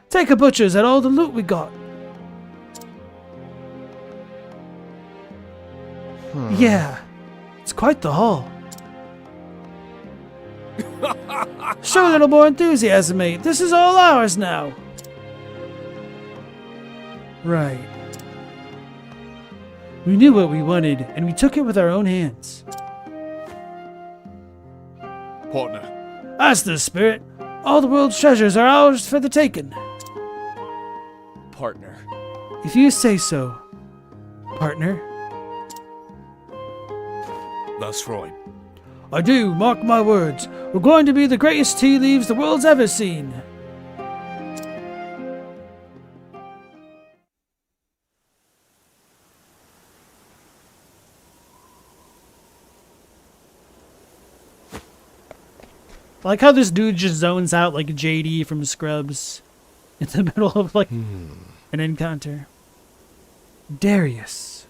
Take a butcher's at all the loot we got. Yeah, it's quite the haul. Show a little more enthusiasm, mate. This is all ours now. Right. We knew what we wanted, and we took it with our own hands. Partner. That's the spirit. All the world's treasures are ours for the taking. Partner. If you say so, partner. That's right. I do, mark my words. We're going to be the greatest tea leaves the world's ever seen. I like how this dude just zones out like JD from Scrubs in the middle of like an encounter. Darius.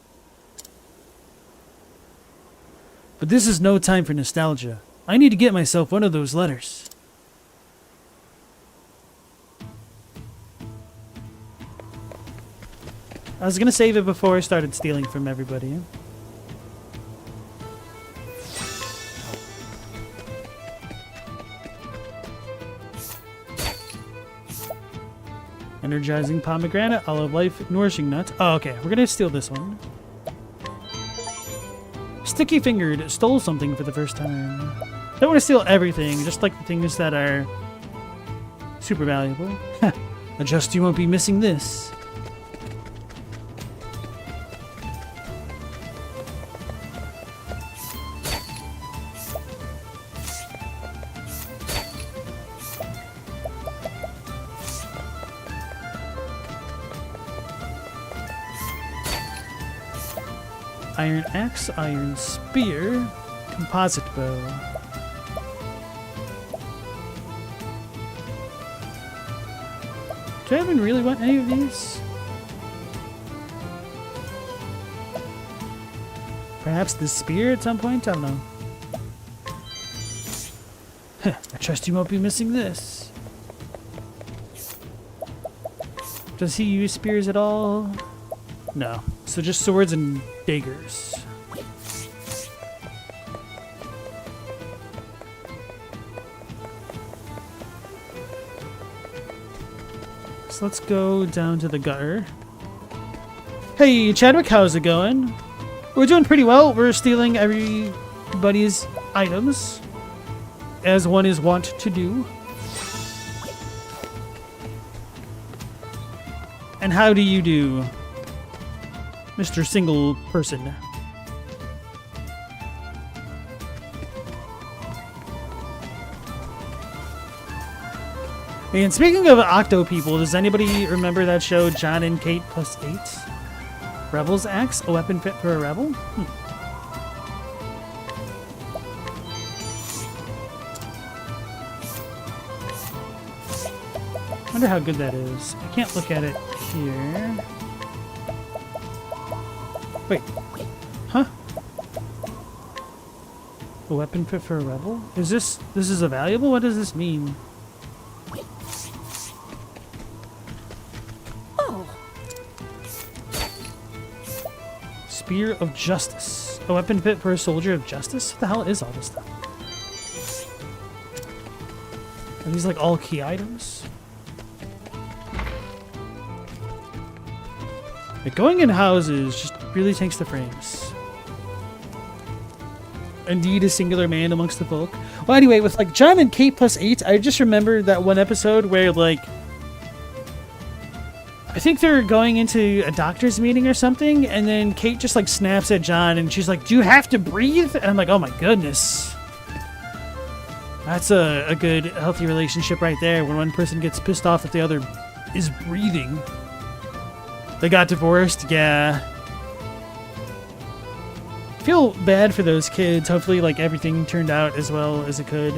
But this is no time for nostalgia. I need to get myself one of those letters. I was gonna save it before I started stealing from everybody. Energizing pomegranate, olive life, nourishing nut. Oh, okay. We're gonna steal this one. Sticky fingered stole something for the first time. Don't want to steal everything, just like the things that are super valuable. Adjust, you won't be missing this. Iron axe, iron spear, composite bow. Do I even really want any of these? Perhaps the spear at some point? I don't know. I trust you won't be missing this. Does he use spears at all? No. So just swords and daggers. So let's go down to the gutter. Hey, Chadwick, how's it going? We're doing pretty well. We're stealing everybody's items, as one is wont to do. And how do you do, Mr. Single Person? And speaking of Octo people, does anybody remember that show John and Kate +8? Rebel's Axe, a weapon fit for a rebel? Wonder how good that is. I can't look at it here. Wait. Huh? A weapon fit for a rebel? Is this is a valuable? What does this mean? Spear of Justice. A weapon fit for a soldier of justice? What the hell is all this stuff? Are these like all key items? Like, going in houses just really takes the frames. Indeed, a singular man amongst the folk. Well, anyway, with like John and Kate +8, I just remember that one episode where like I think they're going into a doctor's meeting or something, and then Kate just like snaps at John and she's like, "Do you have to breathe?" And I'm like, "Oh my goodness." That's a good, healthy relationship right there, when one person gets pissed off that the other is breathing. They got divorced? Yeah. I feel bad for those kids. Hopefully, like, everything turned out as well as it could.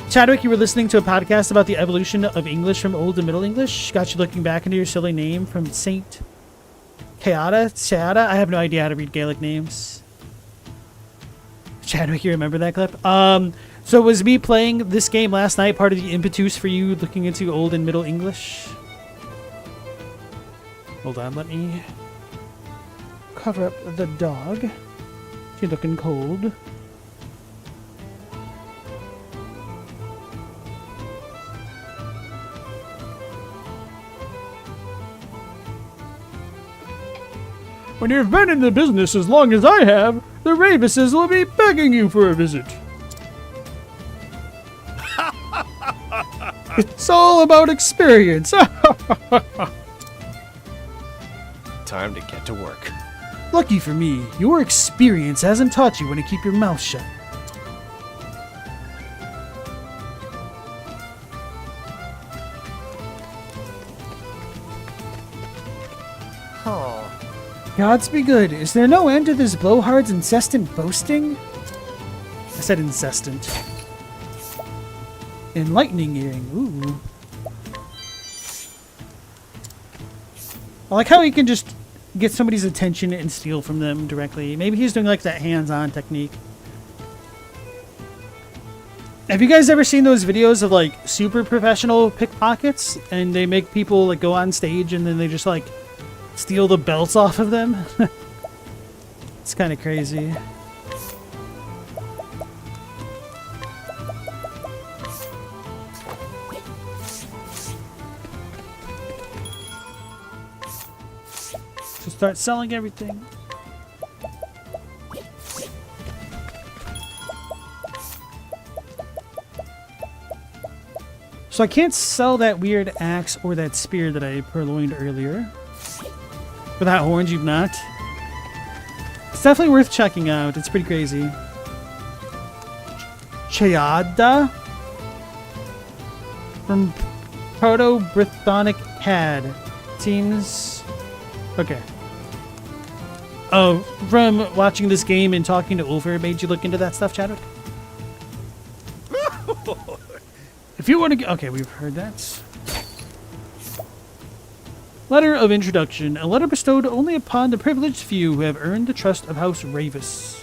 Chadwick, you were listening to a podcast about the evolution of English from Old to Middle English. Got you looking back into your silly name from Saint Ceada? I have no idea how to read Gaelic names. Chadwick, you remember that clip? So was me playing this game last night part of the impetus for you looking into Old and Middle English? Hold on, let me cover up the dog. She's looking cold. When you've been in the business as long as I have, the Ravises will be begging you for a visit. It's all about experience. Time to get to work. Lucky for me, your experience hasn't taught you when to keep your mouth shut. Oh. Gods be good. Is there no end to this blowhard's incessant boasting? I said incessant. Enlightening earring. Ooh. I like how he can just get somebody's attention and steal from them directly. Maybe he's doing like that hands-on technique. Have you guys ever seen those videos of like super professional pickpockets and they make people like go on stage and then they just like steal the belts off of them? It's kind of crazy. So start selling everything. So I can't sell that weird axe or that spear that I purloined earlier. Without horns, you've not. It's definitely worth checking out. It's pretty crazy. Ceada? From Proto-Brythonic Had. Seems... okay. Oh, from watching this game and talking to Ulver made you look into that stuff, Chadwick? If you want to get... okay, we've heard that. Letter of Introduction. A letter bestowed only upon the privileged few who have earned the trust of House Ravis.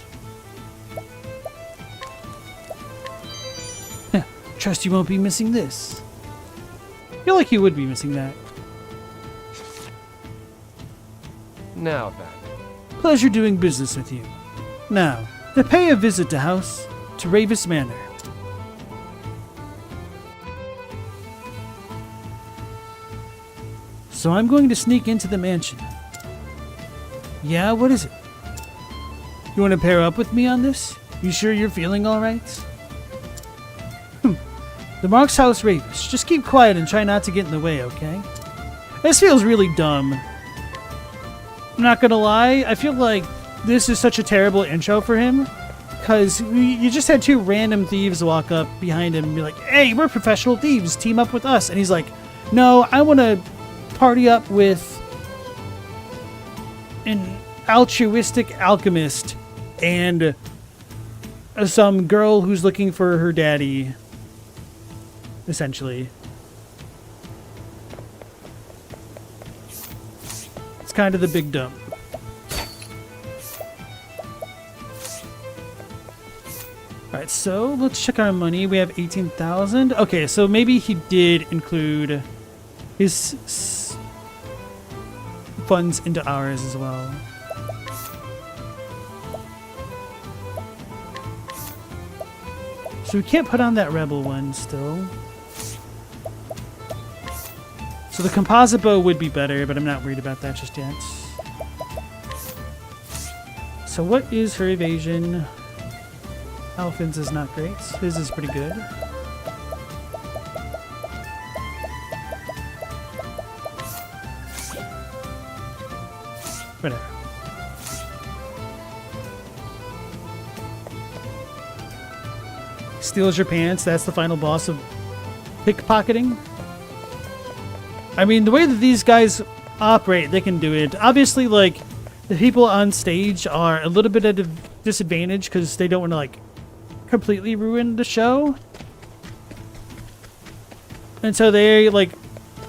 Trust you won't be missing this. I feel like you would be missing that. Now then. Pleasure doing business with you. Now, to pay a visit to Ravis Manor. So I'm going to sneak into the mansion. Yeah, what is it? You want to pair up with me on this? You sure you're feeling alright? The Mark's House Ravis. Just keep quiet and try not to get in the way, okay? This feels really dumb. I'm not gonna lie, I feel like this is such a terrible intro for him. Because you just had two random thieves walk up behind him and be like, hey, we're professional thieves, team up with us. And he's like, no, I want to party up with an altruistic alchemist and some girl who's looking for her daddy, essentially. It's kind of the big dump. Alright, so let's check our money. We have 18,000. Okay, so maybe he did include his funds into ours as well. So we can't put on that rebel one still. So the composite bow would be better, but I'm not worried about that just yet. So what is her evasion? Alphin's is not great. His is pretty good. Whatever. Steals your pants. That's the final boss of pickpocketing. I mean, the way that these guys operate, they can do it. Obviously, like, the people on stage are a little bit at a disadvantage because they don't want to, like, completely ruin the show. And so they, like,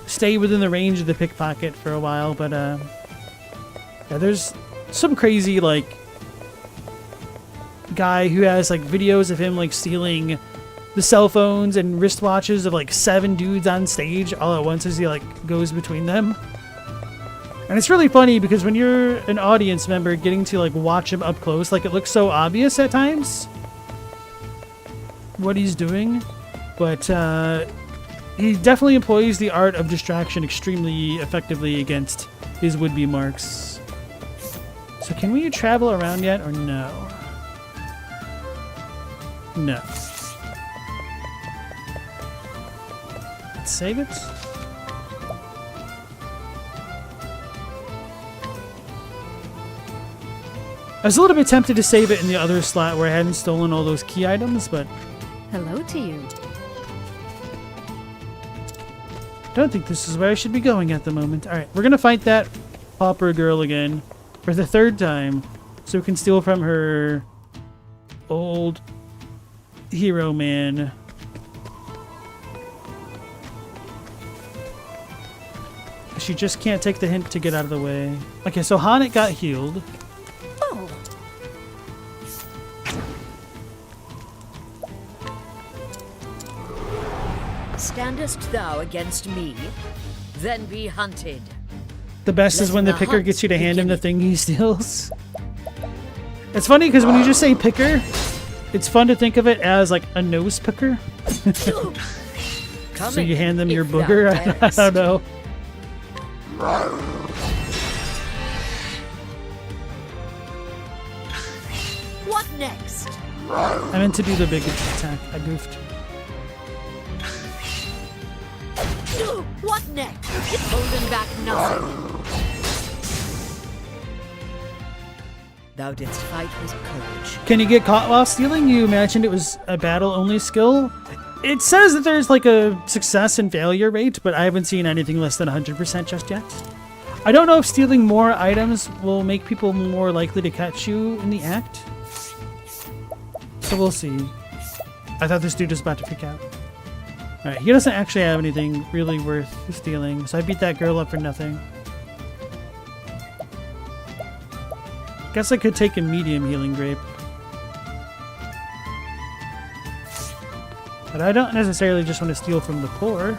stay within the range of the pickpocket for a while. But, yeah, there's some crazy, like, guy who has, like, videos of him, like, stealing the cell phones and wristwatches of, like, 7 dudes on stage all at once as he, like, goes between them. And it's really funny because when you're an audience member getting to, like, watch him up close, like, it looks so obvious at times what he's doing. But he definitely employs the art of distraction extremely effectively against his would-be marks. So can we travel around yet or no? No. Let's save it. I was a little bit tempted to save it in the other slot where I hadn't stolen all those key items, but Hello to you. don't think this is where I should be going at the moment. Alright, we're gonna fight that pauper girl again for the 3rd time so we can steal from her old hero man. She just can't take the hint to get out of the way. Okay, so Hanet got healed. Oh, Standest thou against me? Then be hunted. The best is Let when the the picker hunt gets you to hand him the begin. thing he steals. It's funny because when you just say picker, it's fun to think of it as like a nose picker. So you hand them your if thou booger. I darest. don't know. What next? I meant to do the big attack. I goofed. What next? Holding back nothing. Thou didst fight with courage. Can you get caught while stealing? You mentioned it was a battle-only skill. It says that there's like a success and failure rate, but I haven't seen anything less than 100% just yet. I don't know if stealing more items will make people more likely to catch you in the act. So we'll see. I thought this dude was about to freak out. Alright, he doesn't actually have anything really worth stealing, so I beat that girl up for nothing. Guess I could take a medium healing grape. But I don't necessarily just want to steal from the poor.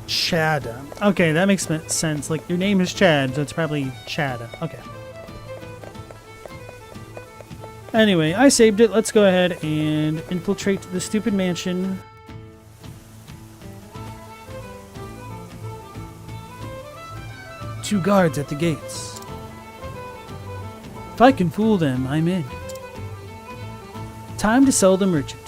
Chad. Okay, that makes sense. Like, your name is Chad, so it's probably Chad. Okay. Anyway, I saved it. Let's go ahead and infiltrate the stupid mansion. Two guards at the gates. If I can fool them, I'm in. Time to sell the merchant.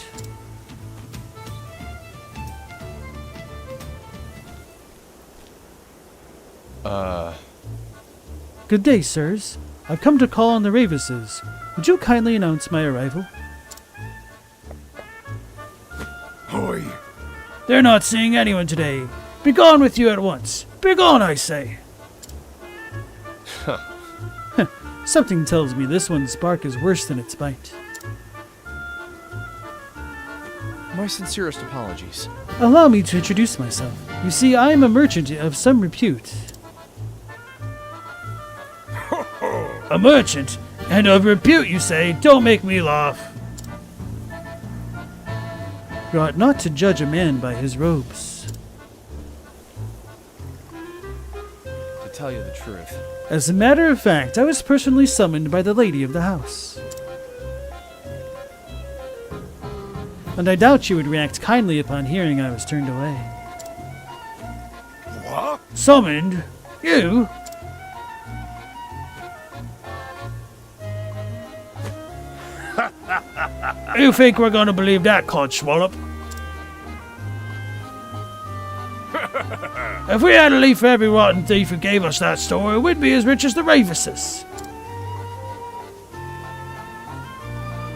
Good day, sirs. I've come to call on the Ravises. Would you kindly announce my arrival? Oi. They're not seeing anyone today. Begone with you at once. Begone, I say. Something tells me this one's bark is worse than its bite. My sincerest apologies. Allow me to introduce myself. You see, I am a merchant of some repute. A merchant? And of repute, you say? Don't make me laugh. You ought not to judge a man by his robes. To tell you the truth. As a matter of fact, I was personally summoned by the lady of the house. And I doubt you would react kindly upon hearing I was turned away. What? Summoned? You? You think we're gonna believe that, Codswallop? If we had a leaf for every rotten thief who gave us that story, we'd be as rich as the Ravises.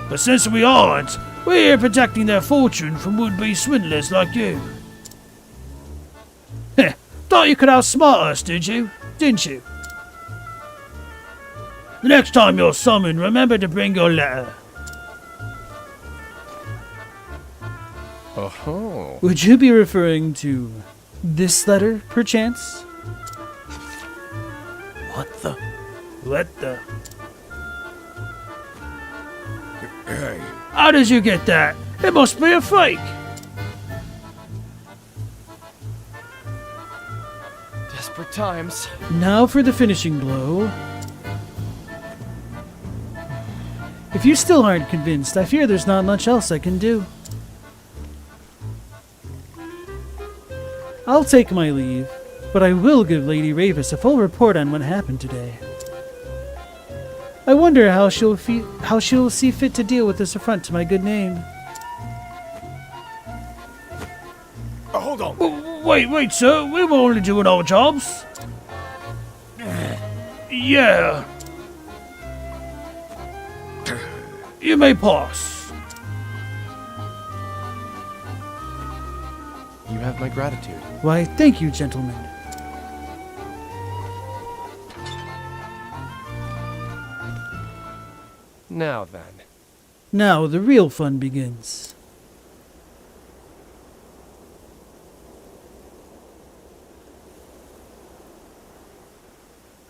But since we aren't, we're here protecting their fortune from would-be swindlers like you. Heh, thought you could outsmart us, did you? Didn't you? The next time you're summoned, remember to bring your letter. Oh. Would you be referring to this letter, perchance? What the? What the? Hey, How did you get that? It must be a fake. Desperate times. Now for the finishing blow. If you still aren't convinced, I fear there's not much else I can do. I'll take my leave, but I will give Lady Ravis a full report on what happened today. I wonder how she'll see fit to deal with this affront to my good name. hold on. Wait, sir. We were only doing our jobs. Yeah. You may pass. You have my gratitude. Why, thank you, gentlemen. Now then. Now the real fun begins.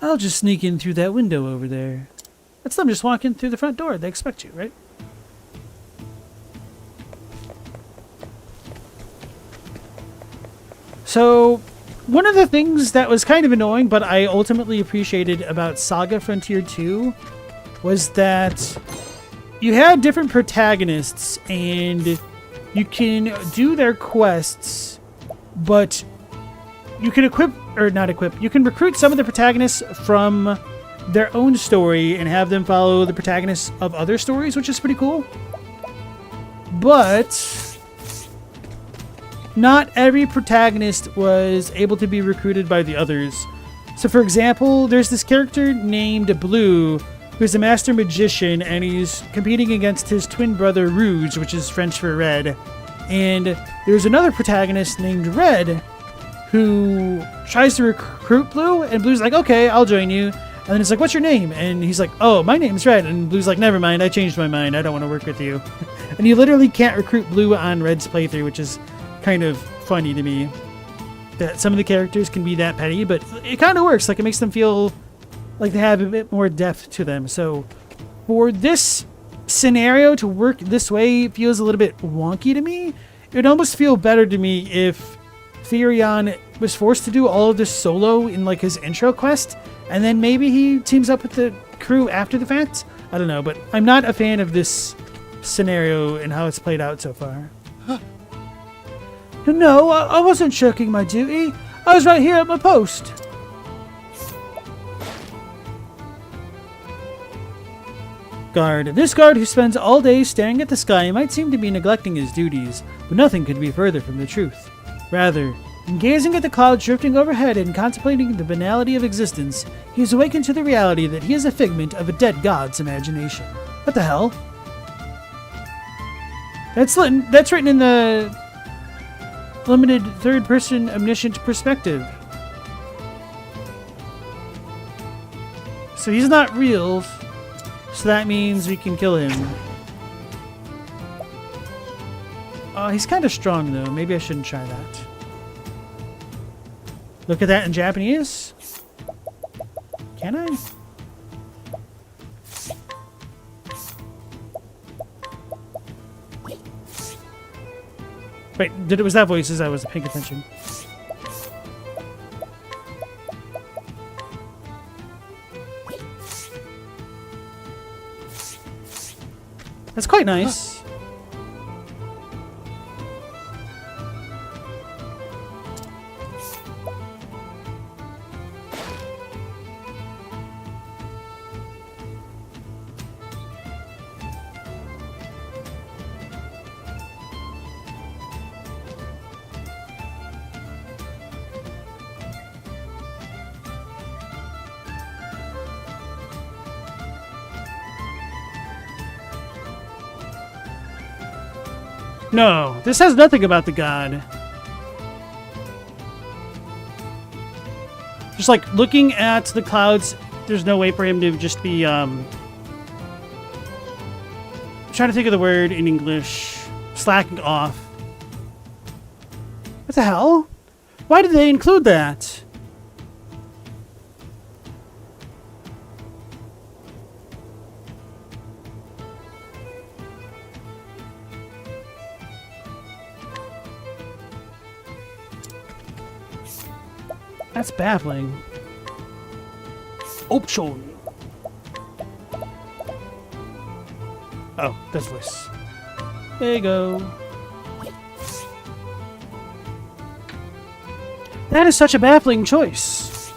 I'll just sneak in through that window over there. That's them just walking through the front door. They expect you, right? So, one of the things that was kind of annoying, but I ultimately appreciated about SaGa Frontier 2 was that you had different protagonists and you can do their quests, but you can you can recruit some of the protagonists from their own story and have them follow the protagonists of other stories, which is pretty cool. But not every protagonist was able to be recruited by the others. So for example, there's this character named Blue, who's a master magician, and he's competing against his twin brother Rouge, which is French for red. And there's another protagonist named Red, who tries to recruit Blue, and Blue's like, okay, I'll join you. And then it's like, what's your name? And he's like, oh, my name's Red. And Blue's like, never mind, I changed my mind, I don't want to work with you. And you literally can't recruit Blue on Red's playthrough, which is kind of funny to me. That some of the characters can be that petty, but it kind of works. Like, it makes them feel like they have a bit more depth to them. So for this scenario to work this way feels a little bit wonky to me. It would almost feel better to me if Therion was forced to do all of this solo in like his intro quest, and then maybe he teams up with the crew after the fact. I don't know, but I'm not a fan of this scenario and how it's played out so far. No, I wasn't shirking my duty. I was right here at my post. Guard. This guard who spends all day staring at the sky might seem to be neglecting his duties, but nothing could be further from the truth. Rather, in gazing at the clouds drifting overhead and contemplating the banality of existence, he is awakened to the reality that he is a figment of a dead god's imagination. What the hell? That's written in the limited third-person omniscient perspective. So he's not real, so that means we can kill him. He's kind of strong, though. Maybe I shouldn't try that. Look at that in Japanese. Can I? Wait, was that voices? I wasn't paying attention. That's quite nice. No, this has nothing about the god. Just like looking at the clouds, there's no way for him to just be, I'm trying to think of the word in English. Slacking off. What the hell? Why did they include that? That's baffling. Option. Oh, that's voice. There you go. That is such a baffling choice.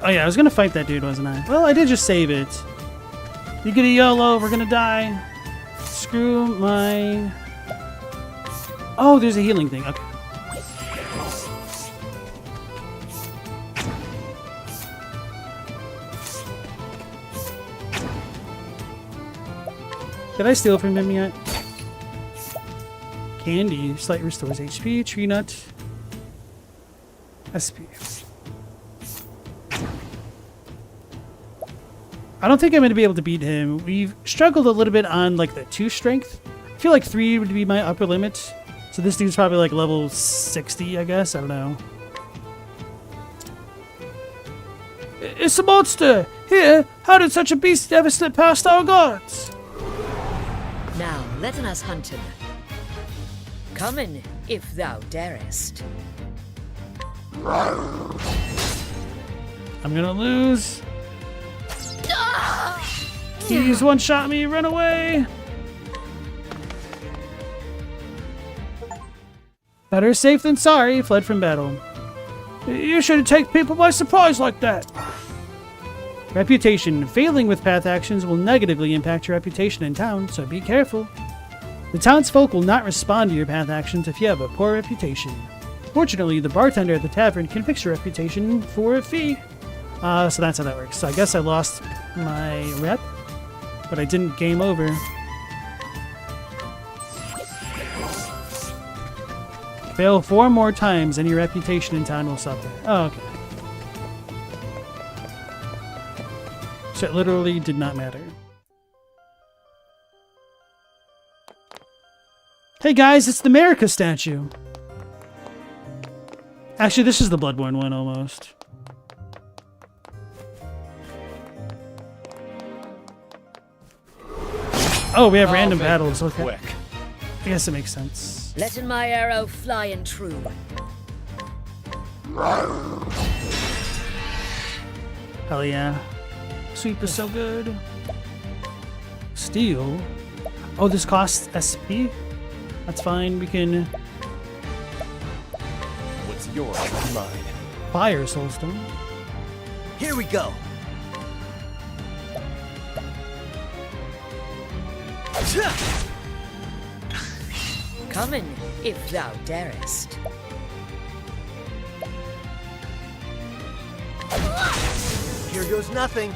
Oh yeah, I was gonna fight that dude, wasn't I? Well, I did just save it. You get a YOLO, we're gonna die. Screw my... Oh, there's a healing thing. Okay. Did I steal from him yet? Candy. Slight restores HP. Tree nut. SP. I don't think I'm going to be able to beat him. We've struggled a little bit on like the 2 strength. I feel like 3 would be my upper limit. So this dude's probably like level 60, I guess. I don't know. It's a monster! Here, how did such a beast ever slip past our guards? Now let us hunt him. Come in, if thou darest. I'm gonna lose. He's one-shot me, run away! Better safe than sorry, fled from battle. You shouldn't take people by surprise like that. Reputation. Failing with path actions will negatively impact your reputation in town, so be careful. The townsfolk will not respond to your path actions if you have a poor reputation. Fortunately, the bartender at the tavern can fix your reputation for a fee. So that's how that works. So I guess I lost my rep, but I didn't game over. Fail 4 more times and your reputation in town will suffer. Oh, okay. So it literally did not matter. Hey guys, it's the America statue. Actually, this is the Bloodborne one almost. Oh, we have random battles. Okay. Quick. I guess it makes sense. Letting my arrow fly and true. Hell yeah. Sweep is so good. Steel. Oh, this costs SP? That's fine. We can... What's yours is mine. Fire soulstone. Here we go. Come in, if thou darest. Here goes nothing.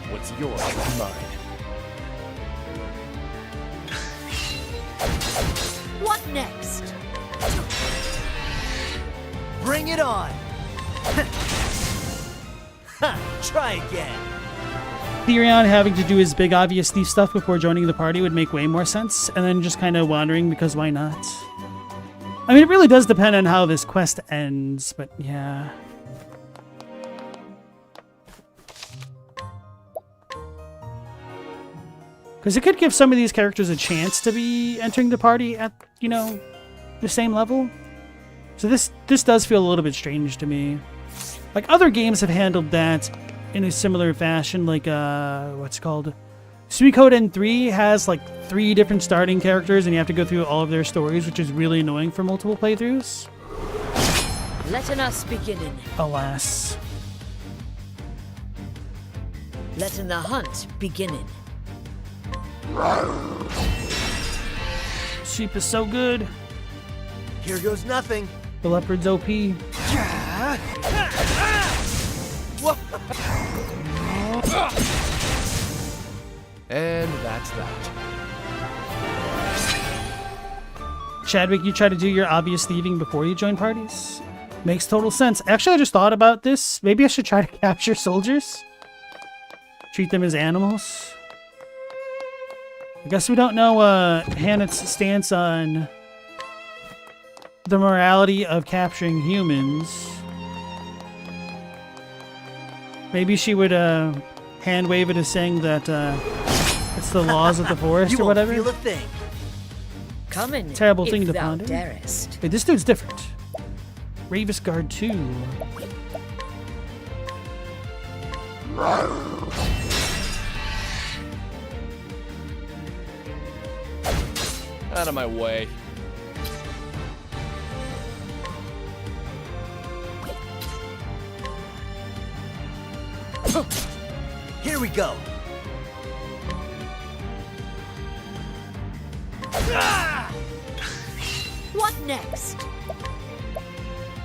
What's yours is mine. What next? Bring it on. Try again. Therion having to do his big obvious thief stuff before joining the party would make way more sense, and then just kind of wandering because why not? I mean, it really does depend on how this quest ends, but yeah. Because it could give some of these characters a chance to be entering the party at, you know, the same level. So this does feel a little bit strange to me. Like, other games have handled that in a similar fashion, like, what's it called? Suikoden 3 has, like, 3 different starting characters, and you have to go through all of their stories, which is really annoying for multiple playthroughs. Letting us beginning. Alas. Letting the hunt beginning. sheep is so good. Here goes nothing. The leopard's OP. And that's that. Chadwick, you try to do your obvious thieving before you join parties? Makes total sense. Actually, I just thought about this. Maybe I should try to capture soldiers. Treat them as animals. I guess we don't know Hannah's stance on the morality of capturing humans. Maybe she would hand wave it as saying that it's the laws of the forest You or whatever. won't feel a thing. Come in, Terrible thing if to thou ponder. darest. Wait, this dude's different. Ravis Guard 2. Out of my way. Here we go. What next?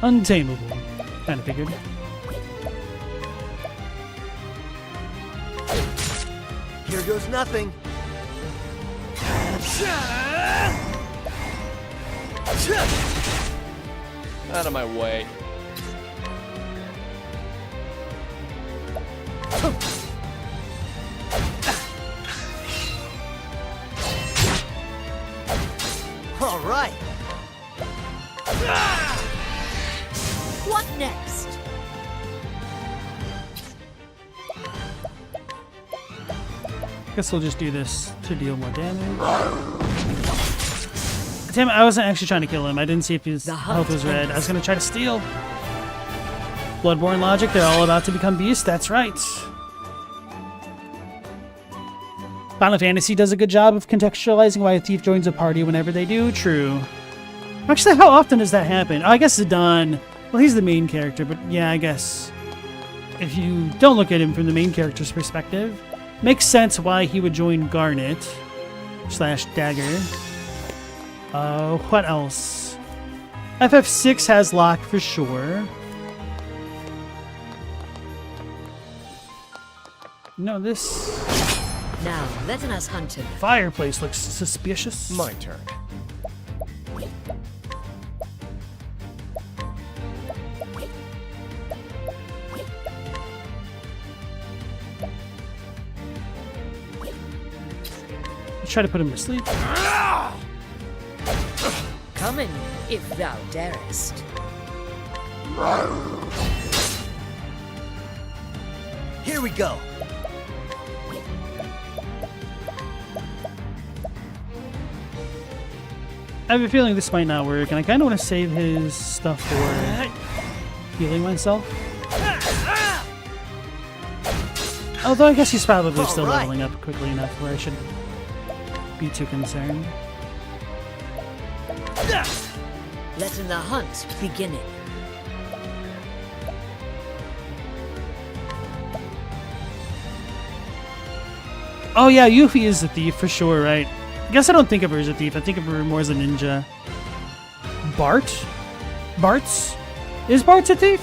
Untamable. Kinda figured. Here goes nothing. Out of my way. All right. What next? Guess we'll just do this to deal more damage. Damn it, I wasn't actually trying to kill him. I didn't see if his health was red. I was gonna try to steal. Bloodborne logic, they're all about to become beasts. That's right. Final Fantasy does a good job of contextualizing why a thief joins a party whenever they do. True. Actually, how often does that happen? Oh, I guess Zidane. Well, he's the main character, but yeah, I guess if you don't look at him from the main character's perspective, makes sense why he would join Garnet / Dagger. What else? FF6 has lock for sure. No, this Now, let us hunt him. fireplace looks suspicious. My turn. Let's try to put him to sleep. Come in, if thou darest. Here we go. I have a feeling this might not work, and I kind of want to save his stuff for healing myself. Although I guess he's probably still leveling up quickly enough where I shouldn't be too concerned. Letting the hunt begin. Oh yeah, Yuffie is a thief for sure, right? I guess I don't think of her as a thief. I think of her more as a ninja. Bart? Bart's? Is Bart's a thief?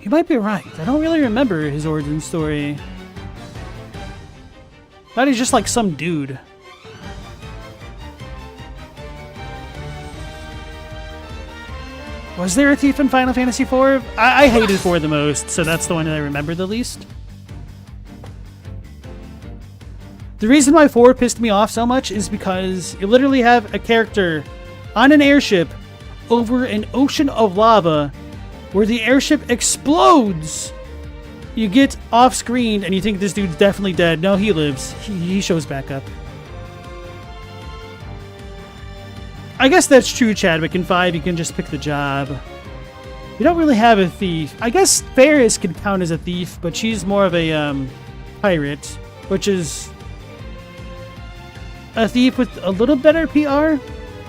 You might be right. I don't really remember his origin story. Thought he's just like some dude. Was there a thief in Final Fantasy IV? I hated 4 the most, so that's the one that I remember the least. The reason why 4 pissed me off so much is because you literally have a character on an airship over an ocean of lava where the airship explodes. You get off screen and you think this dude's definitely dead. No, he lives. He shows back up. I guess that's true, Chadwick. In 5, you can just pick the job. You don't really have a thief. I guess Ferris could count as a thief, but she's more of a pirate, which is a thief with a little better PR.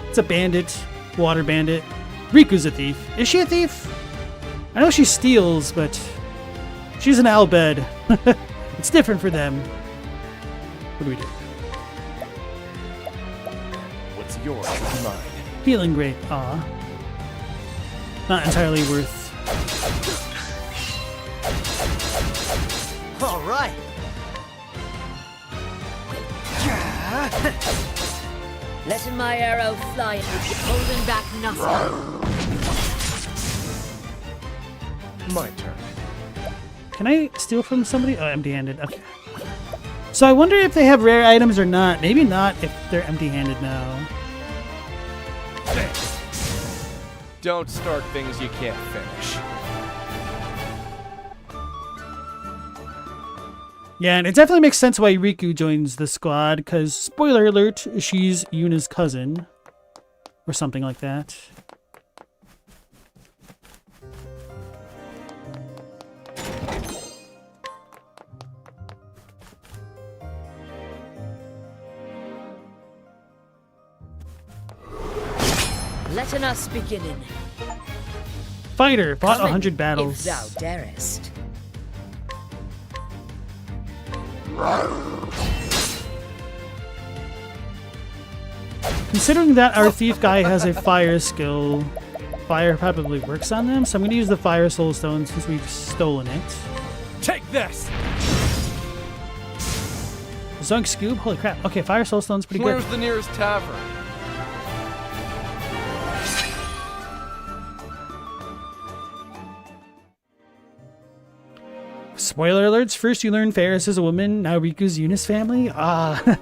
It's a bandit, water bandit. Riku's a thief. Is she a thief? I know she steals, but she's an Albed. It's different for them. What do we do? yours is mine. Healing grape. Aw. Not entirely worth. All right. Letting my arrow fly, holding back nothing. My turn. Can I steal from somebody? Oh, empty-handed. Okay. So I wonder if they have rare items or not. Maybe not if they're empty-handed now. Don't start things you can't finish. Yeah, and it definitely makes sense why Riku joins the squad, because, spoiler alert, she's Yuna's cousin. Or something like that. Letting us beginning. Fighter, fought Come in, 100 battles. If thou darest. Considering that our thief guy has a fire skill, fire probably works on them, so I'm going to use the fire soul stone since we've stolen it. Take this! Zunk Scoob? Holy crap. Okay, fire soul stone's pretty Where's good. the nearest tavern? Spoiler alerts, first you learn Ferris is a woman, now Riku's Yuna's family? Ah.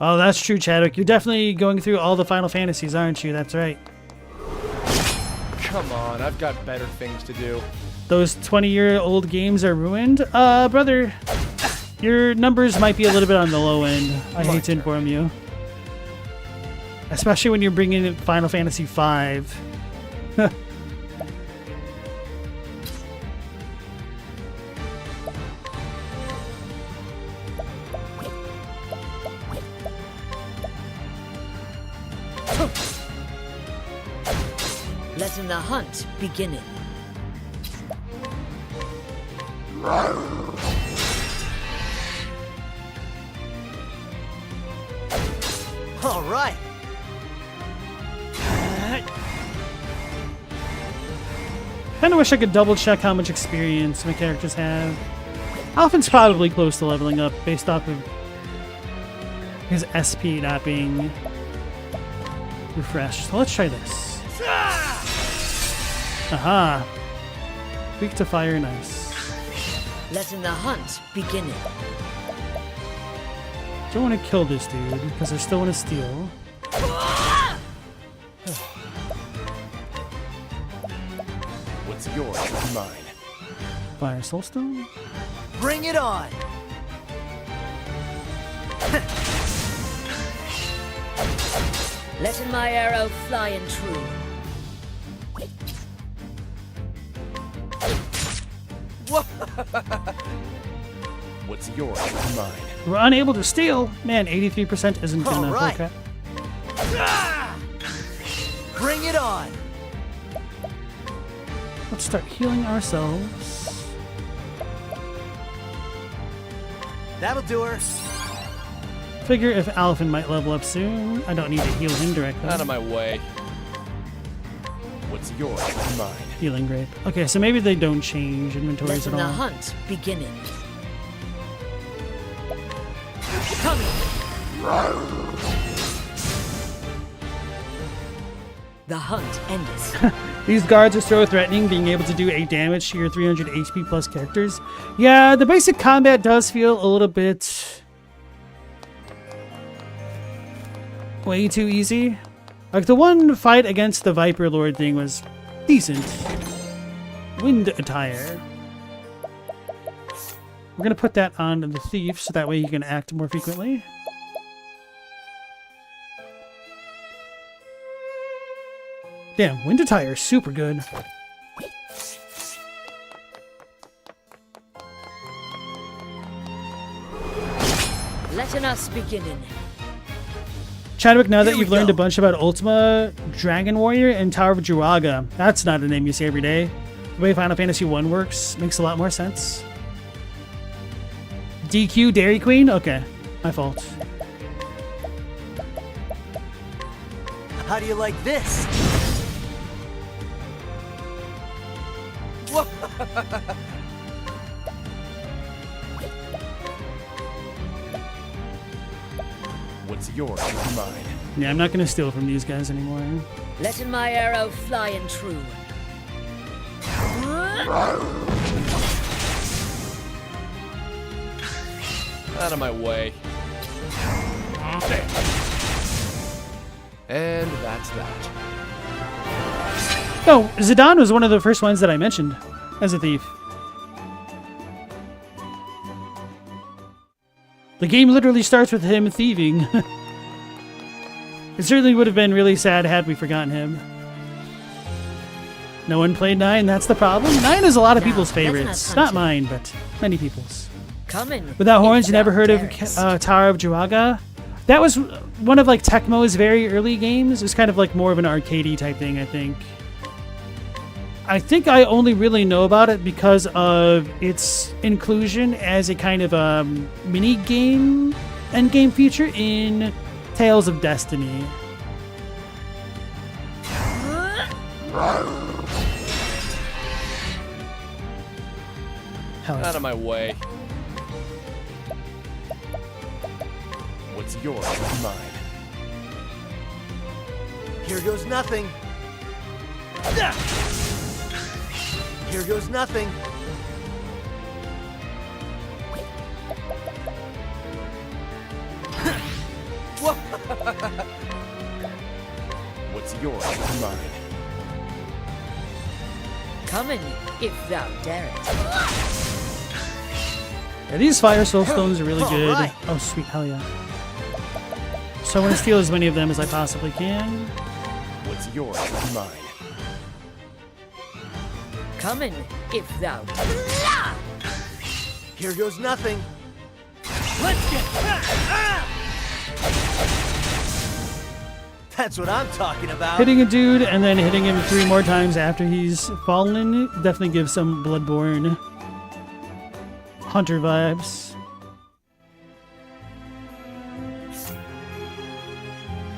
Oh, that's true, Chadwick. You're definitely going through all the Final Fantasies, aren't you? That's right. Come on, I've got better things to do. Those 20-year-old games are ruined? Brother, your numbers might be a little bit on the low end. I hate to inform you. Especially when you're bringing in Final Fantasy V. Letting the hunt beginning. All right. Kinda wish I could double check how much experience my characters have. Alphin's probably close to leveling up based off of his SP not being refreshed. So let's try this. Aha! Weak to fire, nice. Letting the hunt beginning. Don't want to kill this dude because I still want to steal. What's yours is mine. Fire soulstone? Bring it on. Letting my arrow fly and true. What's yours is mine. We're unable to steal. Man, 83% isn't good enough. right. Okay. Bring it on. Let's start healing ourselves. That'll do her. Figure if Alphin might level up soon, I don't need to heal him directly. Out of my way. What's yours is mine. Healing grape. Okay, so maybe they don't change inventories Letting at the all. hunt beginning. Coming. The hunt endeth. These guards are so threatening, being able to do 8 damage to your 300 HP plus characters. Yeah, the basic combat does feel a little bit way too easy. Like the one fight against the Viper Lord thing was decent. Wind attire. We're gonna put that on the thief so that way he can act more frequently. Damn, wind attire is super good. Letting us beginning. Chadwick, now that you've learned a bunch about Ultima, Dragon Warrior, and Tower of Jiraga, that's not a name you see every day. The way Final Fantasy 1 works makes a lot more sense. DQ Dairy Queen? Okay, my fault. How do you like this? What's yours is mine. Yeah, I'm not gonna steal from these guys anymore. Letting my arrow fly and true. Out of my way. And that's that. Oh, Zidane was one of the first ones that I mentioned as a thief. The game literally starts with him thieving. It certainly would have been really sad had we forgotten him. No one played 9, that's the problem. 9 is a lot of people's favorites. Not mine, but many people's. Without Horns, you never heard of Tower of Jiraga? That was one of like Tecmo's very early games. It was kind of like more of an arcadey type thing, I think. I think I only really know about it because of its inclusion as a kind of mini game endgame feature in Tales of Destiny. Out of my way. What's yours is mine. Here goes nothing. Here goes nothing. What's yours is mine. Coming, if thou darest. Yeah, these fire soulstones are really good. Right. Oh, sweet, hell yeah. So I want to steal as many of them as I possibly can. What's yours is mine. Coming, if thou Here goes nothing. Let's get... That's what I'm talking about. Hitting a dude and then hitting him 3 more times after he's fallen definitely gives some Bloodborne Hunter vibes.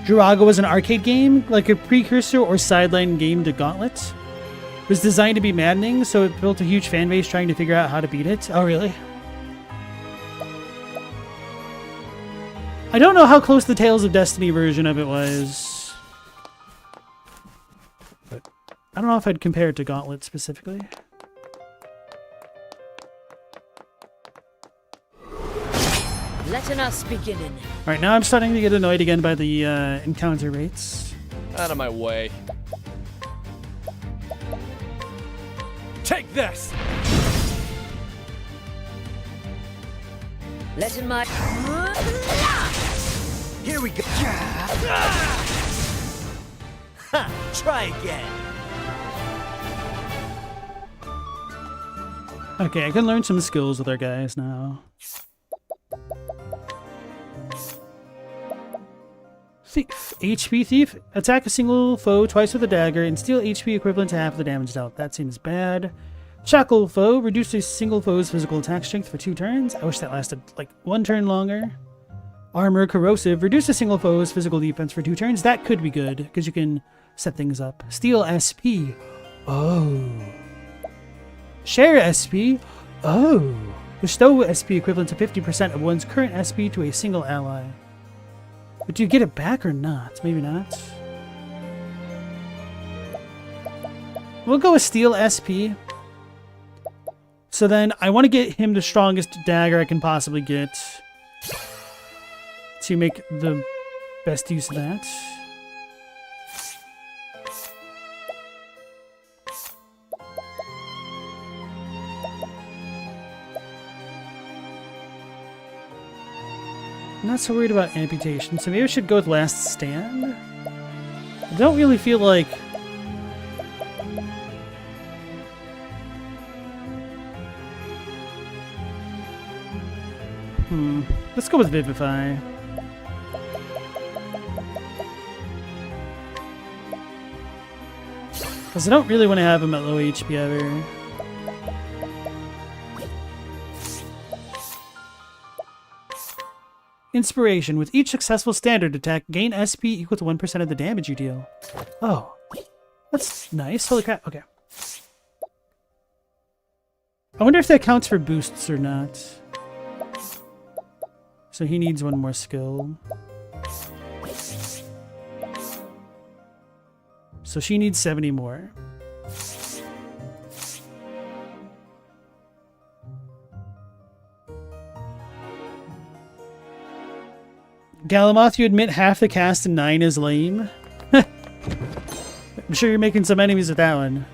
Jiraga was an arcade game, like a precursor or sideline game to Gauntlet. It was designed to be maddening, so it built a huge fan base trying to figure out how to beat it. Oh, really? I don't know how close the Tales of Destiny version of it was. But I don't know if I'd compare it to Gauntlet specifically. letting us beginning. Alright, now I'm starting to get annoyed again by the encounter rates. Out of my way. Take this! Letting my... Here we go. Ha! Try again. Okay, I can learn some skills with our guys now. Thief. HP Thief. Attack a single foe twice with a dagger and steal HP equivalent to half the damage dealt. That seems bad. Shackle Foe. Reduce a single foe's physical attack strength for 2 turns. I wish that lasted like 1 turn longer. Armor Corrosive. Reduce a single foe's physical defense for 2 turns. That could be good because you can set things up. Steal SP. Oh. Share SP. Oh. Bestow SP equivalent to 50% of one's current SP to a single ally. But do you get it back or not? Maybe not. We'll go with Steal SP. So then I want to get him the strongest dagger I can possibly get to make the best use of that. I'm not so worried about amputation, so maybe I should go with Last Stand. I don't really feel like... Let's go with Vivify. Because I don't really want to have him at low HP ever. Inspiration. With each successful standard attack, gain SP equal to 1% of the damage you deal. Oh. That's nice. Holy crap. Okay. I wonder if that counts for boosts or not. So he needs one more skill. So she needs 70 more. Galamoth, you admit half the cast in 9 is lame? I'm sure you're making some enemies with that one.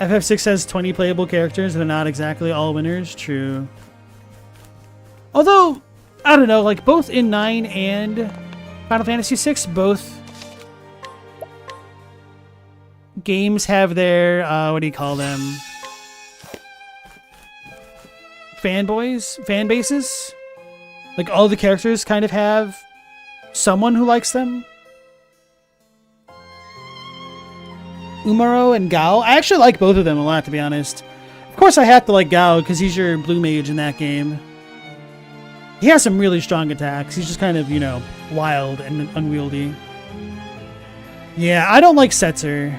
FF6 has 20 playable characters, and they're not exactly all winners. True. Although, I don't know, like both in 9 and Final Fantasy 6, both games have their, what do you call them? Fanboys? Fan bases? Like all the characters kind of have someone who likes them. Umaro and Gao. I actually like both of them a lot, to be honest. Of course I have to like Gao because he's your blue mage in that game. He has some really strong attacks. He's just kind of, you know, wild and unwieldy. Yeah, I don't like Setzer.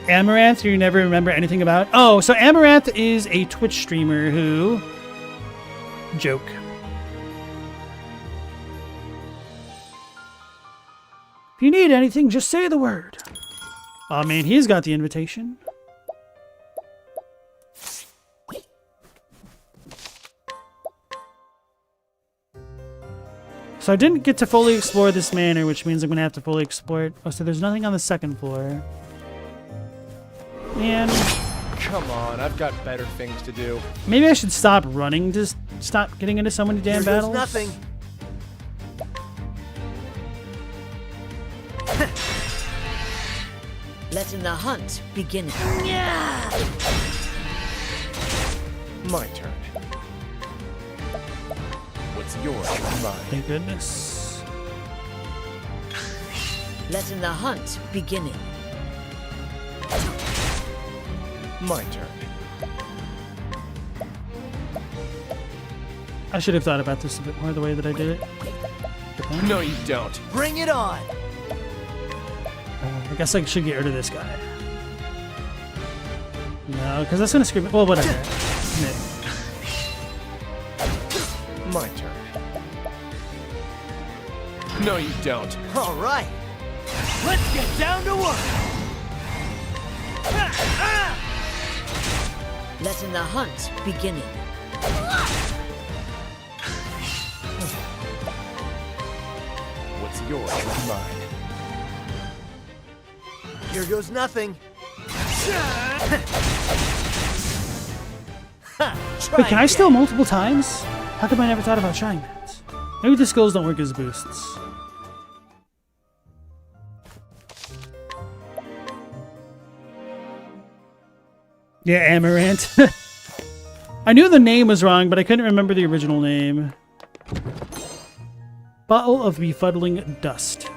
Amaranth, you never remember anything about? Oh, so Amaranth is a Twitch streamer who... Joke. If you need anything, just say the word. Oh man, he's got the invitation. So I didn't get to fully explore this manor, which means I'm going to have to fully explore it. Oh, so there's nothing on the second floor. Man. Come on, I've got better things to do. Maybe I should stop running to stop getting into so many damn battles. Nothing. Letting the hunt begin. My turn. What's yours is mine. Thank goodness. Letting the hunt begin. My turn. I should have thought about this a bit more the way that I did it. No, you don't. Bring it on. I guess I should get rid of this guy. No, because that's going to screw me. Well, whatever. My turn. No, you don't. All right. Let's get down to work. Letting the hunt begin. What's yours is mine. Here goes nothing. Wait, can I steal multiple times? How come I never thought about trying that? Maybe the skills don't work as boosts. Yeah, Amaranth. I knew the name was wrong, but I couldn't remember the original name. Bottle of Befuddling Dust.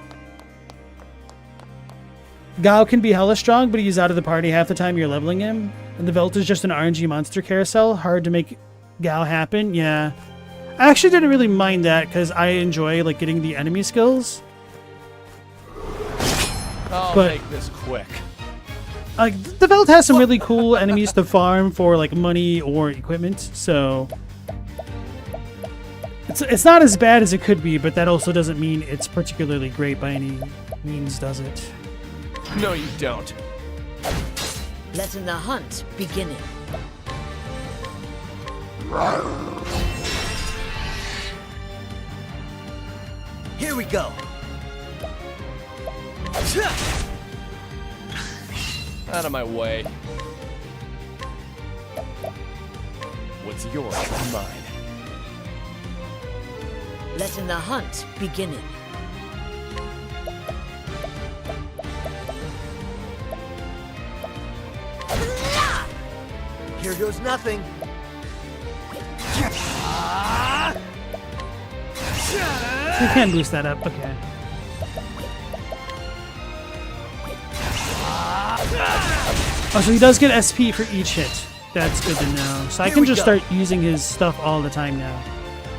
Gao can be hella strong, but he's out of the party half the time you're leveling him. And the Velt is just an RNG monster carousel. Hard to make Gao happen. Yeah. I actually didn't really mind that because I enjoy like getting the enemy skills. I'll make this quick. Like the Velt has some really cool enemies to farm for like money or equipment, so it's not as bad as it could be, but that also doesn't mean it's particularly great by any means, does it? No, you don't. Letting the hunt begin. Here we go. Out of my way. What's yours is mine. Letting the hunt begin. Here goes nothing. You can boost that up, okay. Oh, so he does get SP for each hit. That's good to know. So I can just start using his stuff all the time now.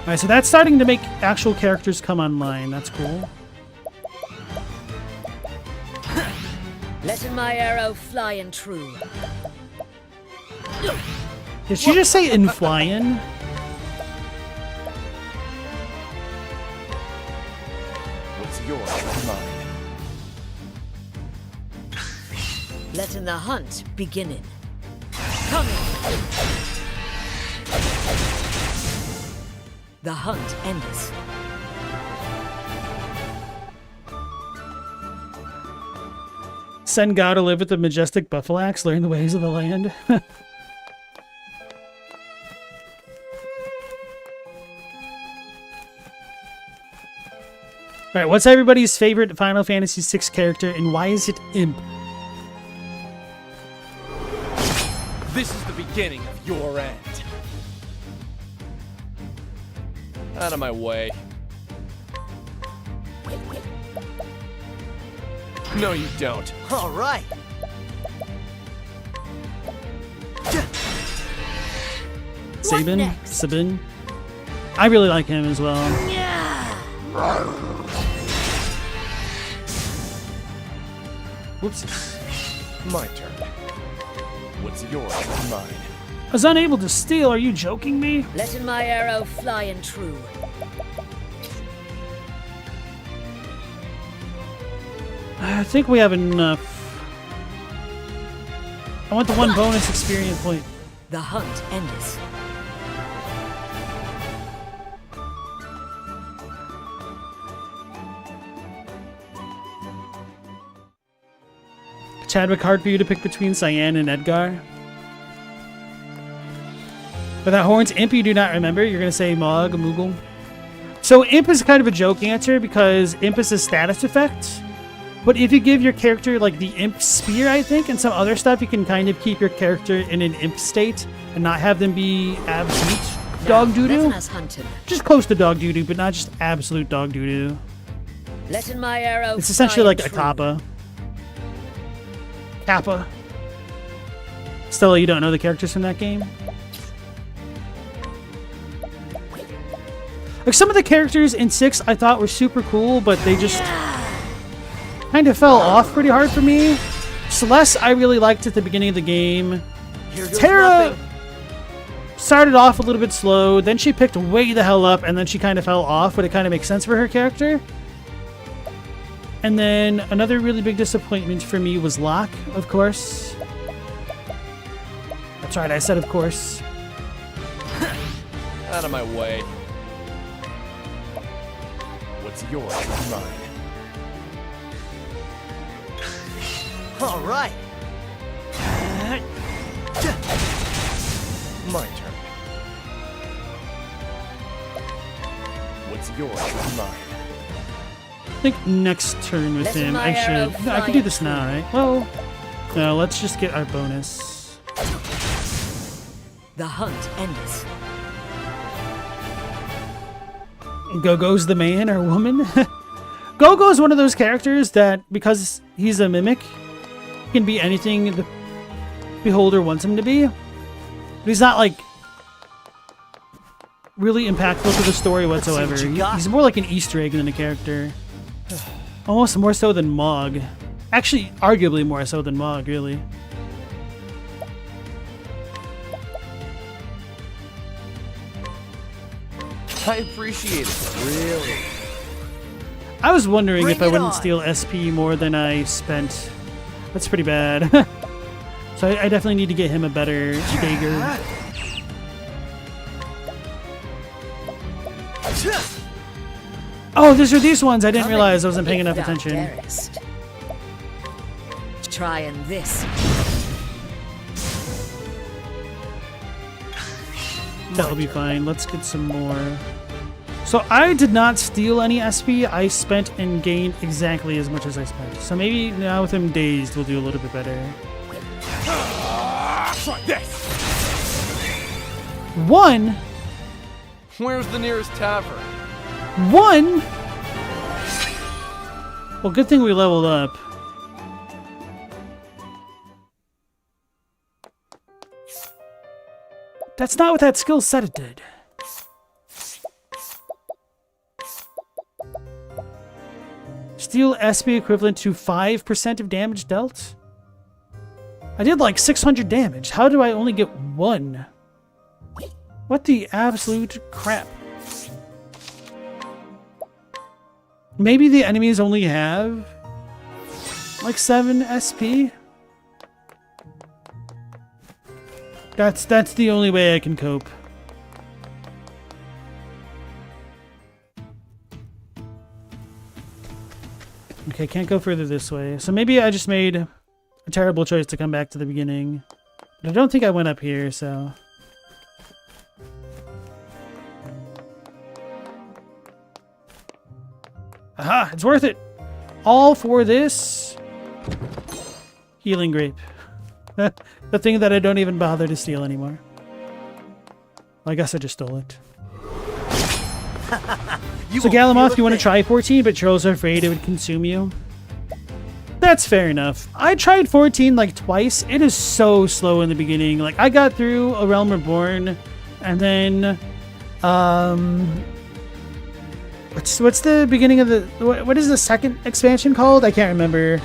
Alright, so that's starting to make actual characters come online. That's cool. Letting my arrow fly and true. Did she just say in flying? What's yours, mine. Letting the hunt beginning. Coming. The hunt ends. Send God to live with the majestic buffalax, learn the ways of the land. Alright, what's everybody's favorite Final Fantasy VI character, and why is it Imp? This is the beginning of your end. Out of my way. No, you don't. All right. Sabin? I really like him as well. Whoopsies. My turn. What's yours is mine. I was unable to steal. Are you joking me? Letting my arrow fly and true. I think we have enough. I want the one bonus experience point. The hunt ends. Chadwick, hard for you to pick between Cyan and Edgar. Without horns, Imp you do not remember. You're going to say Mog, Moogle. So Imp is kind of a joke answer because Imp is a status effect. But if you give your character like the Imp Spear, I think, and some other stuff, you can kind of keep your character in an Imp state and not have them be absolute dog doo-doo. Just close to dog doo-doo, but not just absolute dog doo-doo. Letting my arrow It's essentially like a Kappa. Kappa. Stella, you don't know the characters from that game? Like, some of the characters in 6 I thought were super cool, but they just kind of fell off pretty hard for me. Celeste I really liked at the beginning of the game. Terra started off a little bit slow, then she picked way the hell up, and then she kind of fell off, but it kind of makes sense for her character. And then another really big disappointment for me was Locke, of course. That's right, I said of course. Out of my way. What's yours is mine. All right. My turn. What's yours is mine. I think next turn with him, I should. No, I can do this now, right? Well, no, let's just get our bonus. The hunt ends. Go-Go's the man or woman? Go-Go is one of those characters that, because he's a mimic, can be anything the beholder wants him to be. But he's not, like, really impactful to the story whatsoever. He's more like an Easter egg than a character. Almost more so than Mog. Actually, arguably more so than Mog, really. I appreciate it, really. I was wondering if I wouldn't steal SP more than I spent. That's pretty bad. So I definitely need to get him a better dagger. Oh, these are these ones. I didn't realize I wasn't paying enough attention. Trying this. That'll be fine. Let's get some more. So I did not steal any SP. I spent and gained exactly as much as I spent. So maybe now with him dazed, we'll do a little bit better. Try this. 1. Where's the nearest tavern? 1. Well, good thing we leveled up. That's not what that skill said it did. Steal SP equivalent to 5% of damage dealt? I did like 600 damage. How do I only get 1? What the absolute crap? Maybe the enemies only have like 7 SP? That's the only way I can cope. Okay, can't go further this way. So maybe I just made a terrible choice to come back to the beginning. But I don't think I went up here, so... Aha! It's worth it! All for this... healing grape. The thing that I don't even bother to steal anymore. Well, I guess I just stole it. So Galamoth, you want to try 14, but you're also afraid it would consume you? That's fair enough. I tried 14 like twice. It is so slow in the beginning. Like, I got through A Realm Reborn, and then... What's the beginning of the... What is the second expansion called? I can't remember.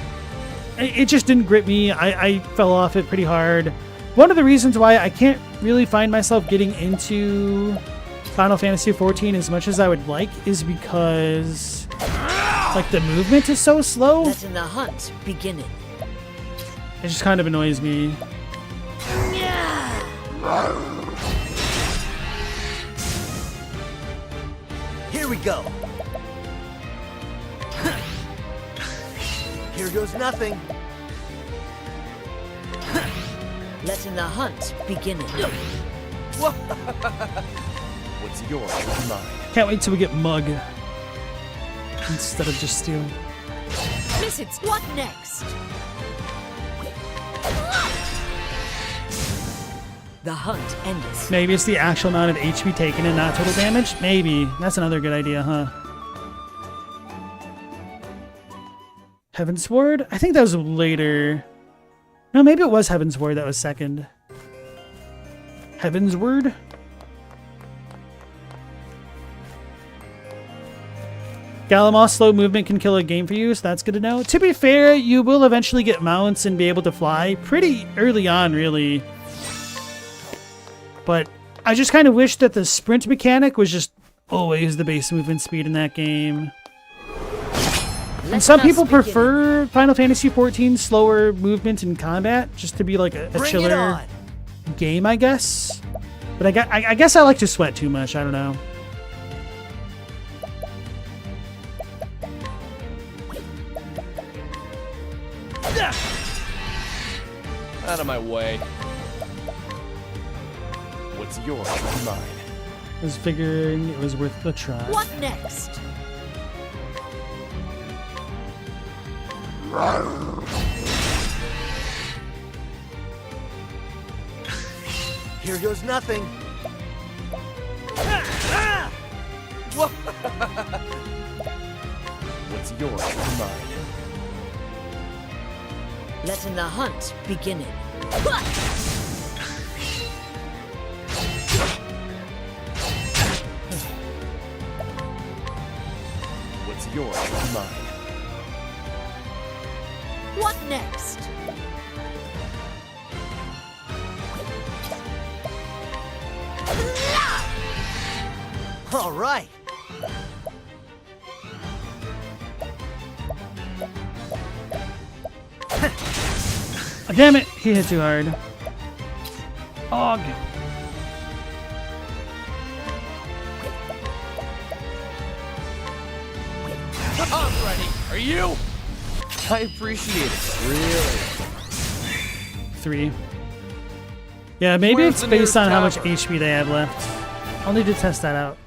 It just didn't grip me. I fell off it pretty hard. One of the reasons why I can't really find myself getting into Final Fantasy XIV as much as I would like is because like the movement is so slow. Letting the hunt begin. It just kind of annoys me. Here we go. Here goes nothing. Letting the hunt begin. What's yours is mine. Can't wait till we get Mug instead of just stealing. Misses. What next? The hunt ends. Maybe it's the actual amount of HP taken and not total damage? Maybe. That's another good idea, huh? Heaven's Ward? I think that was later. No, maybe it was Heaven's Ward that was second. Heaven's Word? Galamoth's slow movement can kill a game for you, so that's good to know. To be fair, you will eventually get mounts and be able to fly pretty early on, really. But I just kind of wish that the sprint mechanic was just always the base movement speed in that game. And some people prefer Final Fantasy XIV's slower movement in combat just to be like a chiller game, I guess. But I guess I like to sweat too much. I don't know. Out of my way. What's yours is mine. I was figuring it was worth a try. What next? Here goes nothing. What's yours is mine. Letting the hunt begin. What's yours is mine. What next? All right. Oh, damn it! He hit too hard. Og. I'm ready. Are you? I appreciate it. Really? 3. Yeah, maybe Where's it's the based nearest on how much tower? HP they have left. I'll need to test that out.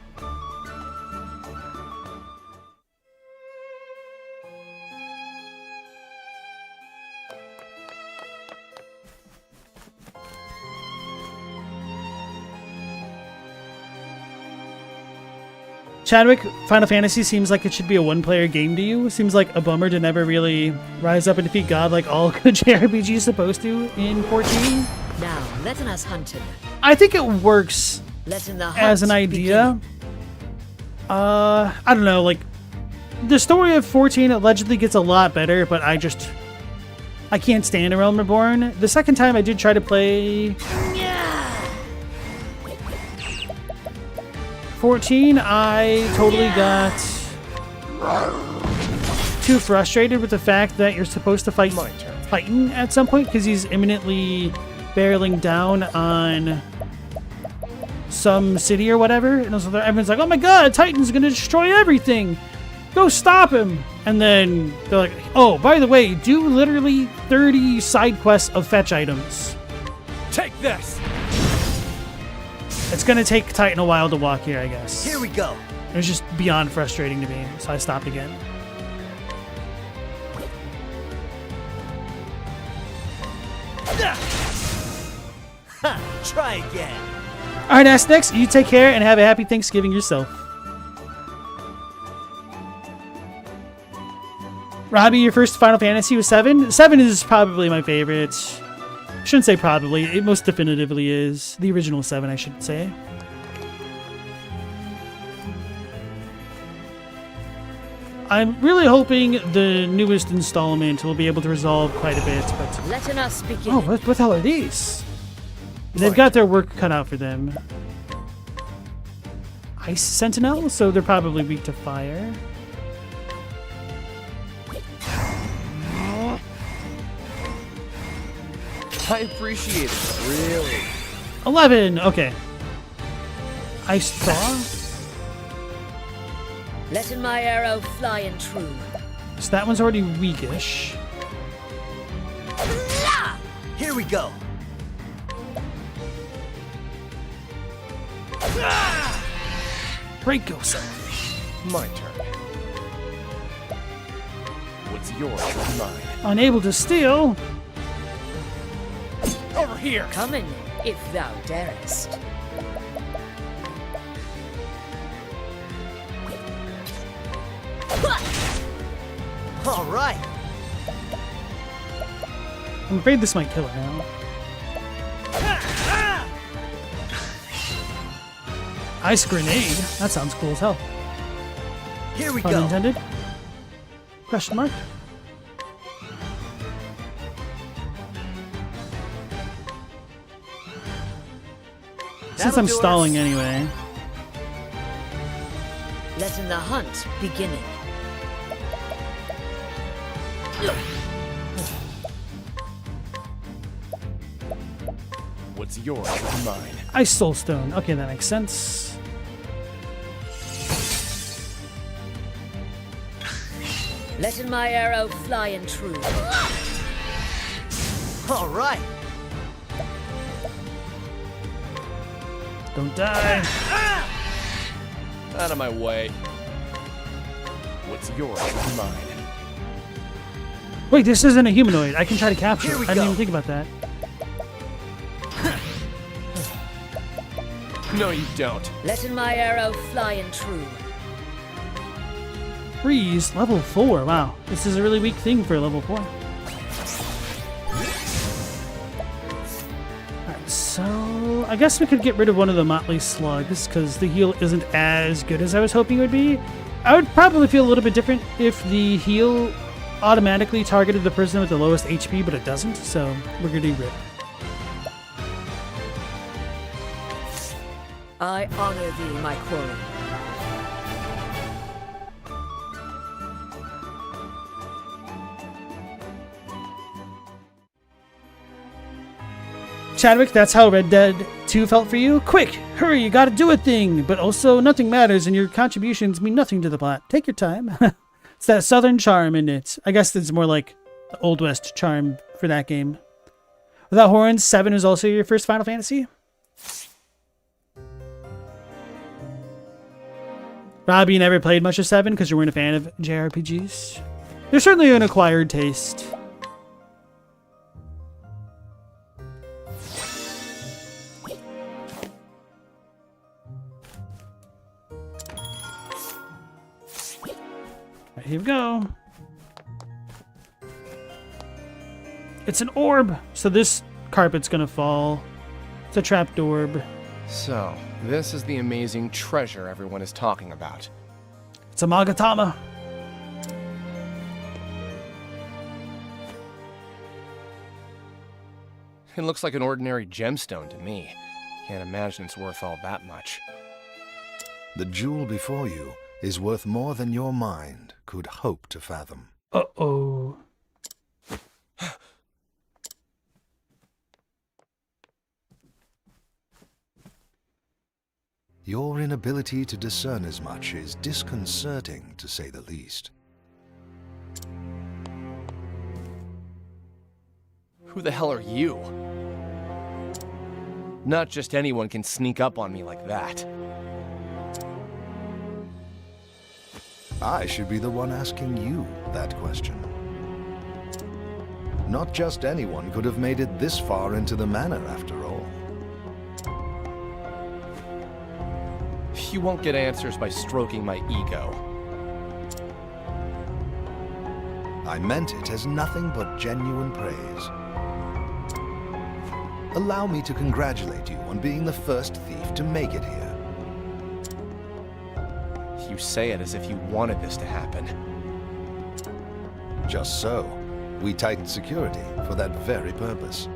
Chadwick, Final Fantasy seems like it should be a one-player game to you. Seems like a bummer to never really rise up and defeat God like all good JRPGs supposed to in 14. Now, let us hunt him. I think it works Let the hunt as an idea. I don't know, like, the story of 14 allegedly gets a lot better, but I can't stand A Realm Reborn. The second time I did try to play 14, I totally got too frustrated with the fact that you're supposed to fight Titan at some point because he's imminently barreling down on some city or whatever. And so everyone's like, oh my god, Titan's gonna destroy everything. Go stop him. And then they're like, oh, by the way, do literally 30 side quests of fetch items. Take this! It's gonna take Titan a while to walk here, I guess. Here we go. It was just beyond frustrating to me, so I stopped again. Ha! Try again. Alright, Astex, you take care and have a happy Thanksgiving yourself. Robbie, your first Final Fantasy was 7? 7 is probably my favorite. I shouldn't say probably, it most definitively is. The original 7, I should say. I'm really hoping the newest installment will be able to resolve quite a bit, but... Let us begin. Oh, what the hell are these? They've got their work cut out for them. Ice Sentinel, so they're probably weak to fire. I appreciate it, really. 11, okay. Ice Thaw? Let my arrow fly and true. So that one's already weakish. Here we go. Break goes. My turn. What's yours is mine. Unable to steal. Over here! Come in, if thou darest. All right. I'm afraid this might kill it now. Ice Grenade? That sounds cool as hell. Here we Pun go. intended. Question mark? Since I'm stalling anyway. Letting the hunt beginning. What's yours is mine. Ice Soulstone. Okay, that makes sense. Letting my arrow fly and true. All right. Don't die. Out of my way. What's yours is mine. Wait, this isn't a humanoid. I can try to capture Here it. we I didn't go. even think about that. No, you don't. Letting my arrow fly and true. Freeze, level 4. Wow, this is a really weak thing for level 4. Alright, so I guess we could get rid of one of the Motley Slugs because the heal isn't as good as I was hoping it would be. I would probably feel a little bit different if the heal automatically targeted the person with the lowest HP, but it doesn't, so we're getting rid. I honor thee, my quarry. Chadwick, that's how Red Dead 2 felt for you? Quick, hurry, you gotta do a thing! But also, nothing matters and your contributions mean nothing to the plot. Take your time. It's that southern charm in it. I guess it's more like the Old West charm for that game. Without Horns, 7 is also your first Final Fantasy? Robbie, you never played much of 7 because you weren't a fan of JRPGs? There's certainly an acquired taste. Right, here we go. It's an orb. So this carpet's gonna fall. It's a trapped orb. So, this is the amazing treasure everyone is talking about. It's a Magatama. It looks like an ordinary gemstone to me. Can't imagine it's worth all that much. The jewel before you is worth more than your mind could hope to fathom. Uh-oh. Your inability to discern as much is disconcerting, to say the least. Who the hell are you? Not just anyone can sneak up on me like that. I should be the one asking you that question. Not just anyone could have made it this far into the manor, after all. You won't get answers by stroking my ego. I meant it as nothing but genuine praise. Allow me to congratulate you on being the first thief to make it here. You say it as if you wanted this to happen. Just so. We tightened security for that very purpose.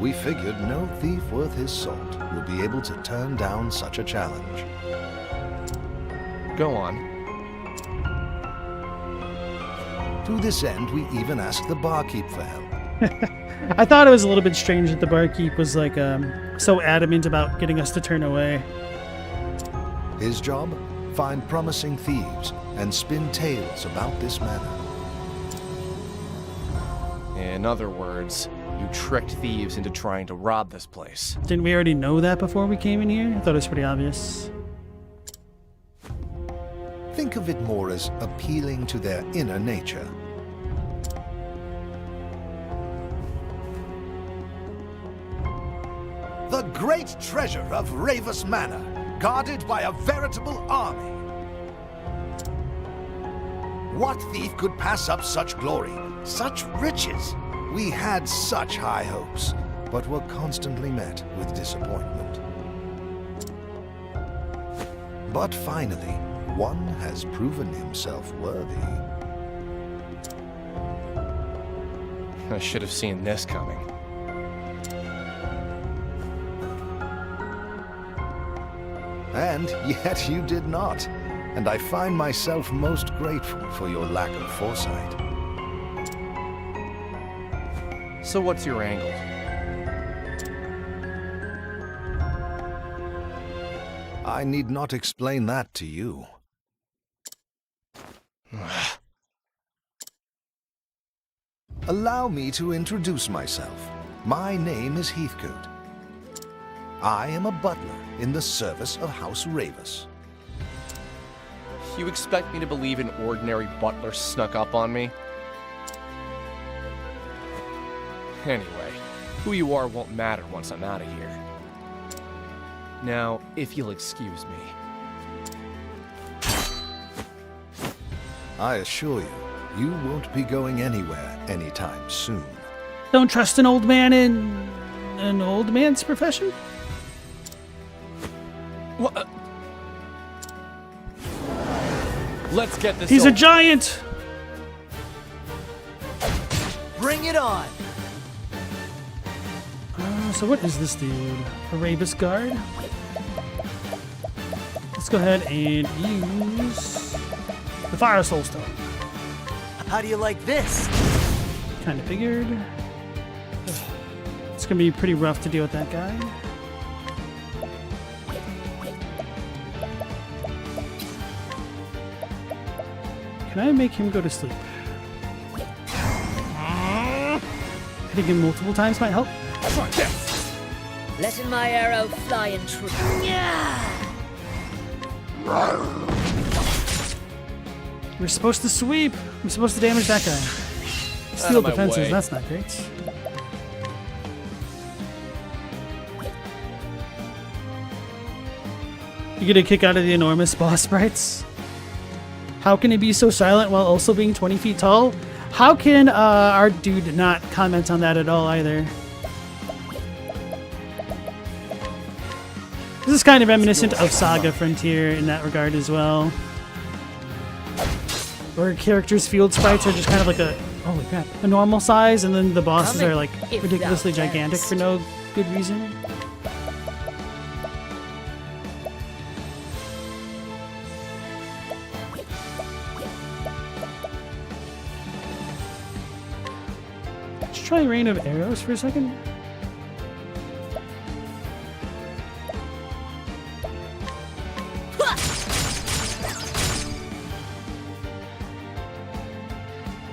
We figured no thief worth his salt would be able to turn down such a challenge. Go on. To this end, we even asked the barkeep for help. I thought it was a little bit strange that the barkeep was like so adamant about getting us to turn away. His job? Find promising thieves and spin tales about this manor. In other words, you tricked thieves into trying to rob this place. Didn't we already know that before we came in here? I thought it was pretty obvious. Think of it more as appealing to their inner nature. The great treasure of Ravus Manor, guarded by a veritable army. What thief could pass up such glory, such riches? We had such high hopes, but were constantly met with disappointment. But finally, one has proven himself worthy. I should have seen this coming. And yet you did not. And I find myself most grateful for your lack of foresight. So what's your angle? I need not explain that to you. Allow me to introduce myself. My name is Heathcote. I am a butler in the service of House Ravus. You expect me to believe an ordinary butler snuck up on me? Anyway, who you are won't matter once I'm out of here. Now, if you'll excuse me. I assure you, you won't be going anywhere anytime soon. Don't trust an old man in an old man's profession? What? Let's get this He's over. a giant! Bring it on! So what is this dude? A Ravus guard? Let's go ahead and use the Fire Soul Stone. How do you like this? Kind of figured. It's gonna be pretty rough to deal with that guy. Can I make him go to sleep? Hitting him multiple times might help. Letting my arrow fly in true. We're supposed to sweep. We're supposed to damage that guy. Steel Out of my defenses, way. that's not great. You get a kick out of the enormous boss sprites? How can he be so silent while also being 20 feet tall? How can our dude not comment on that at all either? This is kind of reminiscent of SaGa Frontier in that regard as well. Where characters' field sprites are just kind of like a, holy crap, a normal size, and then the bosses are like ridiculously gigantic for no good reason. Let's try Rain of Arrows for a second.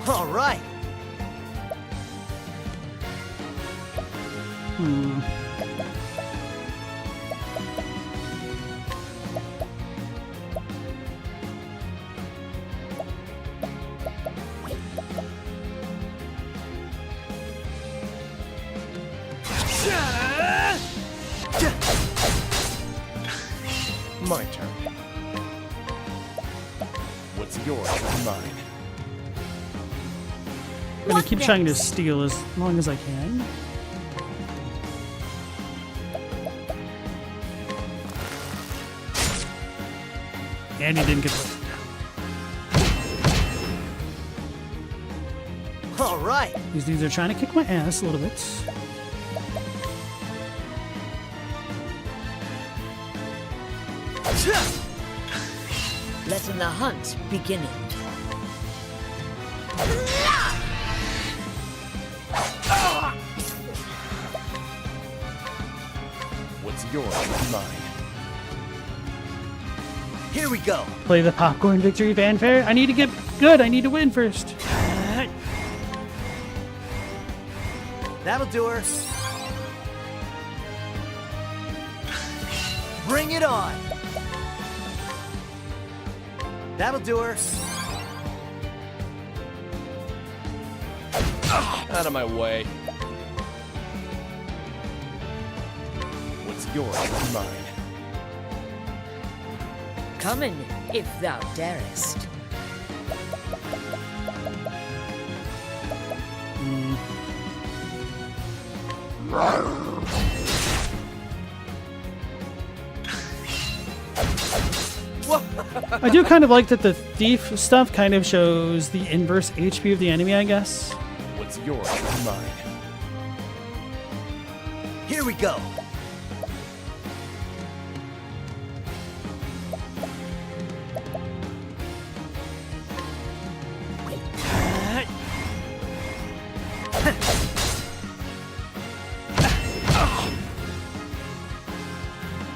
All right. My turn. What's yours is mine. I'm gonna keep trying to steal as long as I can. And he didn't get the... All right. These dudes are trying to kick my ass a little bit. Letting the hunt begin. What's yours is mine. Here we go. Play the popcorn victory fanfare. I need to get good. I need to win first. That'll do her. Bring it on. That'll do her. Out of my way. What's yours is mine. Come in, if thou darest. I do kind of like that the thief stuff kind of shows the inverse HP of the enemy, I guess. What's yours is mine. Here we go.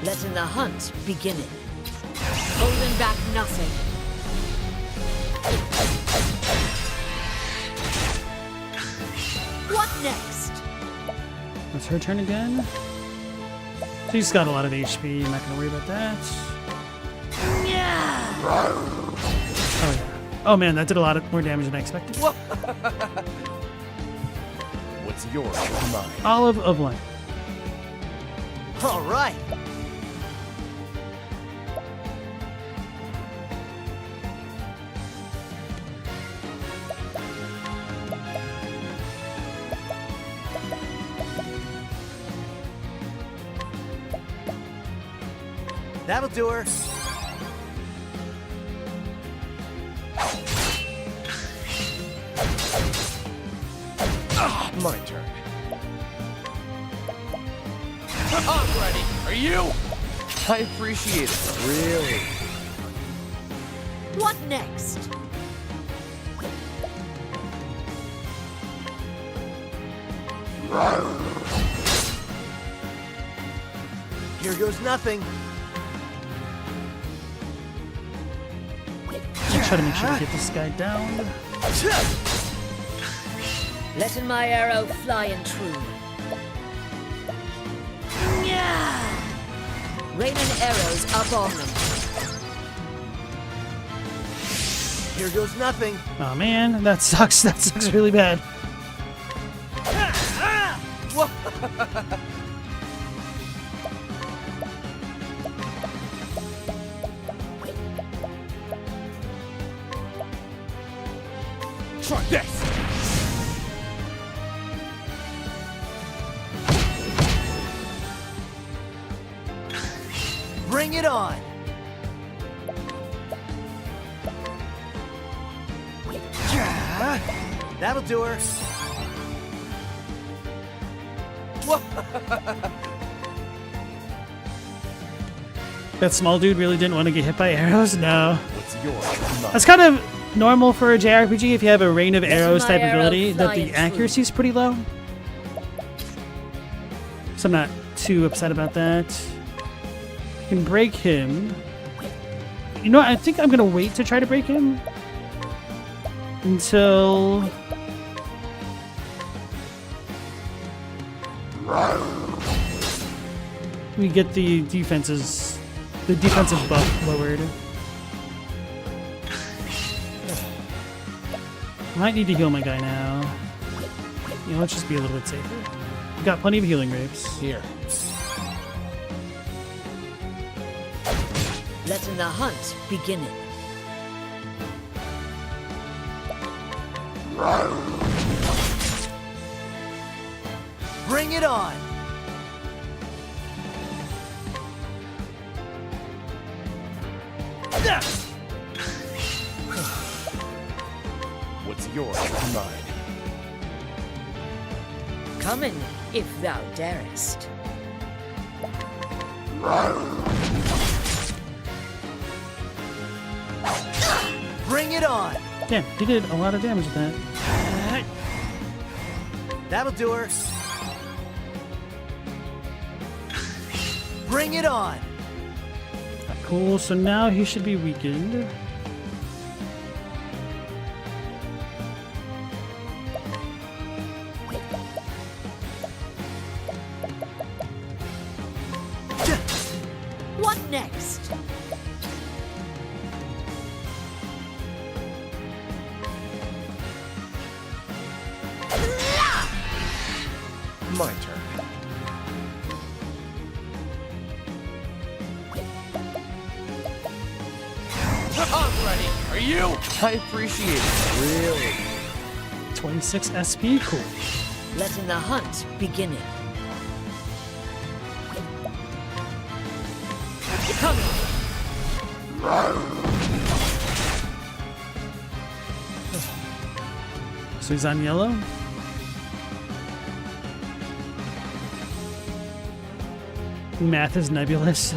Letting the hunt begin. Holding back nothing. What next? It's her turn again. She's got a lot of HP. I'm not going to worry about that. Yeah. Oh, yeah. Oh, man, that did a lot more damage than I expected. What's yours is mine. Olive of Light. All right. That'll do her. My turn. I'm ready. Are you? I appreciate it, really. What next? Here goes nothing. I'll try to make sure to get this guy down. Letting my arrow fly and true. Yeah. Raining arrows up on them. Here goes nothing. Oh man, that sucks. That sucks really bad. Try this. Bring it on! That'll do her. That small dude really didn't want to get hit by arrows? No. What's yours? That's kind of normal for a JRPG if you have a rain of arrows type my arrow ability, that flying the true. accuracy is pretty low. So I'm not too upset about that. You can break him. You know what? I think I'm going to wait to try to break him until... we get the defensive buff lowered. Might need to heal my guy now. You know, let's just be a little bit safer. We've got plenty of healing grapes. Here. Letting the hunt begin. Bring it on! What's yours is mine. Come in, if thou darest. Bring it on! Damn, he did a lot of damage with that. That'll do her. Bring it on! Cool, so now he should be weakened. What next? My turn. I'm ready. Are you? I appreciate it. Really. 26 SP, cool. Letting the hunt begin. Come So he's on yellow. Math is nebulous.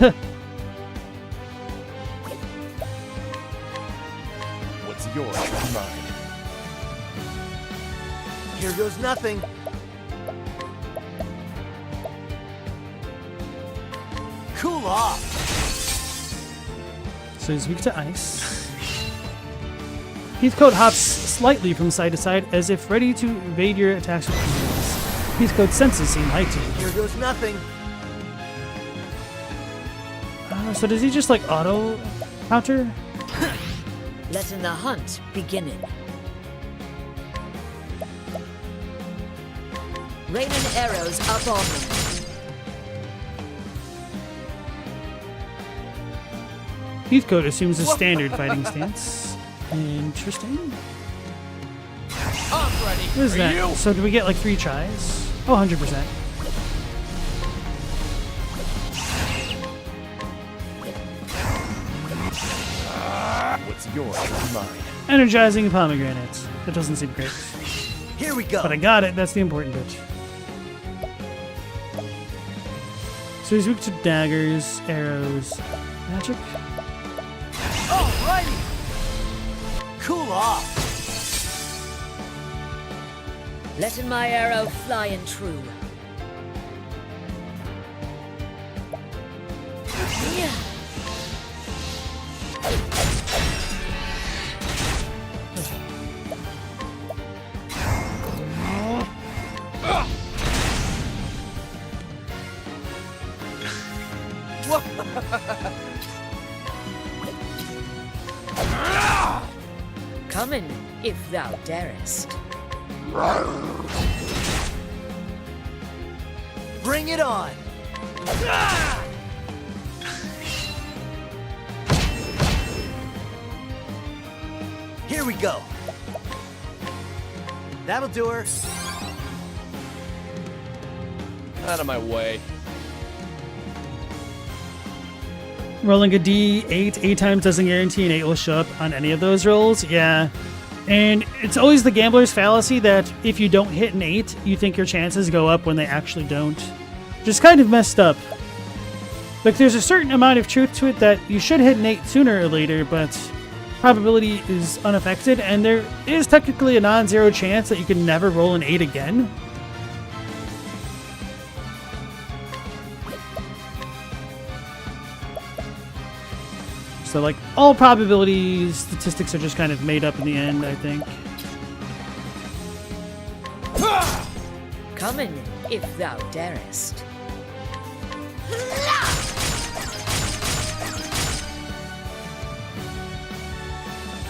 What's yours is mine. Here goes nothing. Cool off! So he's weak to ice. Heathcote hops slightly from side to side as if ready to evade your attacks with ease. Heathcote's senses seem heightened. Here goes nothing. So does he just like auto counter? Letting the hunt begin. Raining arrows up on them. Heathcote assumes a standard fighting stance. Interesting. I'm ready. What is Are that? you? So do we get like 3 tries? Oh, 100%. What's yours is mine. Energizing pomegranate. That doesn't seem great. Here we go. But I got it. That's the important bit. So he's weak to daggers, arrows, magic. Alrighty! Cool off! Letting my arrow fly and true. Yeah. Come in, if thou darest. Bring it on! Here we go. That'll do her. Out of my way. Rolling a D8 8 times doesn't guarantee an 8 will show up on any of those rolls. Yeah. And it's always the gambler's fallacy that if you don't hit an 8, you think your chances go up when they actually don't. Just kind of messed up. Like, there's a certain amount of truth to it that you should hit an 8 sooner or later, but probability is unaffected, and there is technically a non-zero chance that you can never roll an 8 again. So, like, all probability statistics are just kind of made up in the end, I think. Come in, if thou darest.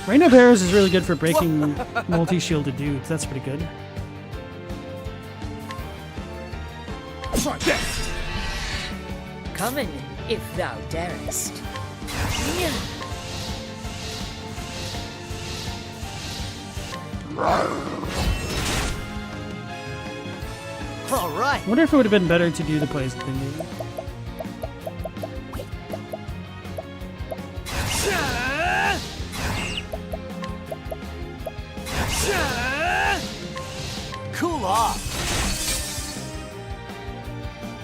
Rain of Arrows is really good for breaking multi-shielded dudes. That's pretty good. Try this. Come in, if thou darest. All right. I wonder if it would have been better to do the plays that they did. Cool off.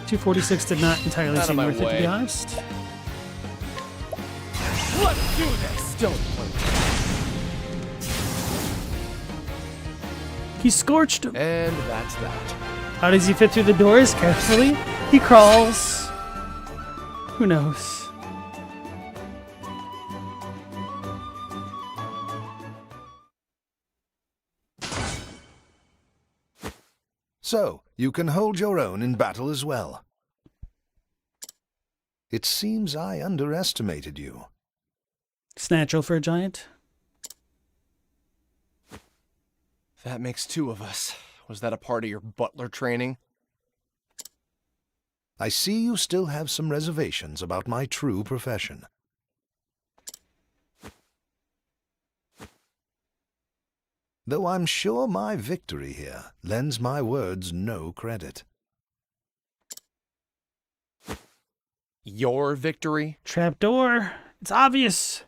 246 did not entirely Out of seem my worth it, to way. be honest. Let's do this. Don't play. He scorched him. And that's that. How does he fit through the doors? Carefully. He crawls. Who knows? So, you can hold your own in battle as well. It seems I underestimated you. It's natural for a giant. That makes 2 of us. Was that a part of your butler training? I see you still have some reservations about my true profession. Though I'm sure my victory here lends my words no credit. Your victory? Trapdoor. It's obvious.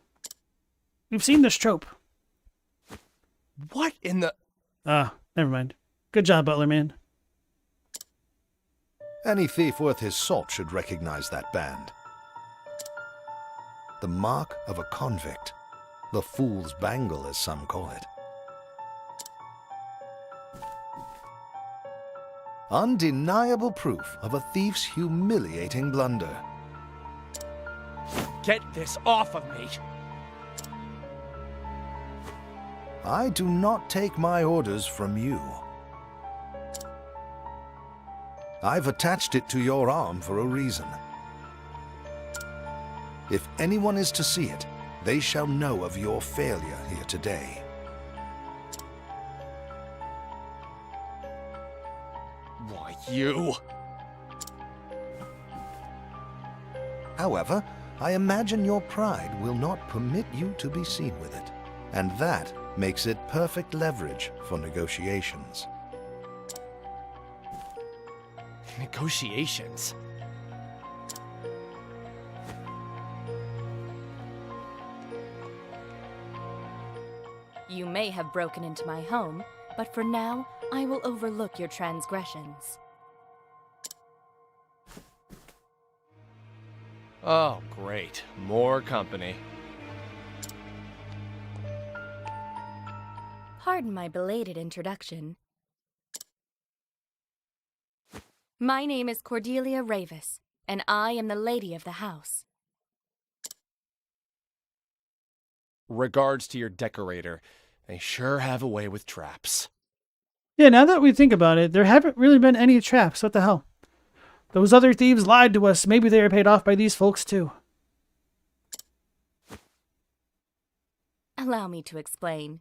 We've seen this trope. What in the... Never mind. Good job, Butler Man. Any thief worth his salt should recognize that band. The mark of a convict. The fool's bangle, as some call it. Undeniable proof of a thief's humiliating blunder. Get this off of me! I do not take my orders from you. I've attached it to your arm for a reason. If anyone is to see it, they shall know of your failure here today. Why, you... However, I imagine your pride will not permit you to be seen with it, and that makes it perfect leverage for negotiations. Negotiations? You may have broken into my home, but for now, I will overlook your transgressions. Oh, great. More company. Pardon my belated introduction. My name is Cordelia Ravis, and I am the lady of the house. Regards to your decorator. They sure have a way with traps. Yeah, now that we think about it, there haven't really been any traps. What the hell? Those other thieves lied to us. Maybe they are paid off by these folks, too. Allow me to explain.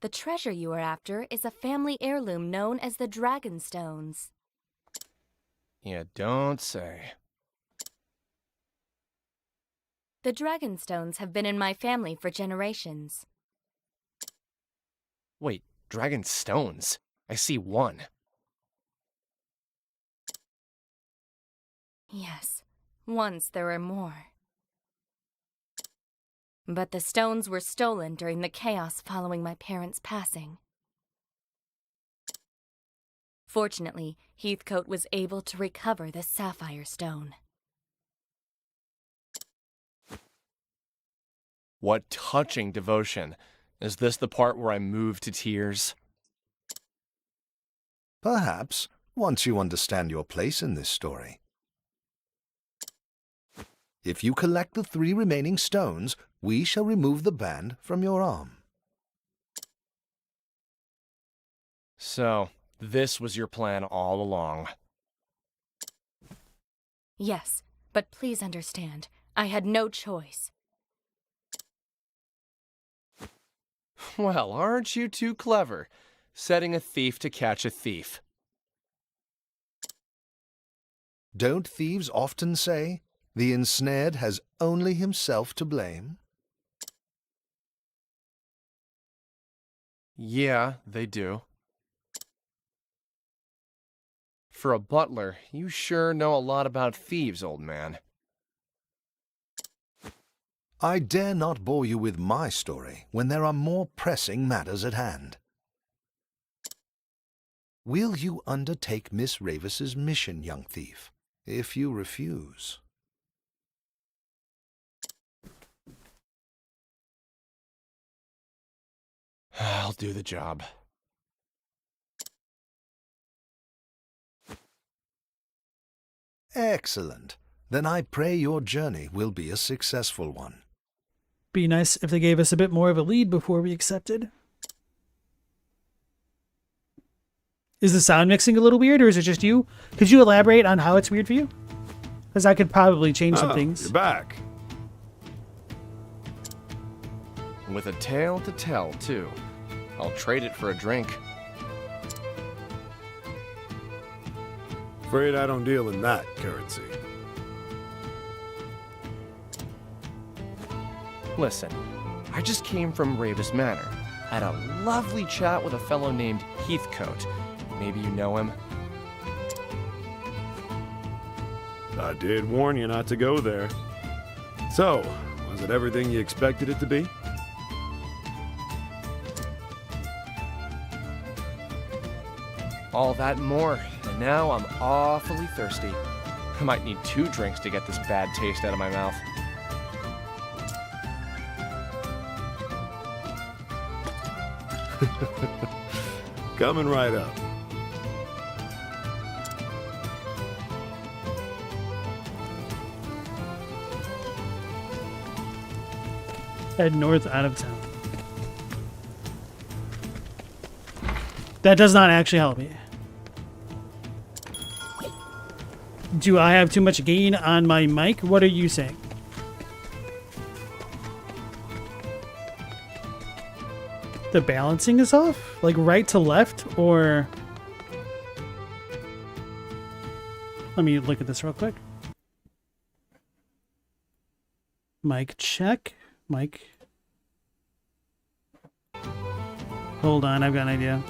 The treasure you are after is a family heirloom known as the Dragonstones. You don't say. The Dragonstones have been in my family for generations. Wait, dragon stones? I see one. Yes, Once there were more. But the stones were stolen during the chaos following my parents' passing. Fortunately, Heathcote was able to recover the sapphire stone. What touching devotion. Is this the part where I move to tears? Perhaps, once you understand your place in this story. If you collect the 3 remaining stones, we shall remove the band from your arm. So, this was your plan all along. Yes, but please understand, I had no choice. Well, aren't you too clever? Setting a thief to catch a thief. Don't thieves often say, the ensnared has only himself to blame? Yeah, they do. For a butler, you sure know a lot about thieves, old man. I dare not bore you with my story when there are more pressing matters at hand. Will you undertake Miss Ravis's mission, young thief? If you refuse... I'll do the job. Excellent. Then I pray your journey will be a successful one. Be nice if they gave us a bit more of a lead before we accepted. Is the sound mixing a little weird, or is it just you? Could you elaborate on how it's weird for you? Because I could probably change some things. You're back. With a tale to tell, too. I'll trade it for a drink. Afraid I don't deal in that currency. Listen, I just came from Ravis Manor. Had a lovely chat with a fellow named Heathcote. Maybe you know him? I did warn you not to go there. So, was it everything you expected it to be? All that and more, and now I'm awfully thirsty. I might need 2 drinks to get this bad taste out of my mouth. Coming right up. Head north out of town. That does not actually help me. Do I have too much gain on my mic? What are you saying? The balancing is off? Like right to left, or... Let me look at this real quick. Mic check. Mic. Hold on, I've got an idea.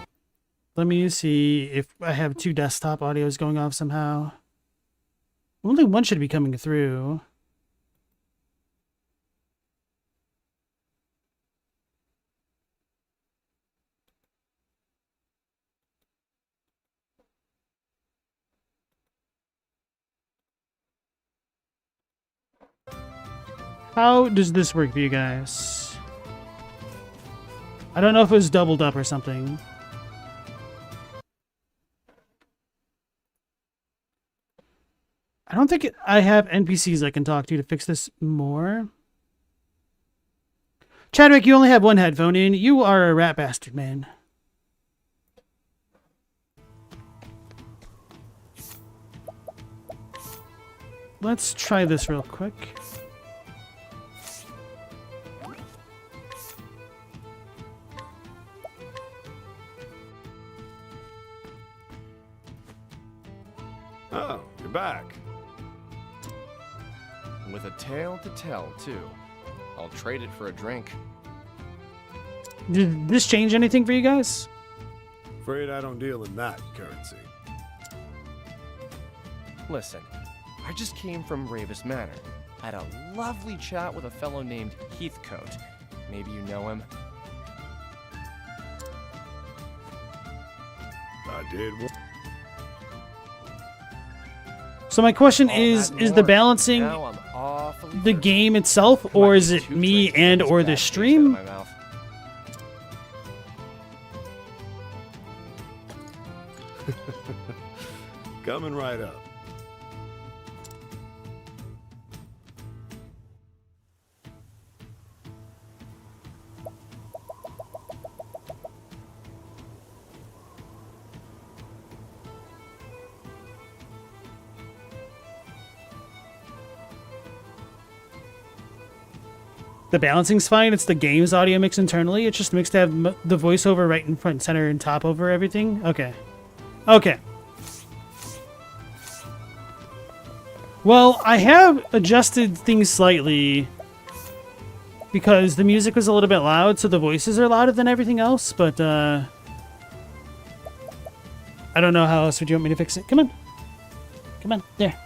Let me see if I have 2 desktop audios going off somehow. Only one should be coming through. How does this work for you guys? I don't know if it was doubled up or something. I don't think I have NPCs I can talk to fix this more. Chadwick, you only have 1 headphone in. You are a rat bastard, man. Let's try this real quick. Oh, you're back. With a tale to tell, too. I'll trade it for a drink. Did this change anything for you guys? Afraid I don't deal in that currency. Listen, I just came from Ravis Manor. I had a lovely chat with a fellow named Heathcote. Maybe you know him? I did. So my question is the balancing Now I'm awfully the thirsty. game itself, Might or need is it 2 me drinks to get and this or bad the taste out of stream? my mouth. Coming right up. The balancing's fine. It's the game's audio mix internally. It's just mixed to have the voiceover right in front, center, and top over everything. Okay. Okay. Well, I have adjusted things slightly because the music was a little bit loud, so the voices are louder than everything else, but I don't know how else would you want me to fix it. Come on. Come on. There.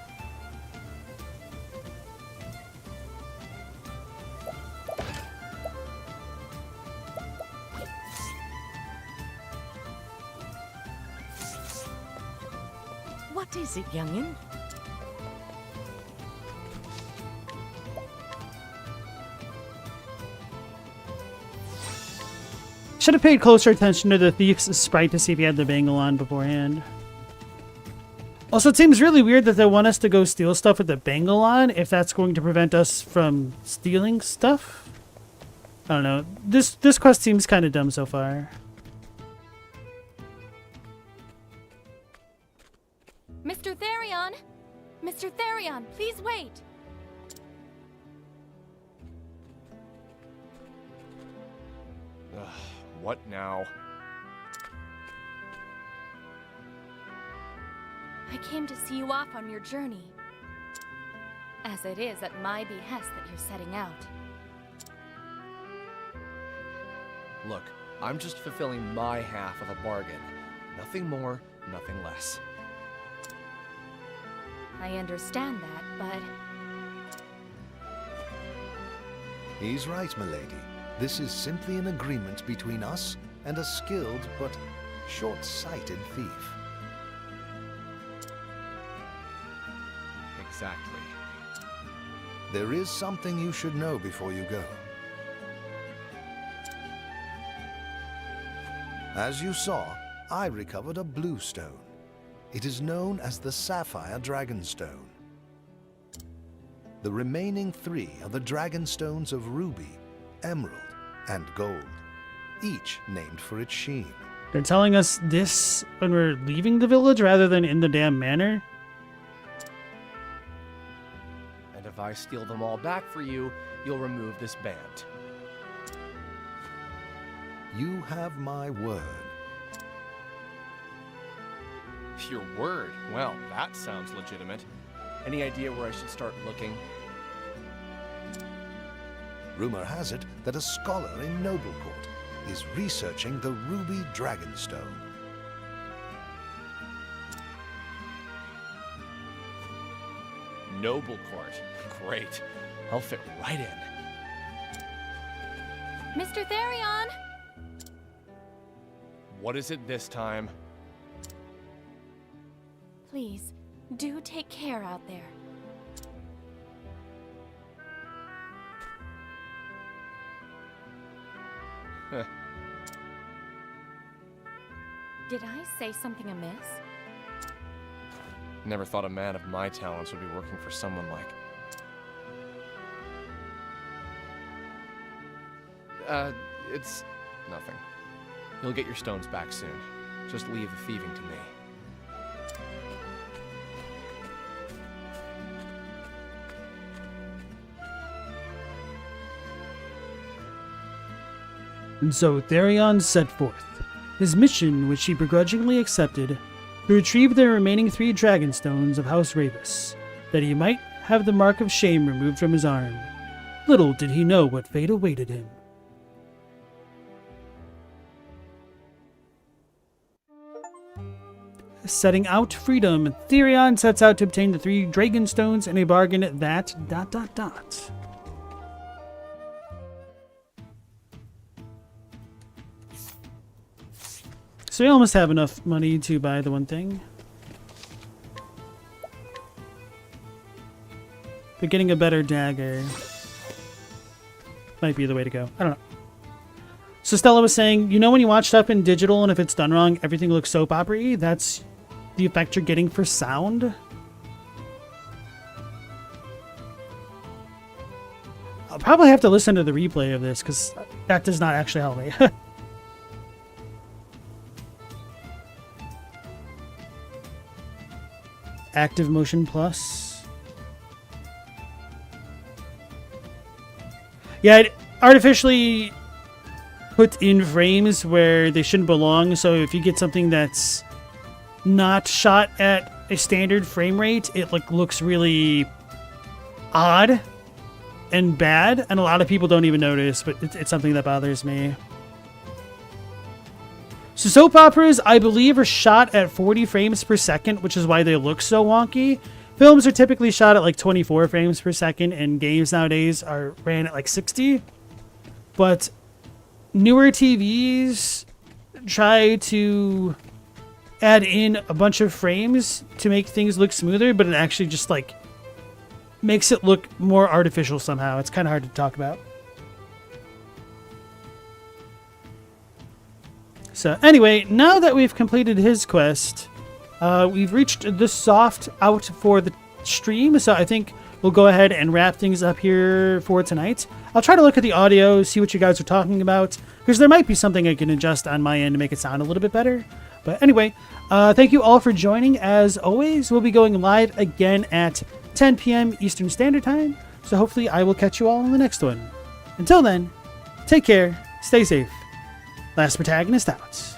What is it, youngin? Should have paid closer attention to the thief's sprite to see if he had the bangle on beforehand. Also, it seems really weird that they want us to go steal stuff with the bangle on if that's going to prevent us from stealing stuff. I don't know. This quest seems kind of dumb so far. Mr. Therion! Mr. Therion, please wait! Ugh, what now? I came to see you off on your journey. As it is at my behest that you're setting out. Look, I'm just fulfilling my half of a bargain. Nothing more, nothing less. I understand that, but... He's right, milady. This is simply an agreement between us and a skilled but short-sighted thief. Exactly. There is something you should know before you go. As you saw, I recovered a blue stone. It is known as the Sapphire Dragonstone. The remaining 3 are the Dragonstones of Ruby, Emerald, and Gold, each named for its sheen. They're telling us this when we're leaving the village rather than in the damn manor? And if I steal them all back for you, you'll remove this band. You have my word. Your word? Well, that sounds legitimate. Any idea where I should start looking? Rumor has it that a scholar in Noblecourt is researching the Ruby Dragonstone. Noblecourt. Great. I'll fit right in. Mr. Therion! What is it this time? Please, do take care out there. Heh. Did I say something amiss? Never thought a man of my talents would be working for someone like... it's nothing. You'll get your stones back soon. Just leave the thieving to me. And so Therion set forth. His mission, which he begrudgingly accepted, to retrieve the remaining 3 Dragonstones of House Ravis, that he might have the mark of shame removed from his arm. Little did he know what fate awaited him. setting out freedom. Therion sets out to obtain the 3 Dragon Stones in a bargain that... ... So we almost have enough money to buy the one thing. But getting a better dagger might be the way to go. I don't know. So Stella was saying, you know when you watch stuff in digital and if it's done wrong, everything looks soap opera-y? That's the effect you're getting for sound? I'll probably have to listen to the replay of this because that does not actually help me. Active Motion Plus. Yeah, it artificially put in frames where they shouldn't belong. So if you get something that's not shot at a standard frame rate, it looks really odd and bad. And a lot of people don't even notice, but it's something that bothers me. So soap operas, I believe, are shot at 40 frames per second, which is why they look so wonky. Films are typically shot at 24 frames per second, and games nowadays are ran at 60. But newer TVs try to add in a bunch of frames to make things look smoother, but it actually just makes it look more artificial somehow. It's kind of hard to talk about. So anyway, now that we've completed his quest, we've reached the soft out for the stream. So I think we'll go ahead and wrap things up here for tonight. I'll try to look at the audio, see what you guys are talking about, because there might be something I can adjust on my end to make it sound a little bit better. But anyway, thank you all for joining. As always, we'll be going live again at 10 p.m. Eastern Standard Time. So hopefully I will catch you all in the next one. Until then, take care, stay safe. Last Protagonist out.